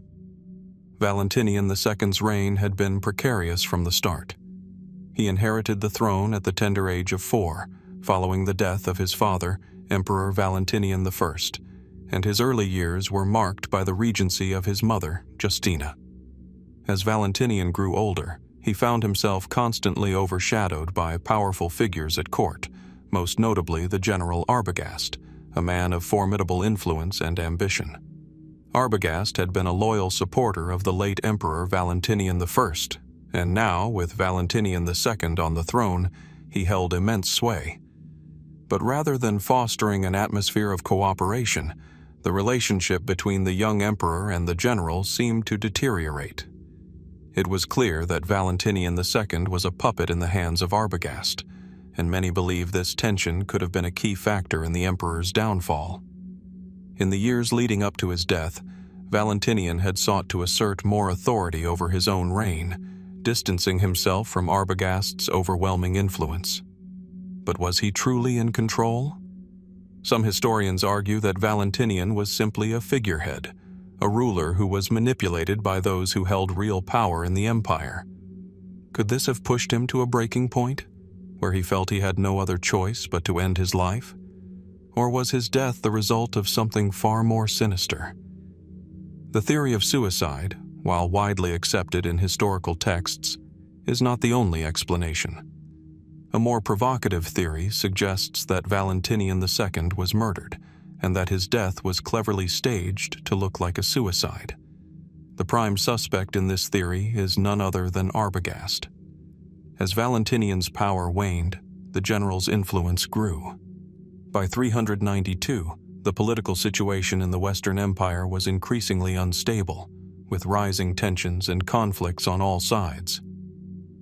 Valentinian II's reign had been precarious from the start. He inherited the throne at the tender age of 4, following the death of his father, Emperor Valentinian I, and his early years were marked by the regency of his mother, Justina. As Valentinian grew older, he found himself constantly overshadowed by powerful figures at court, most notably the general Arbogast, a man of formidable influence and ambition. Arbogast had been a loyal supporter of the late Emperor Valentinian I, and now, with Valentinian II on the throne, he held immense sway. But rather than fostering an atmosphere of cooperation, the relationship between the young emperor and the general seemed to deteriorate. It was clear that Valentinian II was a puppet in the hands of Arbogast, and many believe this tension could have been a key factor in the emperor's downfall. In the years leading up to his death, Valentinian had sought to assert more authority over his own reign, distancing himself from Arbogast's overwhelming influence. But was he truly in control? Some historians argue that Valentinian was simply a figurehead, a ruler who was manipulated by those who held real power in the empire. Could this have pushed him to a breaking point, where he felt he had no other choice but to end his life? Or was his death the result of something far more sinister? The theory of suicide, while widely accepted in historical texts, is not the only explanation. A more provocative theory suggests that Valentinian II was murdered, and that his death was cleverly staged to look like a suicide. The prime suspect in this theory is none other than Arbogast. As Valentinian's power waned, the general's influence grew. By 392, the political situation in the Western Empire was increasingly unstable, with rising tensions and conflicts on all sides.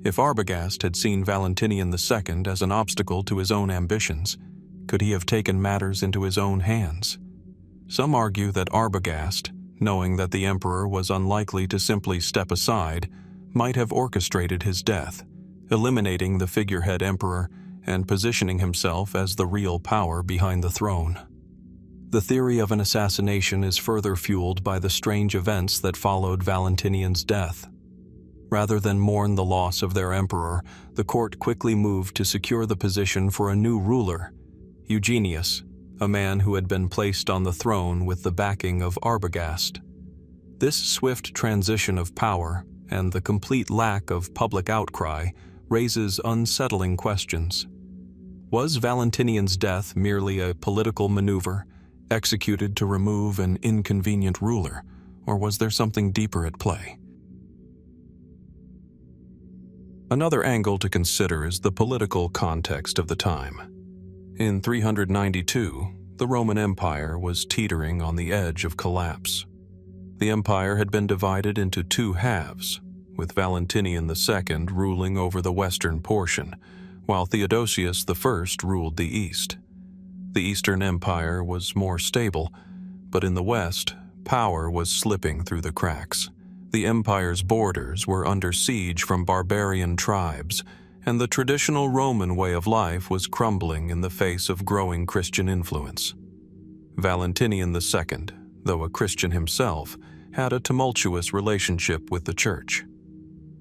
If Arbogast had seen Valentinian II as an obstacle to his own ambitions, could he have taken matters into his own hands? Some argue that Arbogast, knowing that the emperor was unlikely to simply step aside, might have orchestrated his death, eliminating the figurehead emperor and positioning himself as the real power behind the throne. The theory of an assassination is further fueled by the strange events that followed Valentinian's death. Rather than mourn the loss of their emperor, the court quickly moved to secure the position for a new ruler, Eugenius, a man who had been placed on the throne with the backing of Arbogast. This swift transition of power and the complete lack of public outcry raises unsettling questions. Was Valentinian's death merely a political maneuver, executed to remove an inconvenient ruler, or was there something deeper at play? Another angle to consider is the political context of the time. In 392, the Roman Empire was teetering on the edge of collapse. The empire had been divided into two halves, with Valentinian II ruling over the western portion, while Theodosius I ruled the east. The Eastern Empire was more stable, but in the west, power was slipping through the cracks. The empire's borders were under siege from barbarian tribes, and the traditional Roman way of life was crumbling in the face of growing Christian influence. Valentinian II, though a Christian himself, had a tumultuous relationship with the church.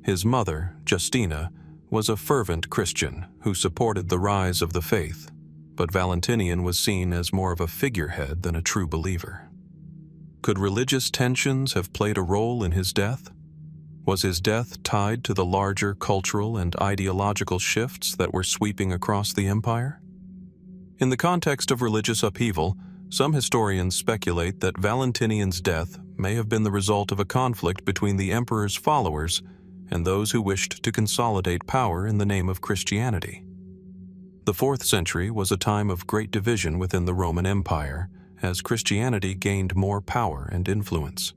His mother, Justina, was a fervent Christian who supported the rise of the faith, but Valentinian was seen as more of a figurehead than a true believer. Could religious tensions have played a role in his death? Was his death tied to the larger cultural and ideological shifts that were sweeping across the empire? In the context of religious upheaval, some historians speculate that Valentinian's death may have been the result of a conflict between the emperor's followers and those who wished to consolidate power in the name of Christianity. The 4th century was a time of great division within the Roman Empire, as Christianity gained more power and influence.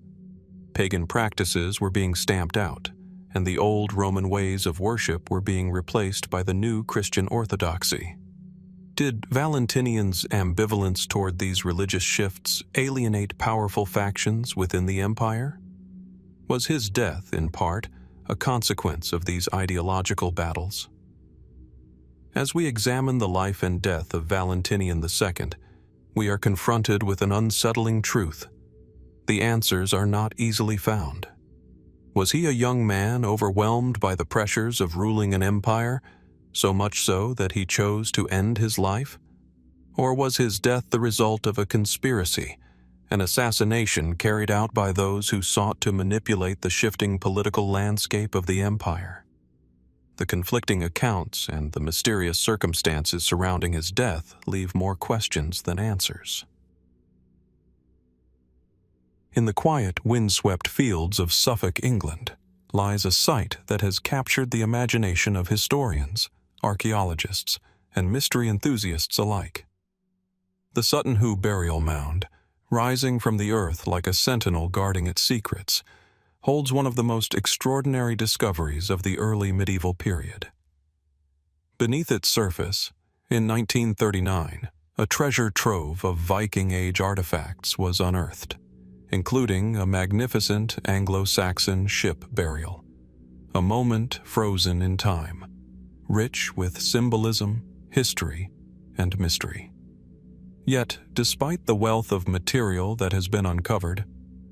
Pagan practices were being stamped out, and the old Roman ways of worship were being replaced by the new Christian orthodoxy. Did Valentinian's ambivalence toward these religious shifts alienate powerful factions within the empire? Was his death, in part, a consequence of these ideological battles? As we examine the life and death of Valentinian II, we are confronted with an unsettling truth. The answers are not easily found. Was he a young man overwhelmed by the pressures of ruling an empire, so much so that he chose to end his life? Or was his death the result of a conspiracy, an assassination carried out by those who sought to manipulate the shifting political landscape of the empire? The conflicting accounts and the mysterious circumstances surrounding his death leave more questions than answers. In the quiet, windswept fields of Suffolk, England, lies a site that has captured the imagination of historians, archaeologists, and mystery enthusiasts alike. The Sutton Hoo Burial Mound, rising from the earth like a sentinel guarding its secrets, holds one of the most extraordinary discoveries of the early medieval period. Beneath its surface, in 1939, a treasure trove of Viking Age artifacts was unearthed, including a magnificent Anglo-Saxon ship burial, a moment frozen in time, rich with symbolism, history, and mystery. Yet, despite the wealth of material that has been uncovered,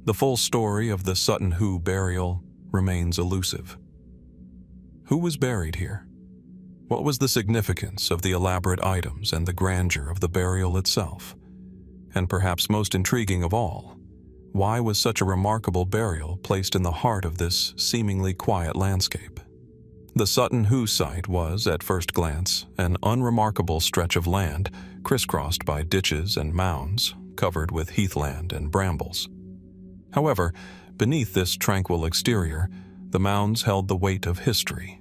The full story of the Sutton Hoo Burial remains elusive. Who was buried here? What was the significance of the elaborate items and the grandeur of the burial itself? And perhaps most intriguing of all, why was such a remarkable burial placed in the heart of this seemingly quiet landscape? The Sutton Hoo site was, at first glance, an unremarkable stretch of land crisscrossed by ditches and mounds, covered with heathland and brambles. However, beneath this tranquil exterior, the mounds held the weight of history.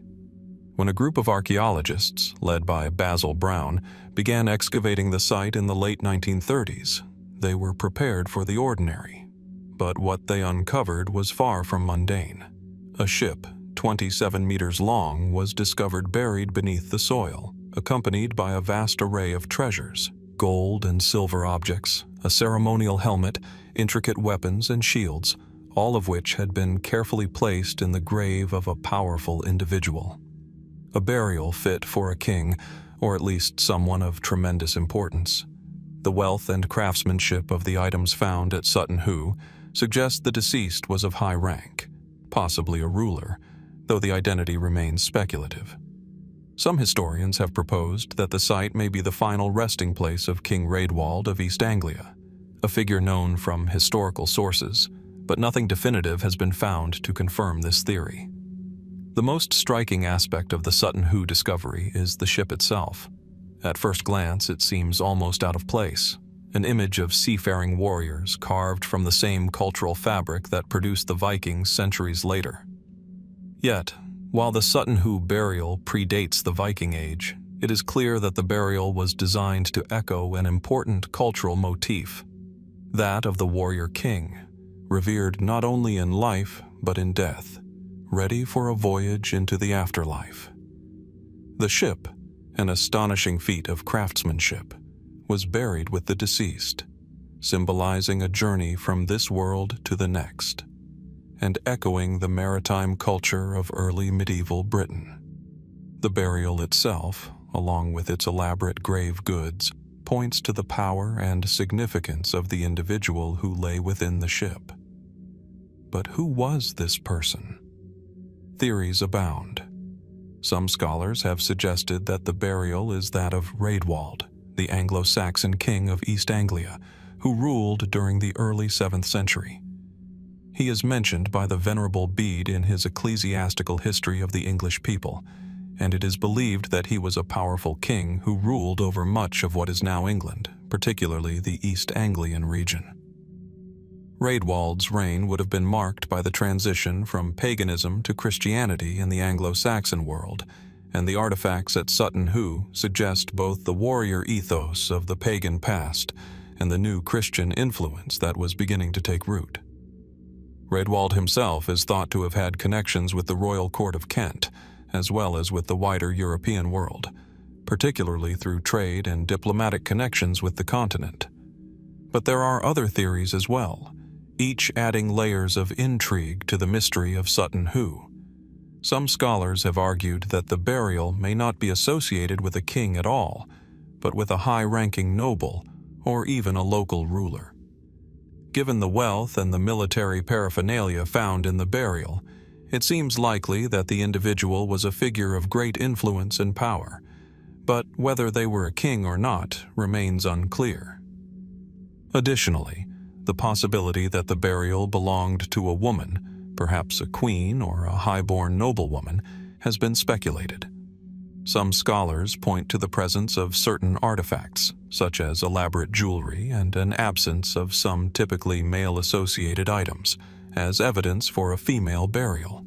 When a group of archaeologists, led by Basil Brown, began excavating the site in the late 1930s, they were prepared for the ordinary. But what they uncovered was far from mundane. A ship, 27 meters long, was discovered buried beneath the soil, accompanied by a vast array of treasures, gold and silver objects, a ceremonial helmet, intricate weapons and shields, all of which had been carefully placed in the grave of a powerful individual. A burial fit for a king, or at least someone of tremendous importance. The wealth and craftsmanship of the items found at Sutton Hoo suggest the deceased was of high rank, possibly a ruler, though the identity remains speculative. Some historians have proposed that the site may be the final resting place of King Raedwald of East Anglia, a figure known from historical sources, but nothing definitive has been found to confirm this theory. The most striking aspect of the Sutton Hoo discovery is the ship itself. At first glance, it seems almost out of place, an image of seafaring warriors carved from the same cultural fabric that produced the Vikings centuries later. Yet, while the Sutton Hoo Burial predates the Viking Age, it is clear that the burial was designed to echo an important cultural motif, that of the warrior king, revered not only in life but in death, ready for a voyage into the afterlife. The ship, an astonishing feat of craftsmanship, was buried with the deceased, symbolizing a journey from this world to the next, and echoing the maritime culture of early medieval Britain. The burial itself, along with its elaborate grave goods, points to the power and significance of the individual who lay within the ship. But who was this person? Theories abound. Some scholars have suggested that the burial is that of Raedwald, the Anglo-Saxon king of East Anglia, who ruled during the early 7th century. He is mentioned by the Venerable Bede in his ecclesiastical history of the English people, and it is believed that he was a powerful king who ruled over much of what is now England, particularly the East Anglian region. Raedwald's reign would have been marked by the transition from paganism to Christianity in the Anglo-Saxon world, and the artifacts at Sutton Hoo suggest both the warrior ethos of the pagan past and the new Christian influence that was beginning to take root. Raedwald himself is thought to have had connections with the royal court of Kent, as well as with the wider European world, particularly through trade and diplomatic connections with the continent. But there are other theories as well, each adding layers of intrigue to the mystery of Sutton Hoo. Some scholars have argued that the burial may not be associated with a king at all, but with a high-ranking noble or even a local ruler. Given the wealth and the military paraphernalia found in the burial, it seems likely that the individual was a figure of great influence and power, but whether they were a king or not remains unclear. Additionally, the possibility that the burial belonged to a woman, perhaps a queen or a high-born noblewoman, has been speculated. Some scholars point to the presence of certain artifacts, such as elaborate jewelry and an absence of some typically male-associated items, as evidence for a female burial.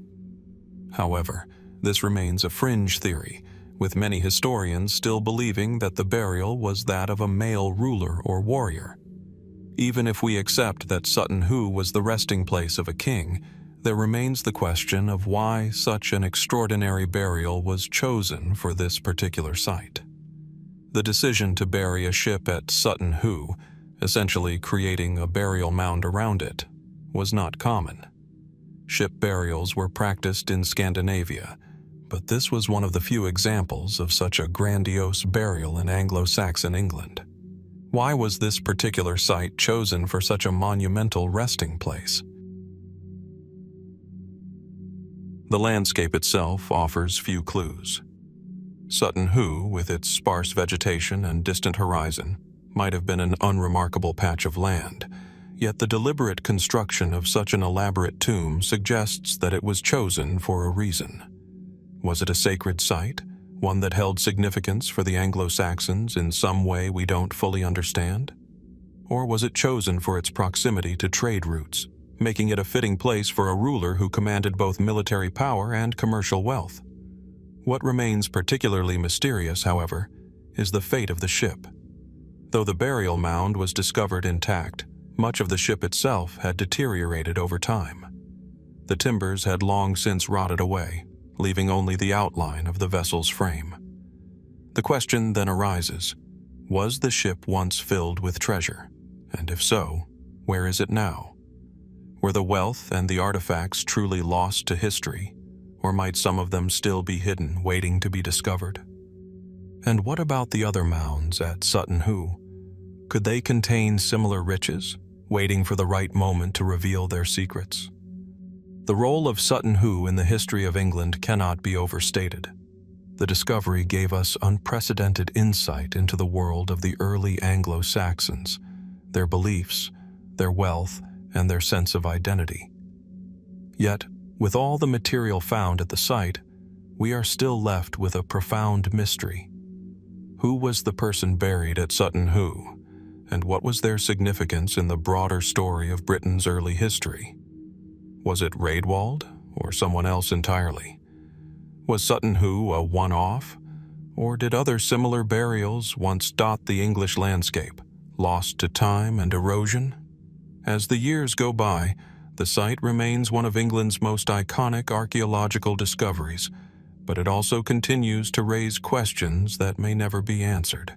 However, this remains a fringe theory, with many historians still believing that the burial was that of a male ruler or warrior. Even if we accept that Sutton Hoo was the resting place of a king, there remains the question of why such an extraordinary burial was chosen for this particular site. The decision to bury a ship at Sutton Hoo, essentially creating a burial mound around it, was not common. Ship burials were practiced in Scandinavia, but this was one of the few examples of such a grandiose burial in Anglo-Saxon England. Why was this particular site chosen for such a monumental resting place? The landscape itself offers few clues. Sutton Hoo, with its sparse vegetation and distant horizon, might have been an unremarkable patch of land, yet the deliberate construction of such an elaborate tomb suggests that it was chosen for a reason. Was it a sacred site, one that held significance for the Anglo-Saxons in some way we don't fully understand? Or was it chosen for its proximity to trade routes, making it a fitting place for a ruler who commanded both military power and commercial wealth? What remains particularly mysterious, however, is the fate of the ship. Though the burial mound was discovered intact, much of the ship itself had deteriorated over time. The timbers had long since rotted away, leaving only the outline of the vessel's frame. The question then arises, was the ship once filled with treasure? And if so, where is it now? Were the wealth and the artifacts truly lost to history, or might some of them still be hidden, waiting to be discovered? And what about the other mounds at Sutton Hoo? Could they contain similar riches, waiting for the right moment to reveal their secrets? The role of Sutton Hoo in the history of England cannot be overstated. The discovery gave us unprecedented insight into the world of the early Anglo-Saxons, their beliefs, their wealth, and their sense of identity. Yet, with all the material found at the site, we are still left with a profound mystery. Who was the person buried at Sutton Hoo, and what was their significance in the broader story of Britain's early history? Was it Raedwald, or someone else entirely? Was Sutton Hoo a one-off, or did other similar burials once dot the English landscape, lost to time and erosion? As the years go by, the site remains one of England's most iconic archaeological discoveries, but it also continues to raise questions that may never be answered.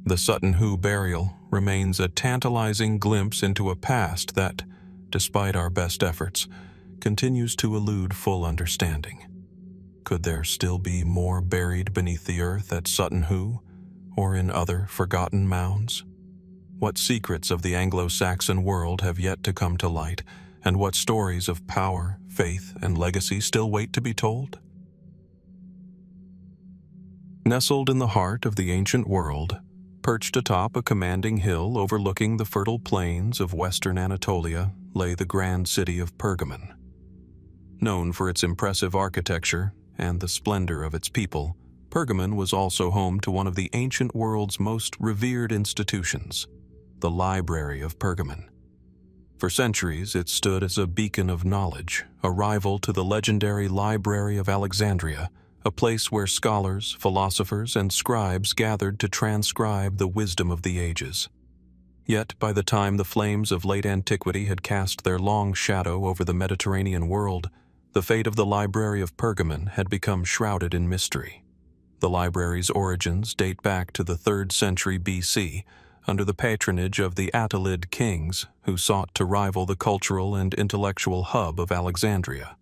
The Sutton Hoo Burial remains a tantalizing glimpse into a past that, despite our best efforts, continues to elude full understanding. Could there still be more buried beneath the earth at Sutton Hoo, or in other forgotten mounds? What secrets of the Anglo-Saxon world have yet to come to light, and what stories of power, faith, and legacy still wait to be told? Nestled in the heart of the ancient world, perched atop a commanding hill overlooking the fertile plains of western Anatolia, lay the grand city of Pergamon. Known for its impressive architecture and the splendor of its people, Pergamon was also home to one of the ancient world's most revered institutions, the Library of Pergamon. For centuries, it stood as a beacon of knowledge, a rival to the legendary Library of Alexandria, a place where scholars, philosophers, and scribes gathered to transcribe the wisdom of the ages. Yet, by the time the flames of late antiquity had cast their long shadow over the Mediterranean world, the fate of the Library of Pergamon had become shrouded in mystery. The library's origins date back to the 3rd century BC, under the patronage of the Attalid kings, who sought to rival the cultural and intellectual hub of Alexandria.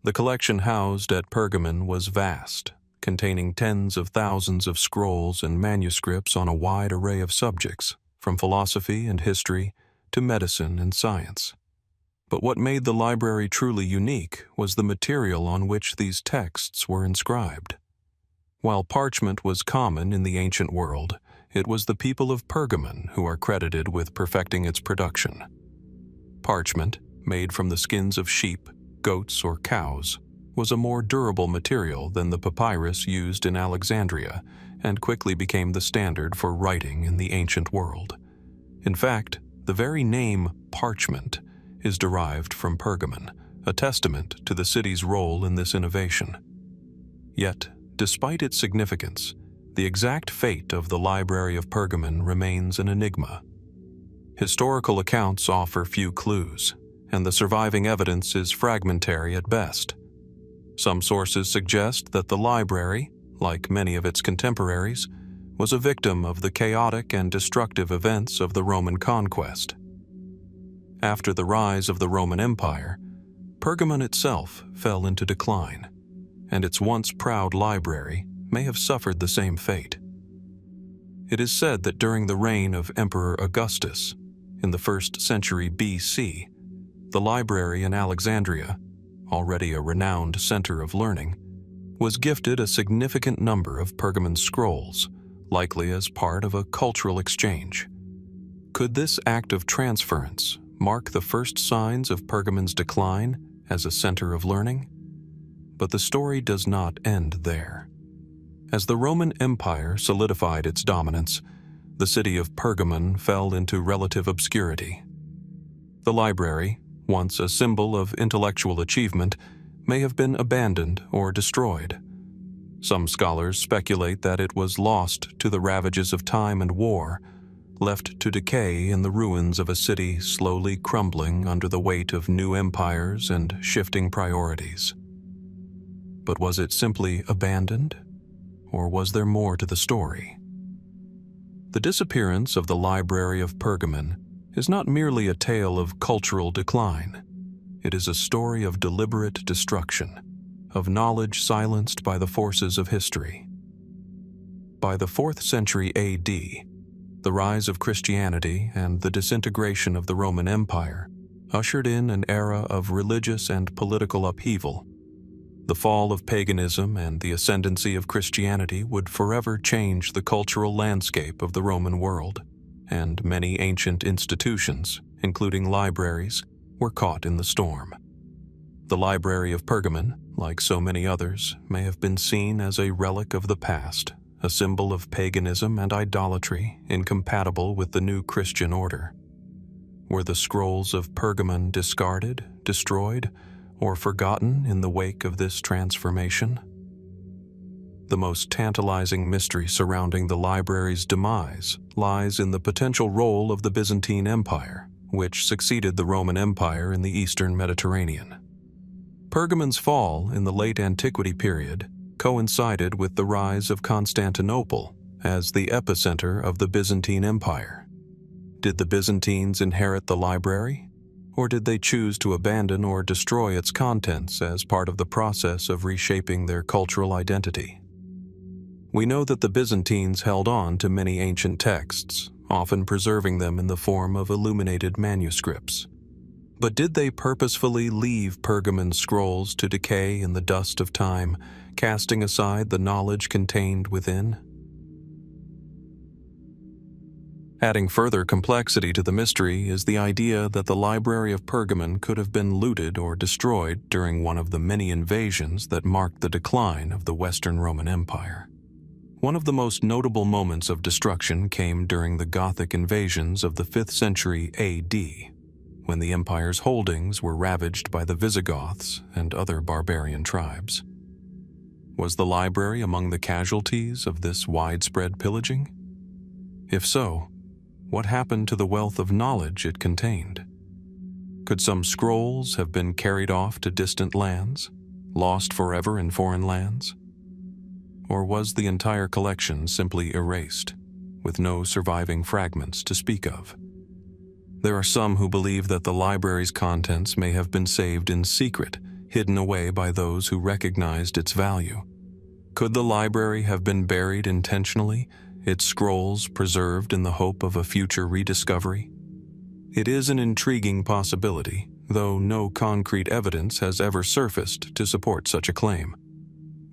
The collection housed at Pergamon was vast, containing tens of thousands of scrolls and manuscripts on a wide array of subjects, from philosophy and history to medicine and science. But what made the library truly unique was the material on which these texts were inscribed. While parchment was common in the ancient world, it was the people of Pergamon who are credited with perfecting its production. Parchment, made from the skins of sheep, goats, or cows, was a more durable material than the papyrus used in Alexandria and quickly became the standard for writing in the ancient world. In fact, the very name parchment is derived from Pergamon, a testament to the city's role in this innovation. Yet, despite its significance, the exact fate of the Library of Pergamon remains an enigma. Historical accounts offer few clues, and the surviving evidence is fragmentary at best. Some sources suggest that the library, like many of its contemporaries, was a victim of the chaotic and destructive events of the Roman conquest. After the rise of the Roman Empire, Pergamon itself fell into decline, and its once proud library may have suffered the same fate. It is said that during the reign of Emperor Augustus, in the 1st century BC, the library in Alexandria, already a renowned center of learning, was gifted a significant number of Pergamon scrolls, likely as part of a cultural exchange. Could this act of transference mark the first signs of Pergamon's decline as a center of learning? But the story does not end there. As the Roman Empire solidified its dominance, the city of Pergamon fell into relative obscurity. The library, once a symbol of intellectual achievement, may have been abandoned or destroyed. Some scholars speculate that it was lost to the ravages of time and war, left to decay in the ruins of a city slowly crumbling under the weight of new empires and shifting priorities. But was it simply abandoned? Or was there more to the story? The disappearance of the Library of Pergamon is not merely a tale of cultural decline. It is a story of deliberate destruction, of knowledge silenced by the forces of history. By the 4th century AD, the rise of Christianity and the disintegration of the Roman Empire ushered in an era of religious and political upheaval. The fall of paganism and the ascendancy of Christianity would forever change the cultural landscape of the Roman world, and many ancient institutions, including libraries, were caught in the storm. The Library of Pergamon, like so many others, may have been seen as a relic of the past, a symbol of paganism and idolatry incompatible with the new Christian order. Were the scrolls of Pergamon discarded, destroyed, or forgotten in the wake of this transformation? The most tantalizing mystery surrounding the library's demise lies in the potential role of the Byzantine Empire, which succeeded the Roman Empire in the eastern Mediterranean. Pergamon's fall in the late Antiquity period coincided with the rise of Constantinople as the epicenter of the Byzantine Empire. Did the Byzantines inherit the library? Or did they choose to abandon or destroy its contents as part of the process of reshaping their cultural identity? We know that the Byzantines held on to many ancient texts, often preserving them in the form of illuminated manuscripts. But did they purposefully leave Pergamon's scrolls to decay in the dust of time, casting aside the knowledge contained within? Adding further complexity to the mystery is the idea that the Library of Pergamon could have been looted or destroyed during one of the many invasions that marked the decline of the Western Roman Empire. One of the most notable moments of destruction came during the Gothic invasions of the 5th century AD, when the empire's holdings were ravaged by the Visigoths and other barbarian tribes. Was the library among the casualties of this widespread pillaging? If so, what happened to the wealth of knowledge it contained? Could some scrolls have been carried off to distant lands, lost forever in foreign lands? Or was the entire collection simply erased, with no surviving fragments to speak of? There are some who believe that the library's contents may have been saved in secret, hidden away by those who recognized its value. Could the library have been buried intentionally, its scrolls preserved in the hope of a future rediscovery? It is an intriguing possibility, though no concrete evidence has ever surfaced to support such a claim.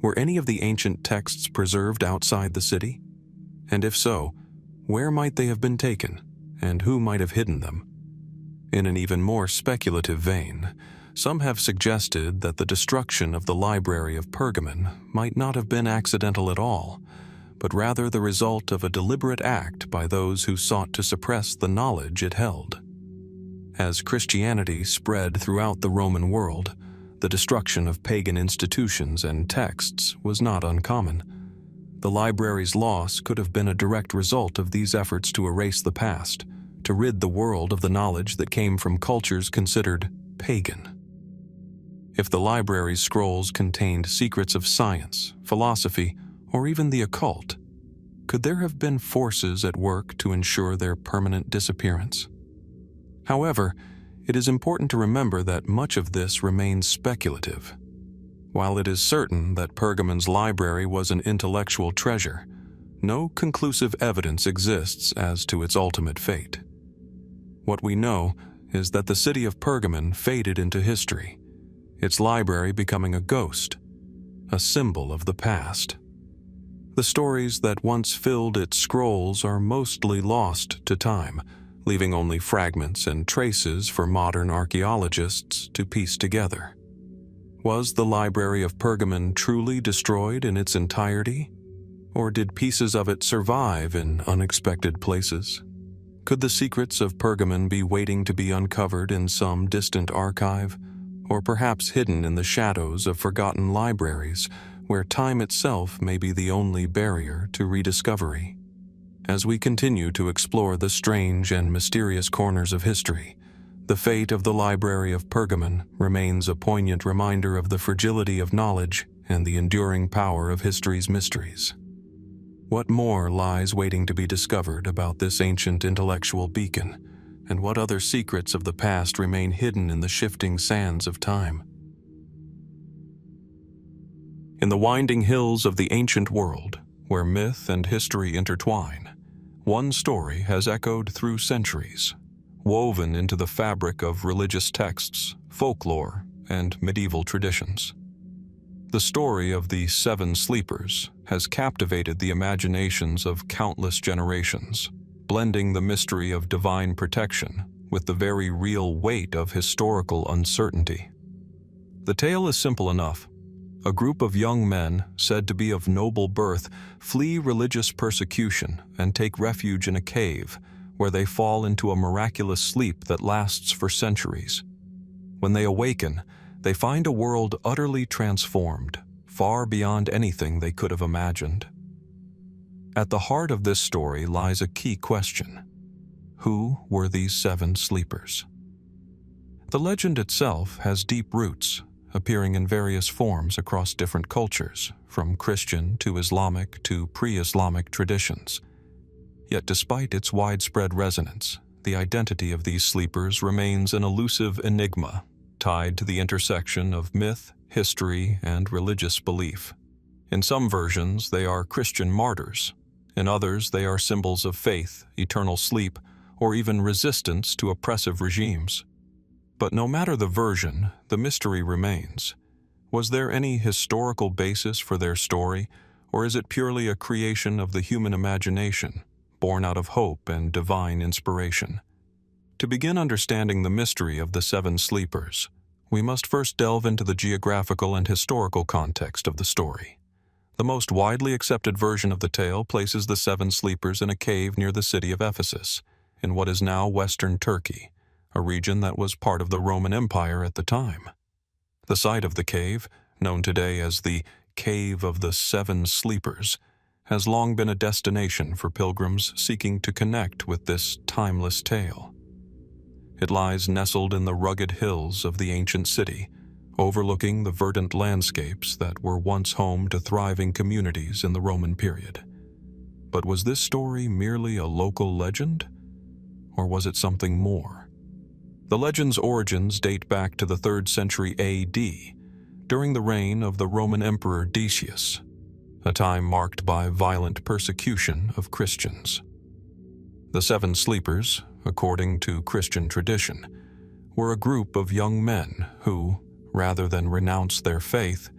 Were any of the ancient texts preserved outside the city? And if so, where might they have been taken, and who might have hidden them? In an even more speculative vein, some have suggested that the destruction of the Library of Pergamon might not have been accidental at all, but rather the result of a deliberate act by those who sought to suppress the knowledge it held. As Christianity spread throughout the Roman world, the destruction of pagan institutions and texts was not uncommon. The library's loss could have been a direct result of these efforts to erase the past, to rid the world of the knowledge that came from cultures considered pagan. If the library's scrolls contained secrets of science, philosophy, or even the occult, could there have been forces at work to ensure their permanent disappearance? However, it is important to remember that much of this remains speculative. While it is certain that Pergamon's library was an intellectual treasure, no conclusive evidence exists as to its ultimate fate. What we know is that the city of Pergamon faded into history, its library becoming a ghost, a symbol of the past. The stories that once filled its scrolls are mostly lost to time, leaving only fragments and traces for modern archaeologists to piece together. Was the Library of Pergamon truly destroyed in its entirety? Or did pieces of it survive in unexpected places? Could the secrets of Pergamon be waiting to be uncovered in some distant archive, or perhaps hidden in the shadows of forgotten libraries, where time itself may be the only barrier to rediscovery? As we continue to explore the strange and mysterious corners of history, the fate of the Library of Pergamon remains a poignant reminder of the fragility of knowledge and the enduring power of history's mysteries. What more lies waiting to be discovered about this ancient intellectual beacon, and what other secrets of the past remain hidden in the shifting sands of time? In the winding hills of the ancient world, where myth and history intertwine, one story has echoed through centuries, woven into the fabric of religious texts, folklore, and medieval traditions. The story of the Seven Sleepers has captivated the imaginations of countless generations, blending the mystery of divine protection with the very real weight of historical uncertainty. The tale is simple enough. A group of young men, said to be of noble birth, flee religious persecution and take refuge in a cave, where they fall into a miraculous sleep that lasts for centuries. When they awaken, they find a world utterly transformed, far beyond anything they could have imagined. At the heart of this story lies a key question: who were these seven sleepers? The legend itself has deep roots, appearing in various forms across different cultures, from Christian to Islamic to pre-Islamic traditions. Yet despite its widespread resonance, the identity of these sleepers remains an elusive enigma, tied to the intersection of myth, history, and religious belief. In some versions, they are Christian martyrs. In others, they are symbols of faith, eternal sleep, or even resistance to oppressive regimes. But no matter the version, the mystery remains. Was there any historical basis for their story, or is it purely a creation of the human imagination, born out of hope and divine inspiration? To begin understanding the mystery of the Seven Sleepers, we must first delve into the geographical and historical context of the story. The most widely accepted version of the tale places the Seven Sleepers in a cave near the city of Ephesus, in what is now western Turkey, a region that was part of the Roman Empire at the time. The site of the cave, known today as the Cave of the Seven Sleepers, has long been a destination for pilgrims seeking to connect with this timeless tale. It lies nestled in the rugged hills of the ancient city, overlooking the verdant landscapes that were once home to thriving communities in the Roman period. But was this story merely a local legend, or was it something more? The legend's origins date back to the 3rd century AD, during the reign of the Roman Emperor Decius, a time marked by violent persecution of Christians. The Seven Sleepers, according to Christian tradition, were a group of young men who, rather than renounce their faith,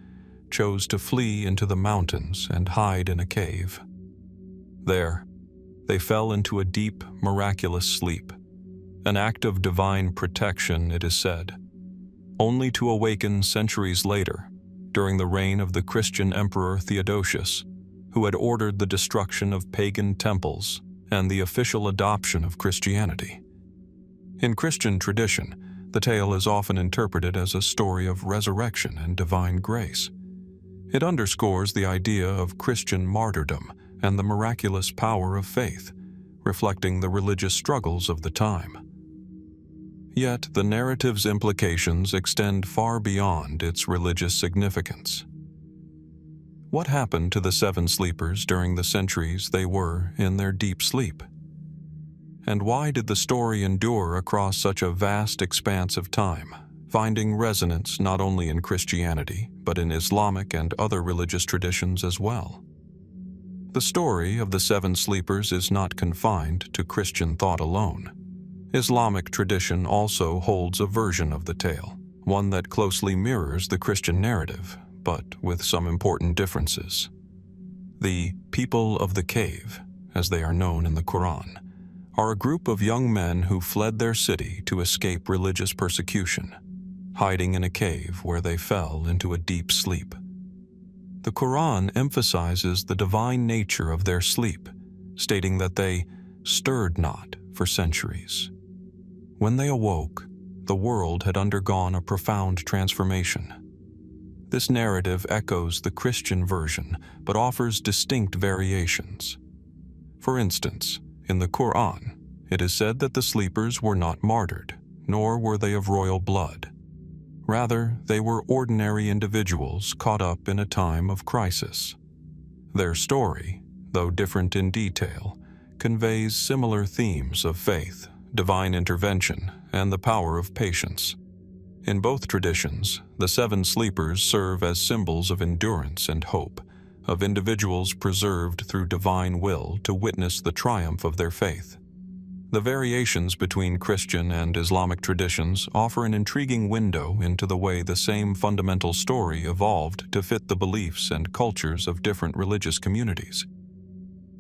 chose to flee into the mountains and hide in a cave. There, they fell into a deep, miraculous sleep, an act of divine protection, it is said, only to awaken centuries later, during the reign of the Christian Emperor Theodosius, who had ordered the destruction of pagan temples and the official adoption of Christianity. In Christian tradition, the tale is often interpreted as a story of resurrection and divine grace. It underscores the idea of Christian martyrdom and the miraculous power of faith, reflecting the religious struggles of the time. Yet, the narrative's implications extend far beyond its religious significance. What happened to the Seven Sleepers during the centuries they were in their deep sleep? And why did the story endure across such a vast expanse of time, finding resonance not only in Christianity, but in Islamic and other religious traditions as well? The story of the Seven Sleepers is not confined to Christian thought alone. Islamic tradition also holds a version of the tale, one that closely mirrors the Christian narrative, but with some important differences. The people of the cave, as they are known in the Quran, are a group of young men who fled their city to escape religious persecution, hiding in a cave where they fell into a deep sleep. The Quran emphasizes the divine nature of their sleep, stating that they stirred not for centuries. When they awoke, the world had undergone a profound transformation. This narrative echoes the Christian version, but offers distinct variations. For instance, in the Quran, it is said that the sleepers were not martyred, nor were they of royal blood. Rather, they were ordinary individuals caught up in a time of crisis. Their story, though different in detail, conveys similar themes of faith, divine intervention, and the power of patience. In both traditions, the seven sleepers serve as symbols of endurance and hope, of individuals preserved through divine will to witness the triumph of their faith. The variations between Christian and Islamic traditions offer an intriguing window into the way the same fundamental story evolved to fit the beliefs and cultures of different religious communities.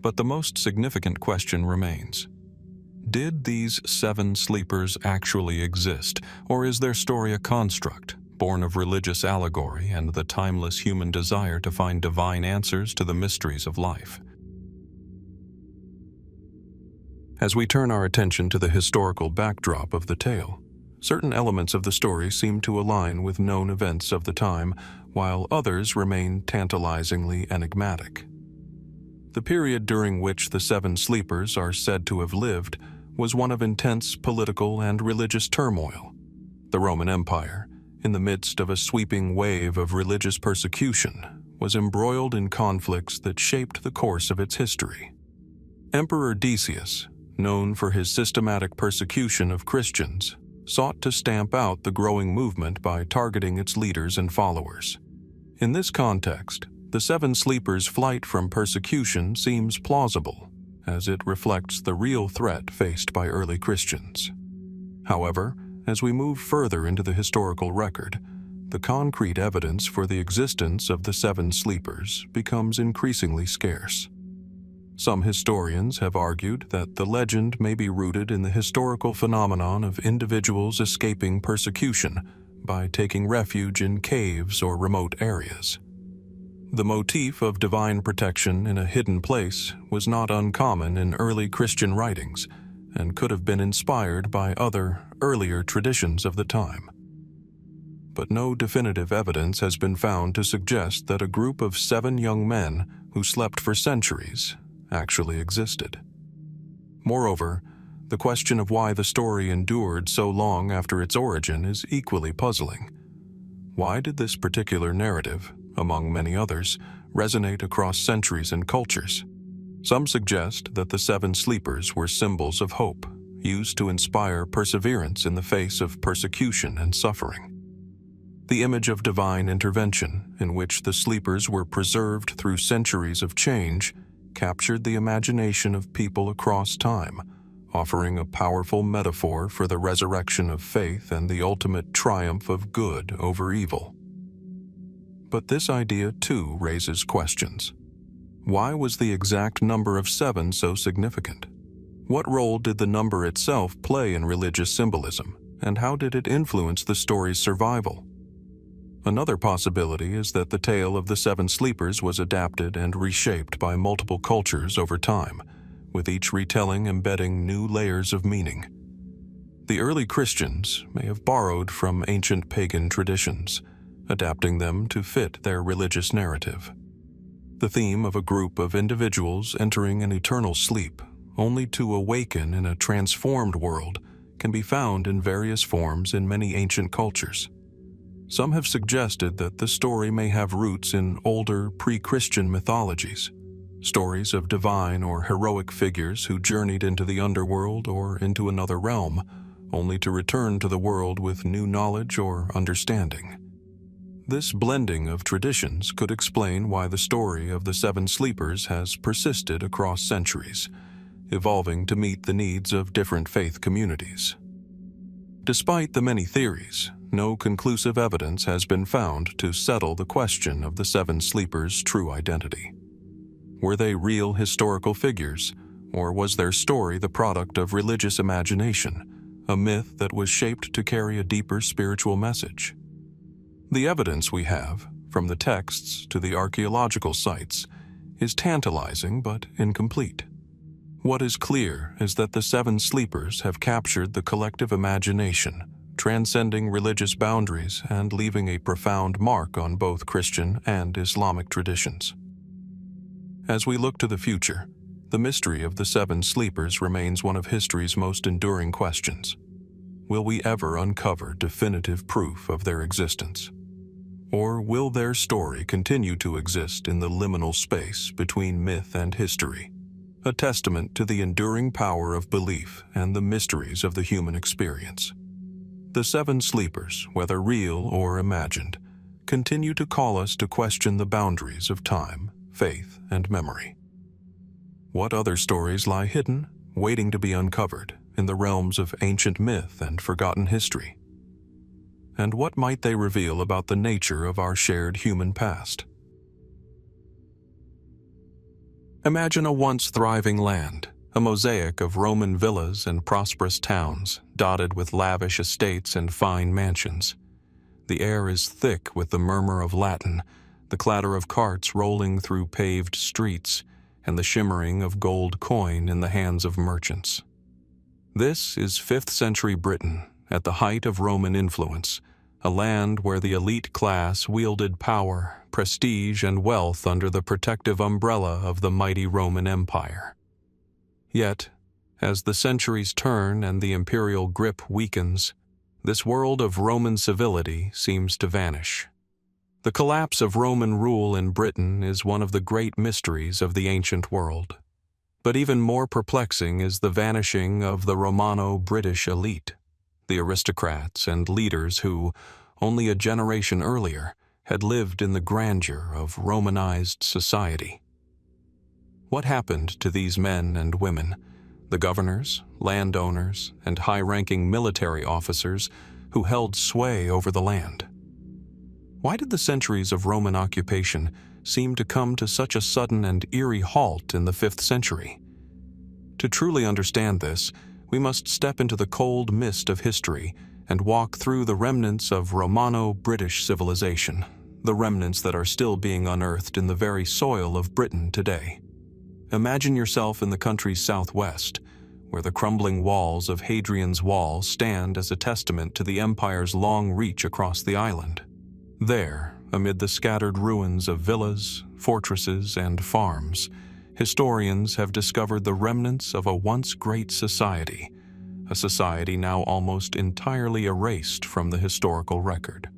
But the most significant question remains: did these seven sleepers actually exist, or is their story a construct, born of religious allegory and the timeless human desire to find divine answers to the mysteries of life? As we turn our attention to the historical backdrop of the tale, certain elements of the story seem to align with known events of the time, while others remain tantalizingly enigmatic. The period during which the seven sleepers are said to have lived was one of intense political and religious turmoil. The Roman Empire, in the midst of a sweeping wave of religious persecution, was embroiled in conflicts that shaped the course of its history. Emperor Decius, known for his systematic persecution of Christians, sought to stamp out the growing movement by targeting its leaders and followers. In this context, the Seven Sleepers' flight from persecution seems plausible, as it reflects the real threat faced by early Christians. However, as we move further into the historical record, the concrete evidence for the existence of the Seven Sleepers becomes increasingly scarce. Some historians have argued that the legend may be rooted in the historical phenomenon of individuals escaping persecution by taking refuge in caves or remote areas. The motif of divine protection in a hidden place was not uncommon in early Christian writings and could have been inspired by other, earlier traditions of the time. But no definitive evidence has been found to suggest that a group of 7 young men who slept for centuries actually existed. Moreover, the question of why the story endured so long after its origin is equally puzzling. Why did this particular narrative, among many others, resonate across centuries and cultures? Some suggest that the Seven Sleepers were symbols of hope, used to inspire perseverance in the face of persecution and suffering. The image of divine intervention, in which the sleepers were preserved through centuries of change, captured the imagination of people across time, offering a powerful metaphor for the resurrection of faith and the ultimate triumph of good over evil. But this idea, too, raises questions. Why was the exact number of 7 so significant? What role did the number itself play in religious symbolism, and how did it influence the story's survival? Another possibility is that the tale of the Seven Sleepers was adapted and reshaped by multiple cultures over time, with each retelling embedding new layers of meaning. The early Christians may have borrowed from ancient pagan traditions, adapting them to fit their religious narrative. The theme of a group of individuals entering an eternal sleep, only to awaken in a transformed world, can be found in various forms in many ancient cultures. Some have suggested that the story may have roots in older pre-Christian mythologies, stories of divine or heroic figures who journeyed into the underworld or into another realm, only to return to the world with new knowledge or understanding. This blending of traditions could explain why the story of the Seven Sleepers has persisted across centuries, evolving to meet the needs of different faith communities. Despite the many theories, no conclusive evidence has been found to settle the question of the Seven Sleepers' true identity. Were they real historical figures, or was their story the product of religious imagination, a myth that was shaped to carry a deeper spiritual message? The evidence we have, from the texts to the archaeological sites, is tantalizing but incomplete. What is clear is that the Seven Sleepers have captured the collective imagination, transcending religious boundaries and leaving a profound mark on both Christian and Islamic traditions. As we look to the future, the mystery of the Seven Sleepers remains one of history's most enduring questions. Will we ever uncover definitive proof of their existence? Or will their story continue to exist in the liminal space between myth and history, a testament to the enduring power of belief and the mysteries of the human experience? The Seven Sleepers, whether real or imagined, continue to call us to question the boundaries of time, faith, and memory. What other stories lie hidden, waiting to be uncovered, in the realms of ancient myth and forgotten history? And what might they reveal about the nature of our shared human past? Imagine a once thriving land, a mosaic of Roman villas and prosperous towns, dotted with lavish estates and fine mansions. The air is thick with the murmur of Latin, the clatter of carts rolling through paved streets, and the shimmering of gold coin in the hands of merchants. This is 5th century Britain, at the height of Roman influence, a land where the elite class wielded power, prestige, and wealth under the protective umbrella of the mighty Roman Empire. Yet, as the centuries turn and the imperial grip weakens, this world of Roman civility seems to vanish. The collapse of Roman rule in Britain is one of the great mysteries of the ancient world. But even more perplexing is the vanishing of the Romano-British elite, the aristocrats and leaders who, only a generation earlier, had lived in the grandeur of Romanized society. What happened to these men and women, the governors, landowners, and high-ranking military officers who held sway over the land? Why did the centuries of Roman occupation seem to come to such a sudden and eerie halt in the 5th century? To truly understand this, we must step into the cold mist of history and walk through the remnants of Romano-British civilization, the remnants that are still being unearthed in the very soil of Britain today. Imagine yourself in the country's southwest, where the crumbling walls of Hadrian's Wall stand as a testament to the empire's long reach across the island. There, amid the scattered ruins of villas, fortresses, and farms, historians have discovered the remnants of a once great society, a society now almost entirely erased from the historical record.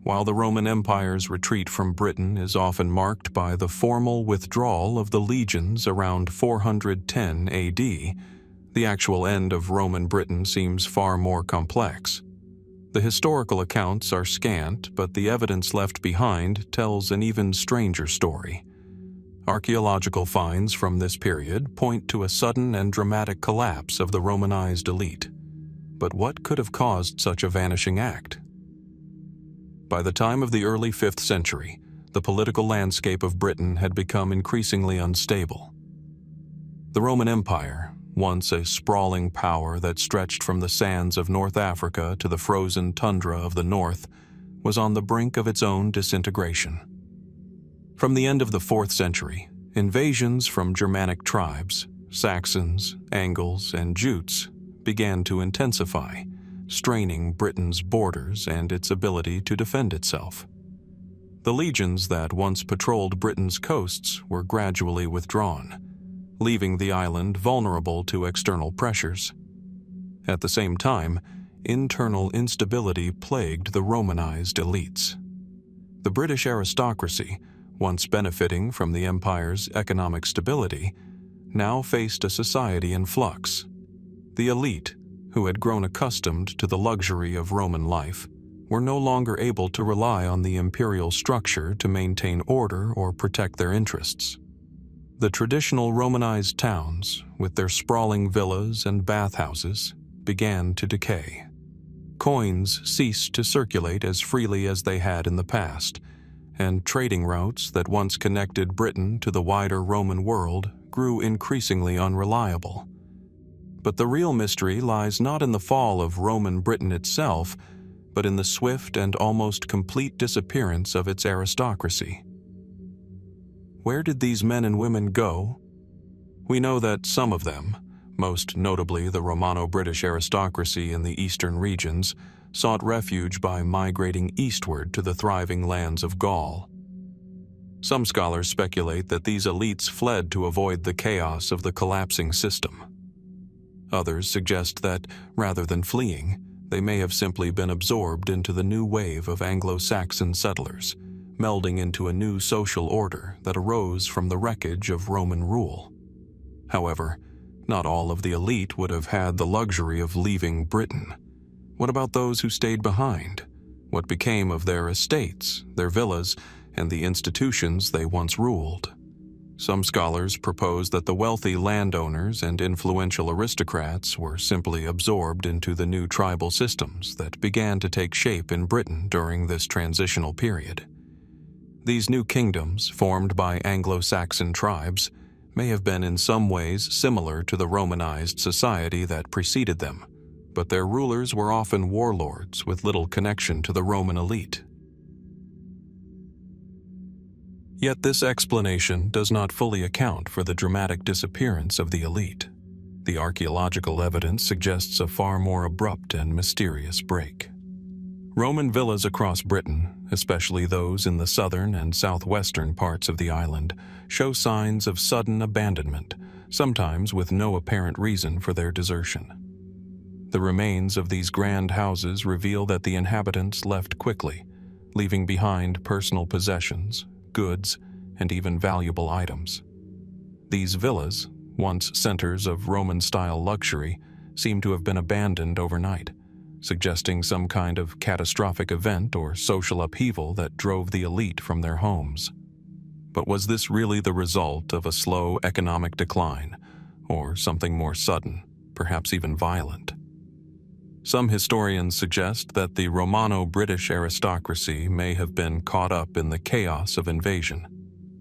While the Roman Empire's retreat from Britain is often marked by the formal withdrawal of the legions around 410 AD, the actual end of Roman Britain seems far more complex. The historical accounts are scant, but the evidence left behind tells an even stranger story. Archaeological finds from this period point to a sudden and dramatic collapse of the Romanized elite. But what could have caused such a vanishing act? By the time of the early 5th century, the political landscape of Britain had become increasingly unstable. The Roman Empire, once a sprawling power that stretched from the sands of North Africa to the frozen tundra of the north, was on the brink of its own disintegration. From the end of the 4th century, invasions from Germanic tribes, Saxons, Angles, and Jutes, began to intensify, straining Britain's borders and its ability to defend itself. The legions that once patrolled Britain's coasts were gradually withdrawn, leaving the island vulnerable to external pressures. At the same time, internal instability plagued the Romanized elites. The British aristocracy, once benefiting from the empire's economic stability, now faced a society in flux. The elite, who had grown accustomed to the luxury of Roman life, were no longer able to rely on the imperial structure to maintain order or protect their interests. The traditional Romanized towns, with their sprawling villas and bathhouses, began to decay. Coins ceased to circulate as freely as they had in the past, and trading routes that once connected Britain to the wider Roman world grew increasingly unreliable. But the real mystery lies not in the fall of Roman Britain itself, but in the swift and almost complete disappearance of its aristocracy. Where did these men and women go? We know that some of them, most notably the Romano-British aristocracy in the eastern regions, sought refuge by migrating eastward to the thriving lands of Gaul. Some scholars speculate that these elites fled to avoid the chaos of the collapsing system. Others suggest that, rather than fleeing, they may have simply been absorbed into the new wave of Anglo-Saxon settlers, melding into a new social order that arose from the wreckage of Roman rule. However, not all of the elite would have had the luxury of leaving Britain. What about those who stayed behind? What became of their estates, their villas, and the institutions they once ruled? Some scholars propose that the wealthy landowners and influential aristocrats were simply absorbed into the new tribal systems that began to take shape in Britain during this transitional period. These new kingdoms, formed by Anglo-Saxon tribes, may have been in some ways similar to the Romanized society that preceded them, but their rulers were often warlords with little connection to the Roman elite. Yet this explanation does not fully account for the dramatic disappearance of the elite. The archaeological evidence suggests a far more abrupt and mysterious break. Roman villas across Britain, especially those in the southern and southwestern parts of the island, show signs of sudden abandonment, sometimes with no apparent reason for their desertion. The remains of these grand houses reveal that the inhabitants left quickly, leaving behind personal possessions, goods, and even valuable items. These villas, once centers of Roman-style luxury, seem to have been abandoned overnight, suggesting some kind of catastrophic event or social upheaval that drove the elite from their homes. But was this really the result of a slow economic decline, or something more sudden, perhaps even violent? Some historians suggest that the Romano-British aristocracy may have been caught up in the chaos of invasion,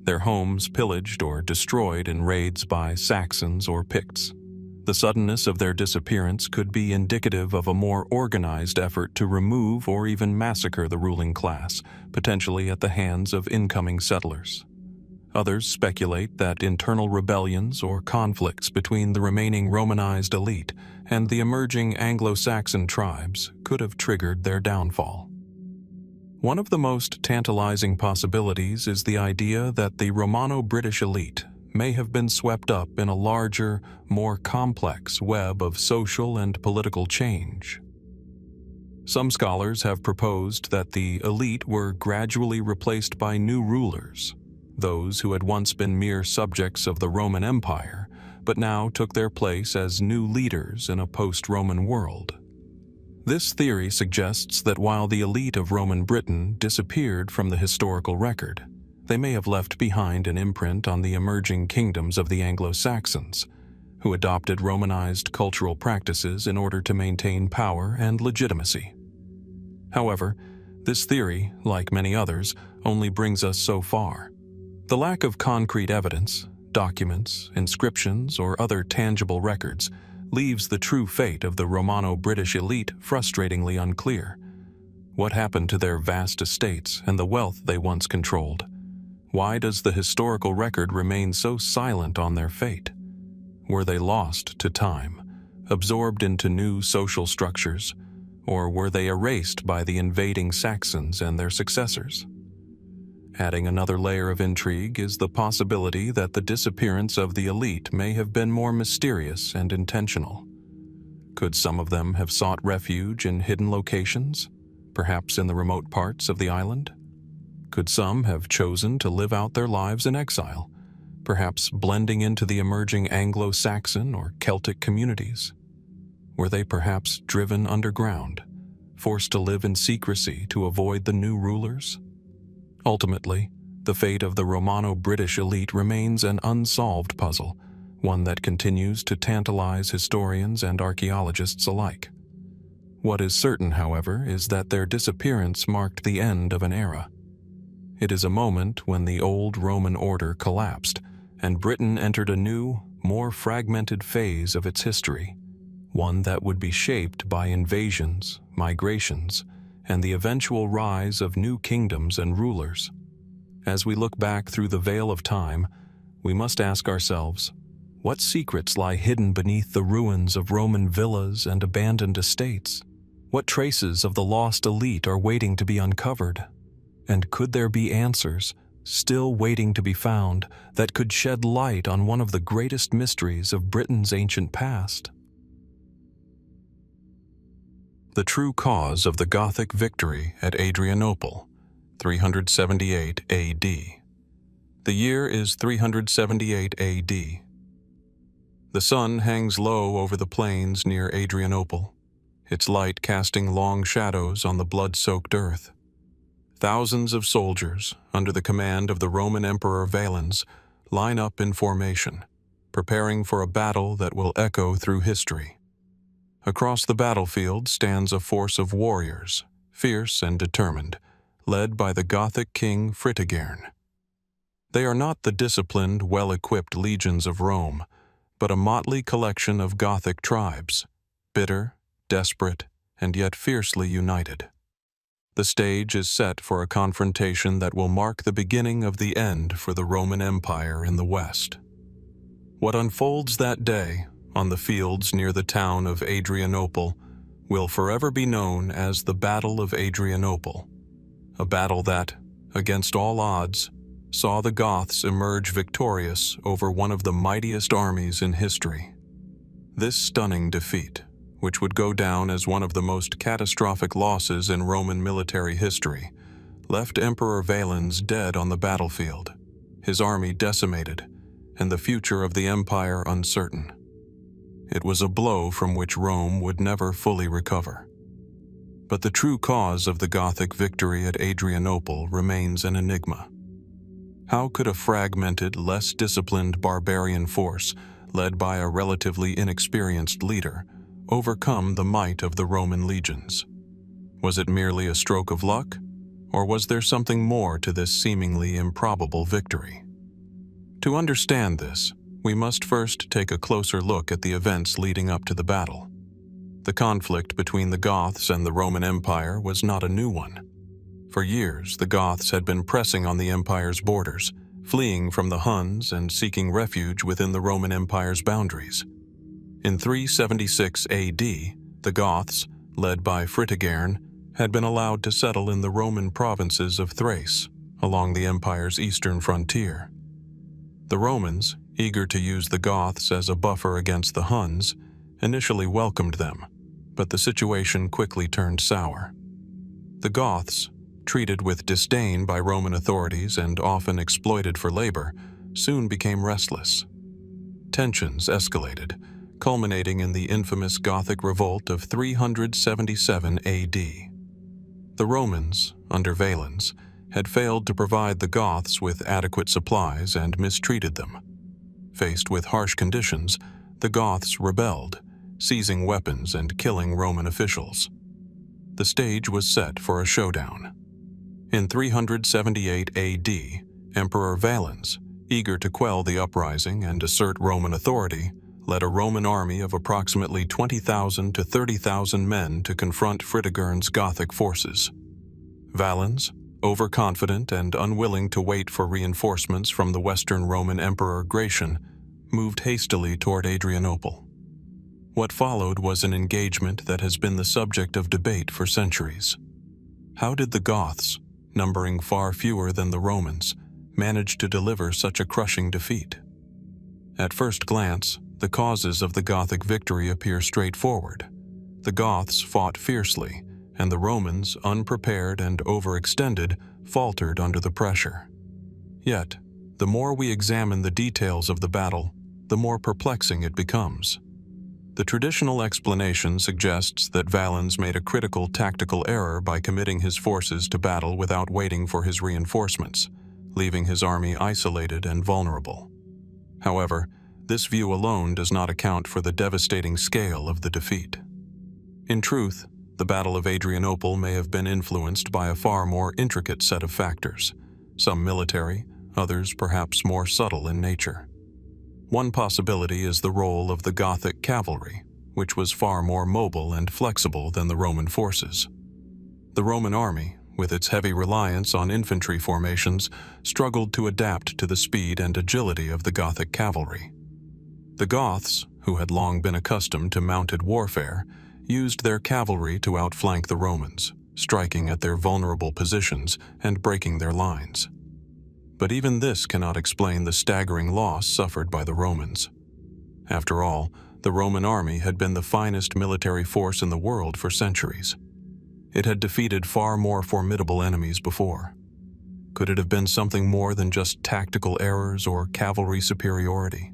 their homes pillaged or destroyed in raids by Saxons or Picts. The suddenness of their disappearance could be indicative of a more organized effort to remove or even massacre the ruling class, potentially at the hands of incoming settlers. Others speculate that internal rebellions or conflicts between the remaining Romanized elite and the emerging Anglo-Saxon tribes could have triggered their downfall. One of the most tantalizing possibilities is the idea that the Romano-British elite may have been swept up in a larger, more complex web of social and political change. Some scholars have proposed that the elite were gradually replaced by new rulers, those who had once been mere subjects of the Roman Empire, but now took their place as new leaders in a post-Roman world. This theory suggests that while the elite of Roman Britain disappeared from the historical record, they may have left behind an imprint on the emerging kingdoms of the Anglo-Saxons, who adopted Romanized cultural practices in order to maintain power and legitimacy. However, this theory, like many others, only brings us so far. The lack of concrete evidence, documents, inscriptions, or other tangible records leaves the true fate of the Romano-British elite frustratingly unclear. What happened to their vast estates and the wealth they once controlled? Why does the historical record remain so silent on their fate? Were they lost to time, absorbed into new social structures, or were they erased by the invading Saxons and their successors? Adding another layer of intrigue is the possibility that the disappearance of the elite may have been more mysterious and intentional. Could some of them have sought refuge in hidden locations, perhaps in the remote parts of the island? Could some have chosen to live out their lives in exile, perhaps blending into the emerging Anglo-Saxon or Celtic communities? Were they perhaps driven underground, forced to live in secrecy to avoid the new rulers? Ultimately, the fate of the Romano-British elite remains an unsolved puzzle, one that continues to tantalize historians and archaeologists alike. What is certain, however, is that their disappearance marked the end of an era. It is a moment when the old Roman order collapsed, and Britain entered a new, more fragmented phase of its history, one that would be shaped by invasions, migrations, and the eventual rise of new kingdoms and rulers. As we look back through the veil of time, we must ask ourselves, what secrets lie hidden beneath the ruins of Roman villas and abandoned estates? What traces of the lost elite are waiting to be uncovered? And could there be answers, still waiting to be found, that could shed light on one of the greatest mysteries of Britain's ancient past? The true cause of the Gothic victory at Adrianople, 378 AD. The year is 378 AD. The sun hangs low over the plains near Adrianople, its light casting long shadows on the blood-soaked earth. Thousands of soldiers, under the command of the Roman Emperor Valens, line up in formation, preparing for a battle that will echo through history. Across the battlefield stands a force of warriors, fierce and determined, led by the Gothic king Fritigern. They are not the disciplined, well-equipped legions of Rome, but a motley collection of Gothic tribes, bitter, desperate, and yet fiercely united. The stage is set for a confrontation that will mark the beginning of the end for the Roman Empire in the West. What unfolds that day, on the fields near the town of Adrianople, will forever be known as the Battle of Adrianople, a battle that, against all odds, saw the Goths emerge victorious over one of the mightiest armies in history. This stunning defeat, which would go down as one of the most catastrophic losses in Roman military history, left Emperor Valens dead on the battlefield, his army decimated, and the future of the empire uncertain. It was a blow from which Rome would never fully recover. But the true cause of the Gothic victory at Adrianople remains an enigma. How could a fragmented, less disciplined barbarian force, led by a relatively inexperienced leader, overcome the might of the Roman legions? Was it merely a stroke of luck, or was there something more to this seemingly improbable victory? To understand this, we must first take a closer look at the events leading up to the battle. The conflict between the Goths and the Roman Empire was not a new one. For years, the Goths had been pressing on the empire's borders, fleeing from the Huns and seeking refuge within the Roman Empire's boundaries. In 376 AD, the Goths, led by Fritigern, had been allowed to settle in the Roman provinces of Thrace, along the empire's eastern frontier. The Romans, eager to use the Goths as a buffer against the Huns, initially welcomed them, but the situation quickly turned sour. The Goths, treated with disdain by Roman authorities and often exploited for labor, soon became restless. Tensions escalated, culminating in the infamous Gothic revolt of 377 AD. The Romans, under Valens, had failed to provide the Goths with adequate supplies and mistreated them. Faced with harsh conditions, the Goths rebelled, seizing weapons and killing Roman officials. The stage was set for a showdown. In 378 AD, Emperor Valens, eager to quell the uprising and assert Roman authority, led a Roman army of approximately 20,000 to 30,000 men to confront Fritigern's Gothic forces. Valens, overconfident and unwilling to wait for reinforcements from the Western Roman Emperor Gratian, moved hastily toward Adrianople. What followed was an engagement that has been the subject of debate for centuries. How did the Goths, numbering far fewer than the Romans, manage to deliver such a crushing defeat? At first glance, the causes of the Gothic victory appear straightforward. The Goths fought fiercely, and the Romans, unprepared and overextended, faltered under the pressure. Yet, the more we examine the details of the battle, the more perplexing it becomes. The traditional explanation suggests that Valens made a critical tactical error by committing his forces to battle without waiting for his reinforcements, leaving his army isolated and vulnerable. However, this view alone does not account for the devastating scale of the defeat. In truth, the Battle of Adrianople may have been influenced by a far more intricate set of factors, some military, others perhaps more subtle in nature. One possibility is the role of the Gothic cavalry, which was far more mobile and flexible than the Roman forces. The Roman army, with its heavy reliance on infantry formations, struggled to adapt to the speed and agility of the Gothic cavalry. The Goths, who had long been accustomed to mounted warfare, used their cavalry to outflank the Romans, striking at their vulnerable positions and breaking their lines. But even this cannot explain the staggering loss suffered by the Romans. After all, the Roman army had been the finest military force in the world for centuries. It had defeated far more formidable enemies before. Could it have been something more than just tactical errors or cavalry superiority?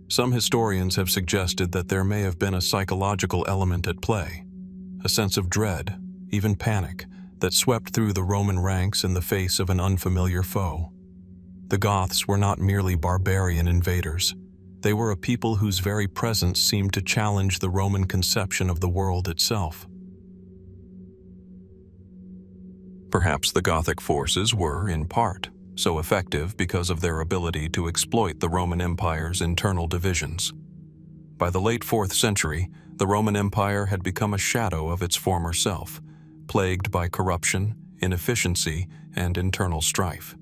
Some historians have suggested that there may have been a psychological element at play, a sense of dread, even panic, that swept through the Roman ranks in the face of an unfamiliar foe. The Goths were not merely barbarian invaders. They were a people whose very presence seemed to challenge the Roman conception of the world itself. Perhaps the Gothic forces were, in part, so effective because of their ability to exploit the Roman Empire's internal divisions. By the late 4th century, the Roman Empire had become a shadow of its former self, plagued by corruption, inefficiency, and internal strife.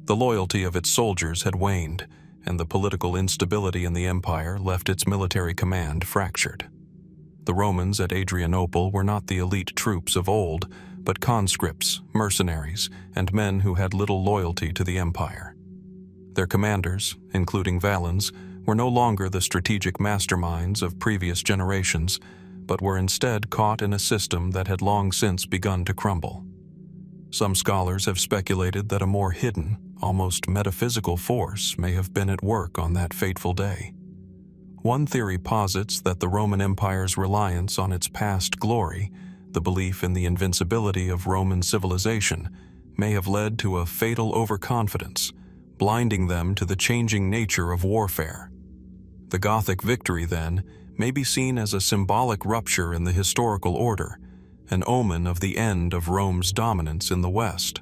The loyalty of its soldiers had waned, and the political instability in the empire left its military command fractured. The Romans at Adrianople were not the elite troops of old, but conscripts, mercenaries, and men who had little loyalty to the empire. Their commanders, including Valens, were no longer the strategic masterminds of previous generations, but were instead caught in a system that had long since begun to crumble. Some scholars have speculated that a more hidden, almost metaphysical force may have been at work on that fateful day. One theory posits that the Roman Empire's reliance on its past glory, the belief in the invincibility of Roman civilization, may have led to a fatal overconfidence, blinding them to the changing nature of warfare. The Gothic victory, then, may be seen as a symbolic rupture in the historical order, an omen of the end of Rome's dominance in the West.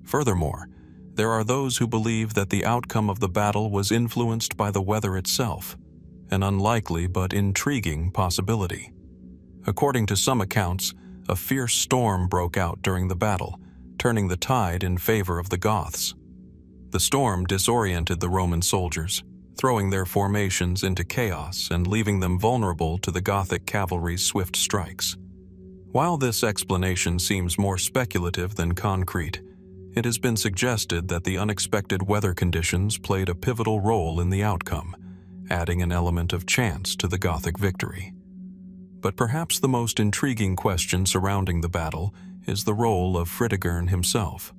Furthermore, there are those who believe that the outcome of the battle was influenced by the weather itself, an unlikely but intriguing possibility. According to some accounts, a fierce storm broke out during the battle, turning the tide in favor of the Goths. The storm disoriented the Roman soldiers, throwing their formations into chaos and leaving them vulnerable to the Gothic cavalry's swift strikes. While this explanation seems more speculative than concrete, it has been suggested that the unexpected weather conditions played a pivotal role in the outcome, adding an element of chance to the Gothic victory. But perhaps the most intriguing question surrounding the battle is the role of Fritigern himself.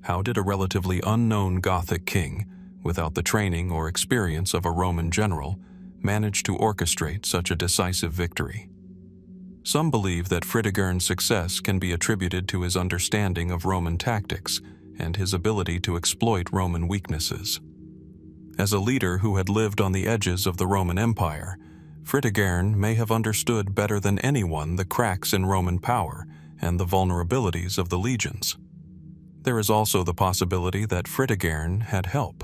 How did a relatively unknown Gothic king, without the training or experience of a Roman general, manage to orchestrate such a decisive victory? Some believe that Fritigern's success can be attributed to his understanding of Roman tactics and his ability to exploit Roman weaknesses. As a leader who had lived on the edges of the Roman Empire, Fritigern may have understood better than anyone the cracks in Roman power and the vulnerabilities of the legions. There is also the possibility that Fritigern had help.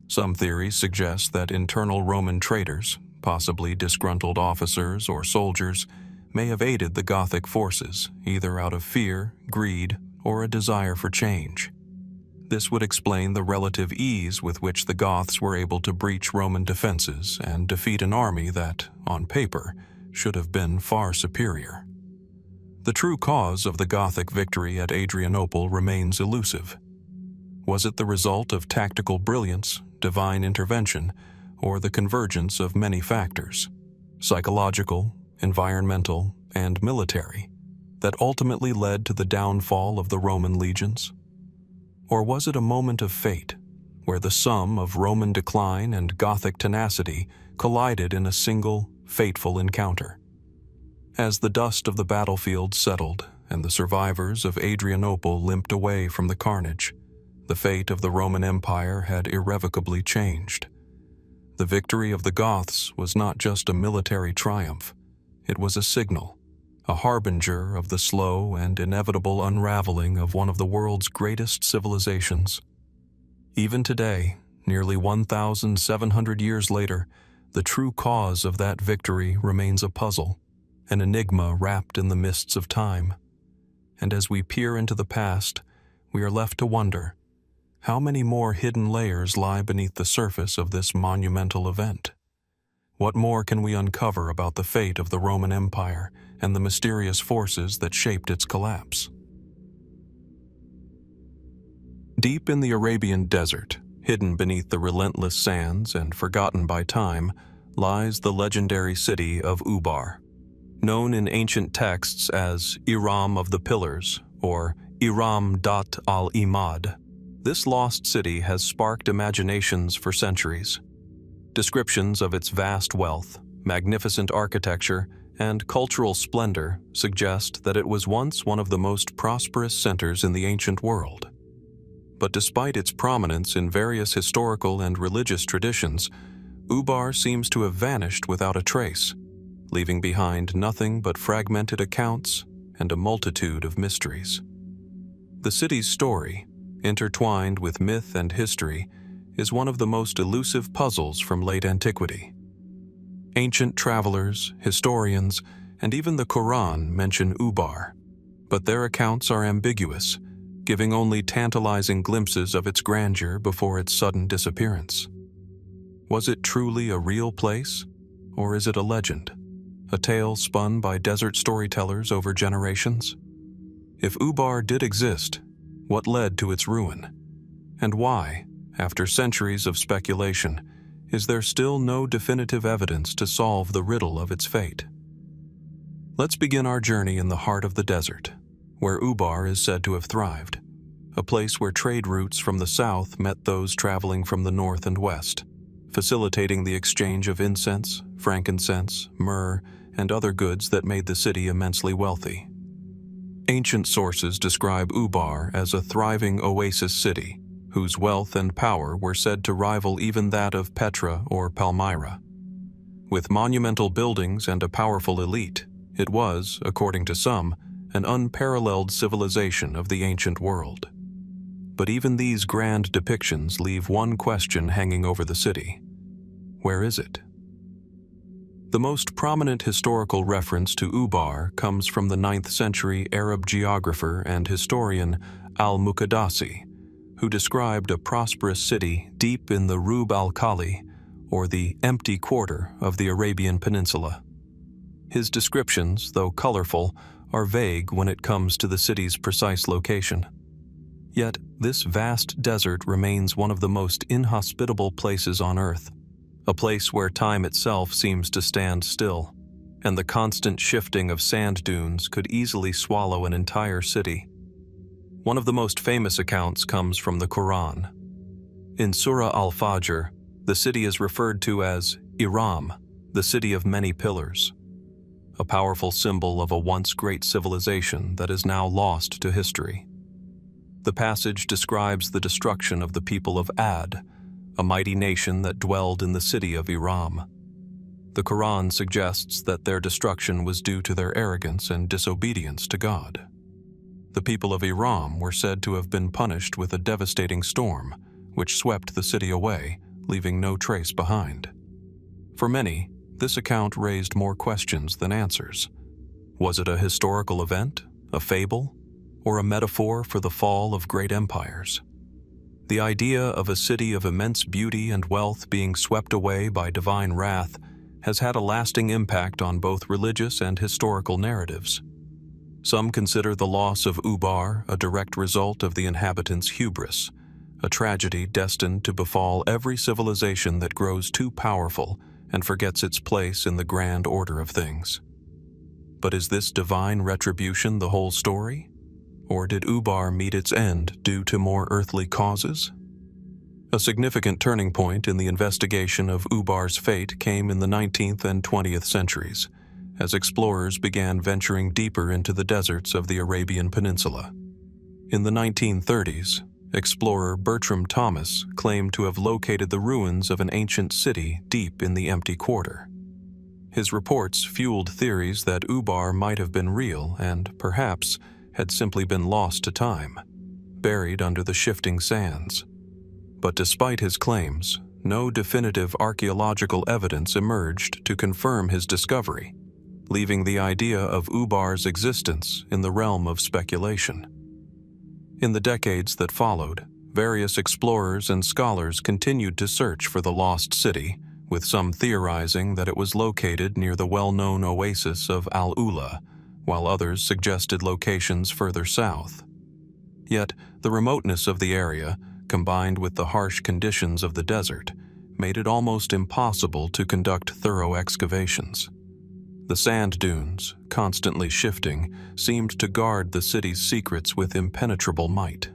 Some theories suggest that internal Roman traitors, possibly disgruntled officers or soldiers, may have aided the Gothic forces, either out of fear, greed, or a desire for change. This would explain the relative ease with which the Goths were able to breach Roman defenses and defeat an army that, on paper, should have been far superior. The true cause of the Gothic victory at Adrianople remains elusive. Was it the result of tactical brilliance, divine intervention, or the convergence of many factors, psychological, environmental, and military, that ultimately led to the downfall of the Roman legions? Or was it a moment of fate, where the sum of Roman decline and Gothic tenacity collided in a single, fateful encounter. As the dust of the battlefield settled and the survivors of Adrianople limped away from the carnage, the fate of the Roman Empire had irrevocably changed. The victory of the Goths was not just a military triumph, it was a signal, a harbinger of the slow and inevitable unraveling of one of the world's greatest civilizations. Even today, nearly 1,700 years later, the true cause of that victory remains a puzzle, an enigma wrapped in the mists of time. And as we peer into the past, we are left to wonder, how many more hidden layers lie beneath the surface of this monumental event? What more can we uncover about the fate of the Roman Empire and the mysterious forces that shaped its collapse? Deep in the Arabian desert, hidden beneath the relentless sands and forgotten by time, lies the legendary city of Ubar. Known in ancient texts as Iram of the Pillars or Iram Dat al-Imad, this lost city has sparked imaginations for centuries. Descriptions of its vast wealth, magnificent architecture, and cultural splendor suggest that it was once one of the most prosperous centers in the ancient world. But despite its prominence in various historical and religious traditions, Ubar seems to have vanished without a trace, leaving behind nothing but fragmented accounts and a multitude of mysteries. The city's story, intertwined with myth and history, is one of the most elusive puzzles from late antiquity. Ancient travelers, historians, and even the Quran mention Ubar, but their accounts are ambiguous, giving only tantalizing glimpses of its grandeur before its sudden disappearance. Was it truly a real place, or is it a legend, a tale spun by desert storytellers over generations? If Ubar did exist, what led to its ruin? And why, after centuries of speculation, is there still no definitive evidence to solve the riddle of its fate? Let's begin our journey in the heart of the desert, where Ubar is said to have thrived, a place where trade routes from the south met those traveling from the north and west, facilitating the exchange of incense, frankincense, myrrh, and other goods that made the city immensely wealthy. Ancient sources describe Ubar as a thriving oasis city, whose wealth and power were said to rival even that of Petra or Palmyra. With monumental buildings and a powerful elite, it was, according to some, an unparalleled civilization of the ancient world. But even these grand depictions leave one question hanging over the city. Where is it? The most prominent historical reference to Ubar comes from the 9th century Arab geographer and historian al-Muqaddasi, who described a prosperous city deep in the Rub al-Khali, or the empty quarter of the Arabian Peninsula. His descriptions, though colorful, are vague when it comes to the city's precise location. Yet, this vast desert remains one of the most inhospitable places on Earth, a place where time itself seems to stand still, and the constant shifting of sand dunes could easily swallow an entire city. One of the most famous accounts comes from the Quran. In Surah Al-Fajr, the city is referred to as Iram, the city of many pillars, a powerful symbol of a once great civilization that is now lost to history. The passage describes the destruction of the people of Ad, a mighty nation that dwelled in the city of Iram. The Quran suggests that their destruction was due to their arrogance and disobedience to God. The people of Iram were said to have been punished with a devastating storm, which swept the city away, leaving no trace behind. For many, this account raised more questions than answers. Was it a historical event, a fable, or a metaphor for the fall of great empires? The idea of a city of immense beauty and wealth being swept away by divine wrath has had a lasting impact on both religious and historical narratives. Some consider the loss of Ubar a direct result of the inhabitants' hubris, a tragedy destined to befall every civilization that grows too powerful and forgets its place in the grand order of things. But is this divine retribution the whole story? Or did Ubar meet its end due to more earthly causes? A significant turning point in the investigation of Ubar's fate came in the 19th and 20th centuries, as explorers began venturing deeper into the deserts of the Arabian Peninsula. In the 1930s, explorer Bertram Thomas claimed to have located the ruins of an ancient city deep in the empty quarter. His reports fueled theories that Ubar might have been real and, perhaps, had simply been lost to time, buried under the shifting sands. But despite his claims, no definitive archaeological evidence emerged to confirm his discovery, leaving the idea of Ubar's existence in the realm of speculation. In the decades that followed, various explorers and scholars continued to search for the lost city, with some theorizing that it was located near the well-known oasis of Al-Ula, while others suggested locations further south. Yet, the remoteness of the area, combined with the harsh conditions of the desert, made it almost impossible to conduct thorough excavations. The sand dunes, constantly shifting, seemed to guard the city's secrets with impenetrable might.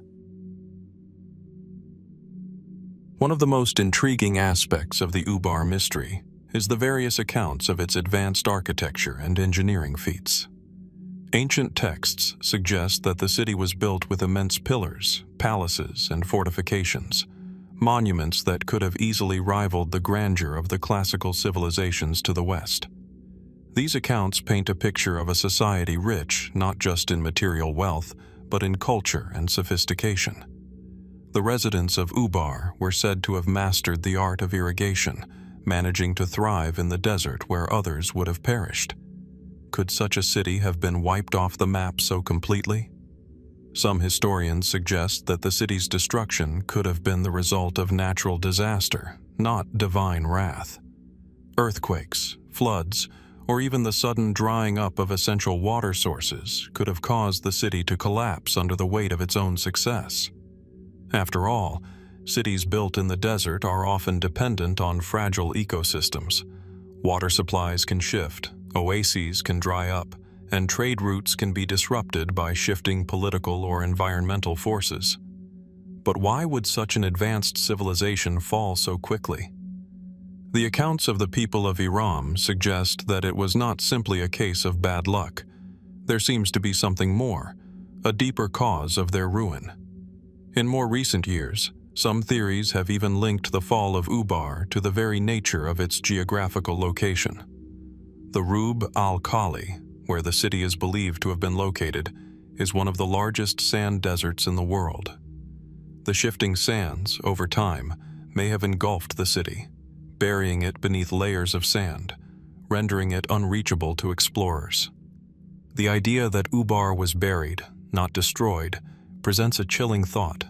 One of the most intriguing aspects of the Ubar mystery is the various accounts of its advanced architecture and engineering feats. Ancient texts suggest that the city was built with immense pillars, palaces, and fortifications, monuments that could have easily rivaled the grandeur of the classical civilizations to the west. These accounts paint a picture of a society rich not just in material wealth, but in culture and sophistication. The residents of Ubar were said to have mastered the art of irrigation, managing to thrive in the desert where others would have perished. Could such a city have been wiped off the map so completely? Some historians suggest that the city's destruction could have been the result of natural disaster, not divine wrath. Earthquakes, floods, or even the sudden drying up of essential water sources could have caused the city to collapse under the weight of its own success. After all, cities built in the desert are often dependent on fragile ecosystems. Water supplies can shift, oases can dry up, and trade routes can be disrupted by shifting political or environmental forces. But why would such an advanced civilization fall so quickly? The accounts of the people of Iram suggest that it was not simply a case of bad luck. There seems to be something more, a deeper cause of their ruin. In more recent years, some theories have even linked the fall of Ubar to the very nature of its geographical location. The Rub al-Khali, where the city is believed to have been located, is one of the largest sand deserts in the world. The shifting sands, over time, may have engulfed the city, burying it beneath layers of sand, rendering it unreachable to explorers. The idea that Ubar was buried, not destroyed, presents a chilling thought.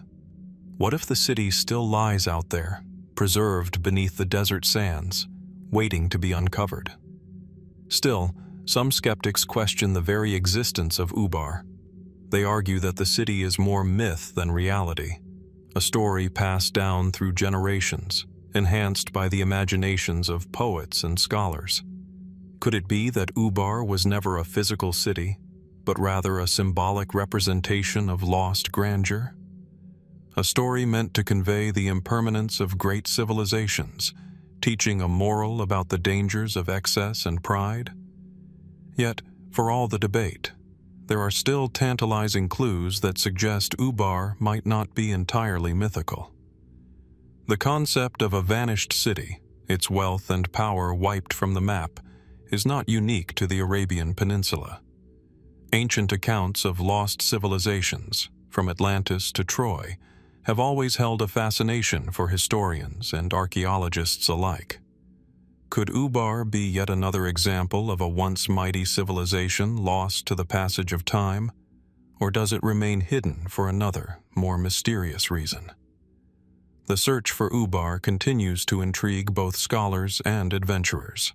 What if the city still lies out there, preserved beneath the desert sands, waiting to be uncovered? Still, some skeptics question the very existence of Ubar. They argue that the city is more myth than reality, a story passed down through generations, enhanced by the imaginations of poets and scholars. Could it be that Ubar was never a physical city, but rather a symbolic representation of lost grandeur? A story meant to convey the impermanence of great civilizations, teaching a moral about the dangers of excess and pride? Yet, for all the debate, there are still tantalizing clues that suggest Ubar might not be entirely mythical. The concept of a vanished city, its wealth and power wiped from the map, is not unique to the Arabian Peninsula. Ancient accounts of lost civilizations, from Atlantis to Troy, have always held a fascination for historians and archaeologists alike. Could Ubar be yet another example of a once mighty civilization lost to the passage of time, or does it remain hidden for another, more mysterious reason? The search for Ubar continues to intrigue both scholars and adventurers.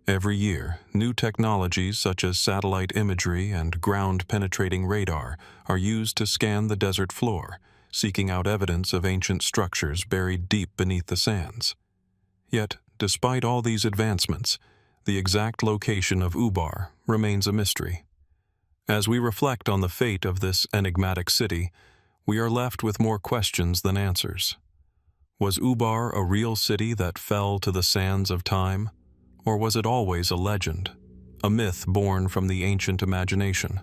Every year, new technologies such as satellite imagery and ground-penetrating radar are used to scan the desert floor, seeking out evidence of ancient structures buried deep beneath the sands. Yet, despite all these advancements, the exact location of Ubar remains a mystery. As we reflect on the fate of this enigmatic city, we are left with more questions than answers. Was Ubar a real city that fell to the sands of time? Or was it always a legend, a myth born from the ancient imagination?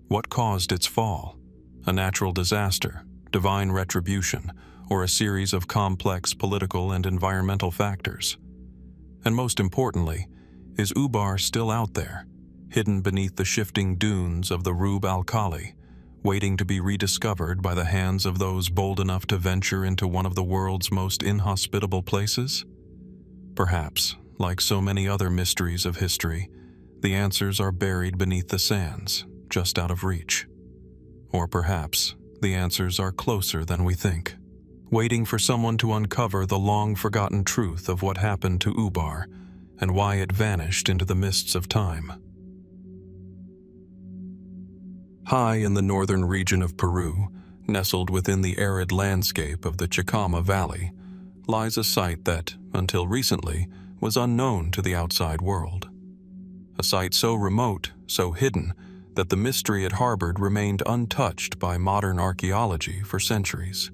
What caused its fall? A natural disaster, divine retribution, or a series of complex political and environmental factors? And most importantly, is Ubar still out there, hidden beneath the shifting dunes of the Rub al-Khali, waiting to be rediscovered by the hands of those bold enough to venture into one of the world's most inhospitable places? Perhaps, like so many other mysteries of history, the answers are buried beneath the sands, just out of reach. Or perhaps, the answers are closer than we think, waiting for someone to uncover the long-forgotten truth of what happened to Ubar and why it vanished into the mists of time. High in the northern region of Peru, nestled within the arid landscape of the Chicama Valley, lies a site that, until recently, was unknown to the outside world. A site so remote, so hidden, that the mystery it harbored remained untouched by modern archaeology for centuries.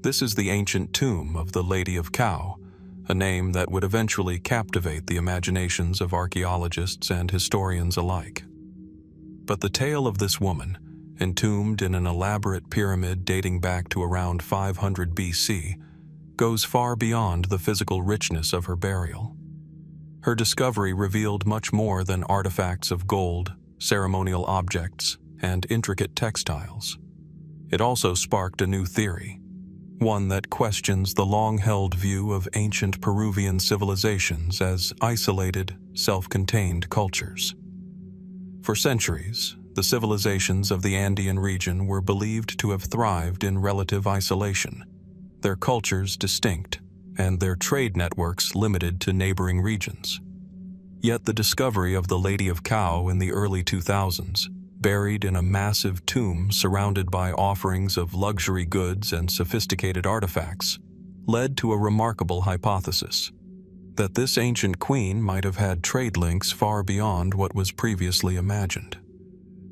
This is the ancient tomb of the Lady of Kau, a name that would eventually captivate the imaginations of archaeologists and historians alike. But the tale of this woman, entombed in an elaborate pyramid dating back to around 500 BC, goes far beyond the physical richness of her burial. Her discovery revealed much more than artifacts of gold, ceremonial objects, and intricate textiles. It also sparked a new theory, one that questions the long-held view of ancient Peruvian civilizations as isolated, self-contained cultures. For centuries, the civilizations of the Andean region were believed to have thrived in relative isolation, their cultures distinct, and their trade networks limited to neighboring regions. Yet the discovery of the Lady of Kau in the early 2000s, buried in a massive tomb surrounded by offerings of luxury goods and sophisticated artifacts, led to a remarkable hypothesis: that this ancient queen might have had trade links far beyond what was previously imagined,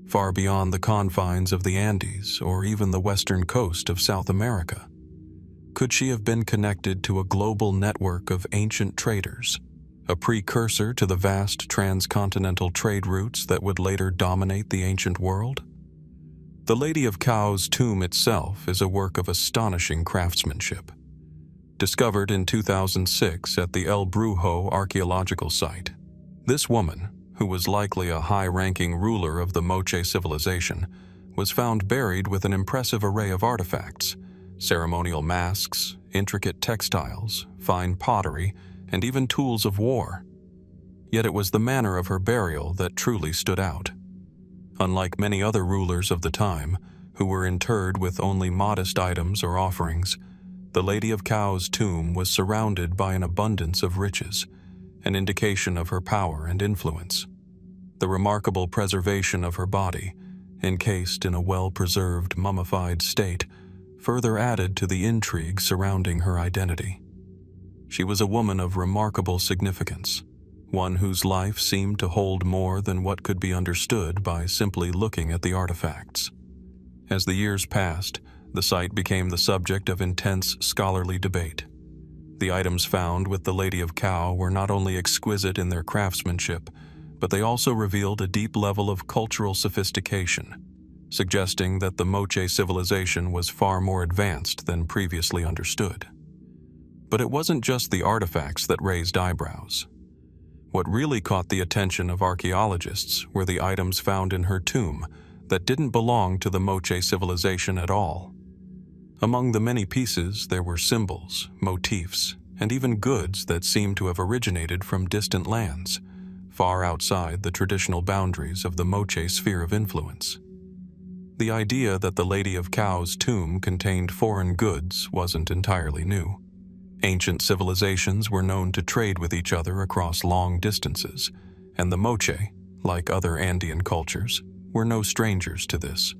far beyond the confines of the Andes or even the western coast of South America. Could she have been connected to a global network of ancient traders, a precursor to the vast transcontinental trade routes that would later dominate the ancient world? The Lady of Kau's tomb itself is a work of astonishing craftsmanship. Discovered in 2006 at the El Brujo archaeological site, this woman, who was likely a high-ranking ruler of the Moche civilization, was found buried with an impressive array of artifacts: ceremonial masks, intricate textiles, fine pottery, and even tools of war. Yet it was the manner of her burial that truly stood out. Unlike many other rulers of the time, who were interred with only modest items or offerings, the Lady of Kau's tomb was surrounded by an abundance of riches, an indication of her power and influence. The remarkable preservation of her body, encased in a well-preserved, mummified state, further added to the intrigue surrounding her identity. She was a woman of remarkable significance, one whose life seemed to hold more than what could be understood by simply looking at the artifacts. As the years passed, the site became the subject of intense scholarly debate. The items found with the Lady of Kau were not only exquisite in their craftsmanship, but they also revealed a deep level of cultural sophistication, suggesting that the Moche civilization was far more advanced than previously understood. But it wasn't just the artifacts that raised eyebrows. What really caught the attention of archaeologists were the items found in her tomb that didn't belong to the Moche civilization at all. Among the many pieces, there were symbols, motifs, and even goods that seemed to have originated from distant lands, far outside the traditional boundaries of the Moche sphere of influence. The idea that the Lady of Kau's tomb contained foreign goods wasn't entirely new. Ancient civilizations were known to trade with each other across long distances, and the Moche, like other Andean cultures, were no strangers to this.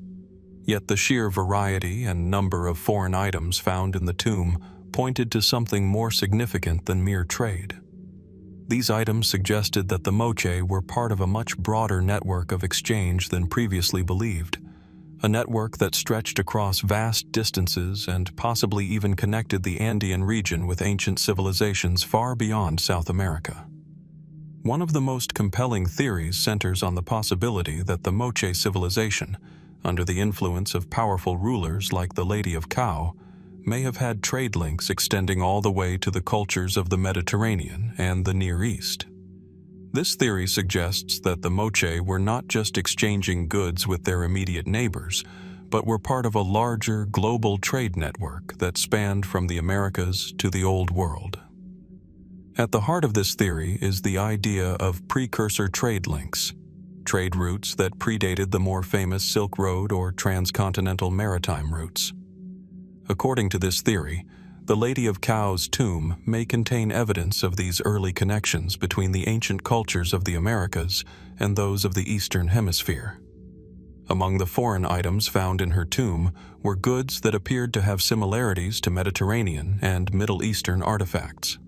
Yet the sheer variety and number of foreign items found in the tomb pointed to something more significant than mere trade. These items suggested that the Moche were part of a much broader network of exchange than previously believed, a network that stretched across vast distances and possibly even connected the Andean region with ancient civilizations far beyond South America. One of the most compelling theories centers on the possibility that the Moche civilization, under the influence of powerful rulers like the Lady of Kao, may have had trade links extending all the way to the cultures of the Mediterranean and the Near East. This theory suggests that the Moche were not just exchanging goods with their immediate neighbors, but were part of a larger global trade network that spanned from the Americas to the Old World. At the heart of this theory is the idea of precursor trade links, trade routes that predated the more famous Silk Road or transcontinental maritime routes. According to this theory, the Lady of Kao's tomb may contain evidence of these early connections between the ancient cultures of the Americas and those of the Eastern Hemisphere. Among the foreign items found in her tomb were goods that appeared to have similarities to Mediterranean and Middle Eastern artifacts.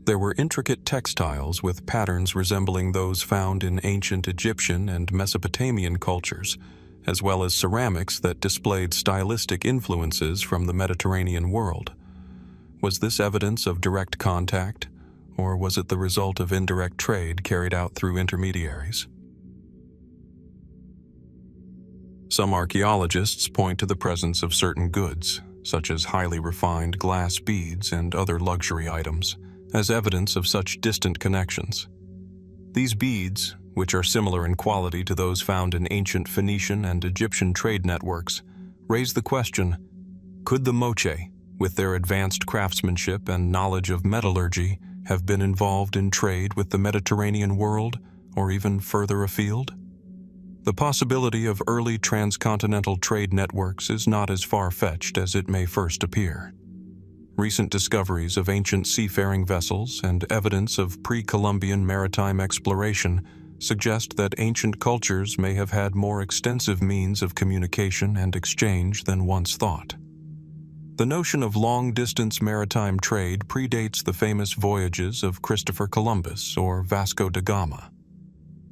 There were intricate textiles with patterns resembling those found in ancient Egyptian and Mesopotamian cultures, as well as ceramics that displayed stylistic influences from the Mediterranean world. Was this evidence of direct contact, or was it the result of indirect trade carried out through intermediaries? Some archaeologists point to the presence of certain goods, such as highly refined glass beads and other luxury items, as evidence of such distant connections. These beads, which are similar in quality to those found in ancient Phoenician and Egyptian trade networks, raise the question, could the Moche, with their advanced craftsmanship and knowledge of metallurgy, have been involved in trade with the Mediterranean world or even further afield? The possibility of early transcontinental trade networks is not as far-fetched as it may first appear. Recent discoveries of ancient seafaring vessels and evidence of pre-Columbian maritime exploration suggest that ancient cultures may have had more extensive means of communication and exchange than once thought. The notion of long-distance maritime trade predates the famous voyages of Christopher Columbus or Vasco da Gama.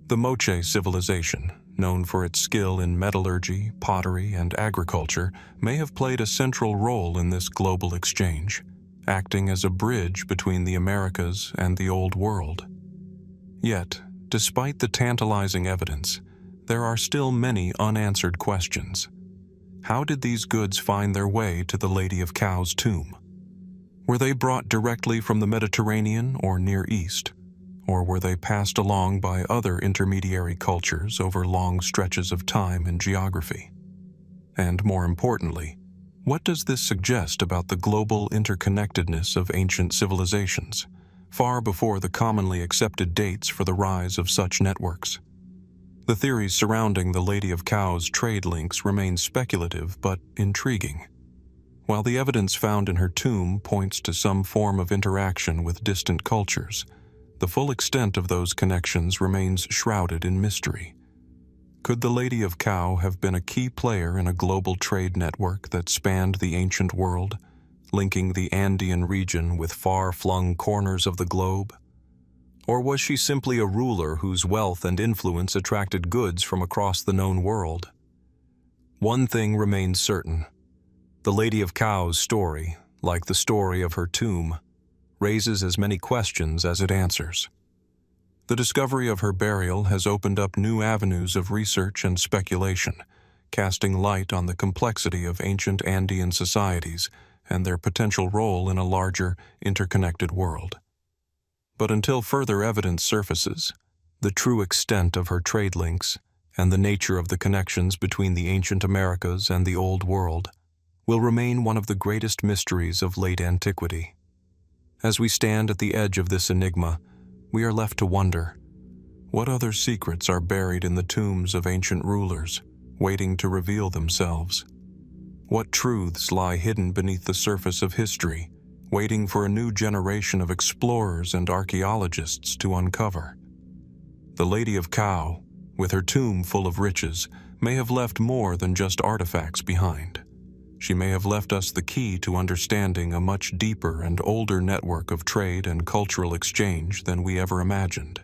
The Moche civilization, known for its skill in metallurgy, pottery, and agriculture, may have played a central role in this global exchange, acting as a bridge between the Americas and the Old World. Yet, despite the tantalizing evidence, there are still many unanswered questions. How did these goods find their way to the Lady of Kao's tomb? Were they brought directly from the Mediterranean or Near East? Or were they passed along by other intermediary cultures over long stretches of time and geography? And more importantly, what does this suggest about the global interconnectedness of ancient civilizations, far before the commonly accepted dates for the rise of such networks? The theories surrounding the Lady of Kao's trade links remain speculative but intriguing. While the evidence found in her tomb points to some form of interaction with distant cultures, the full extent of those connections remains shrouded in mystery. Could the Lady of Kao have been a key player in a global trade network that spanned the ancient world, linking the Andean region with far-flung corners of the globe? Or was she simply a ruler whose wealth and influence attracted goods from across the known world? One thing remains certain. The Lady of Kao's story, like the story of her tomb, raises as many questions as it answers. The discovery of her burial has opened up new avenues of research and speculation, casting light on the complexity of ancient Andean societies and their potential role in a larger, interconnected world. But until further evidence surfaces, the true extent of her trade links and the nature of the connections between the ancient Americas and the Old World will remain one of the greatest mysteries of late antiquity. As we stand at the edge of this enigma, we are left to wonder, what other secrets are buried in the tombs of ancient rulers, waiting to reveal themselves? What truths lie hidden beneath the surface of history, waiting for a new generation of explorers and archaeologists to uncover? The Lady of Kao, with her tomb full of riches, may have left more than just artifacts behind. She may have left us the key to understanding a much deeper and older network of trade and cultural exchange than we ever imagined.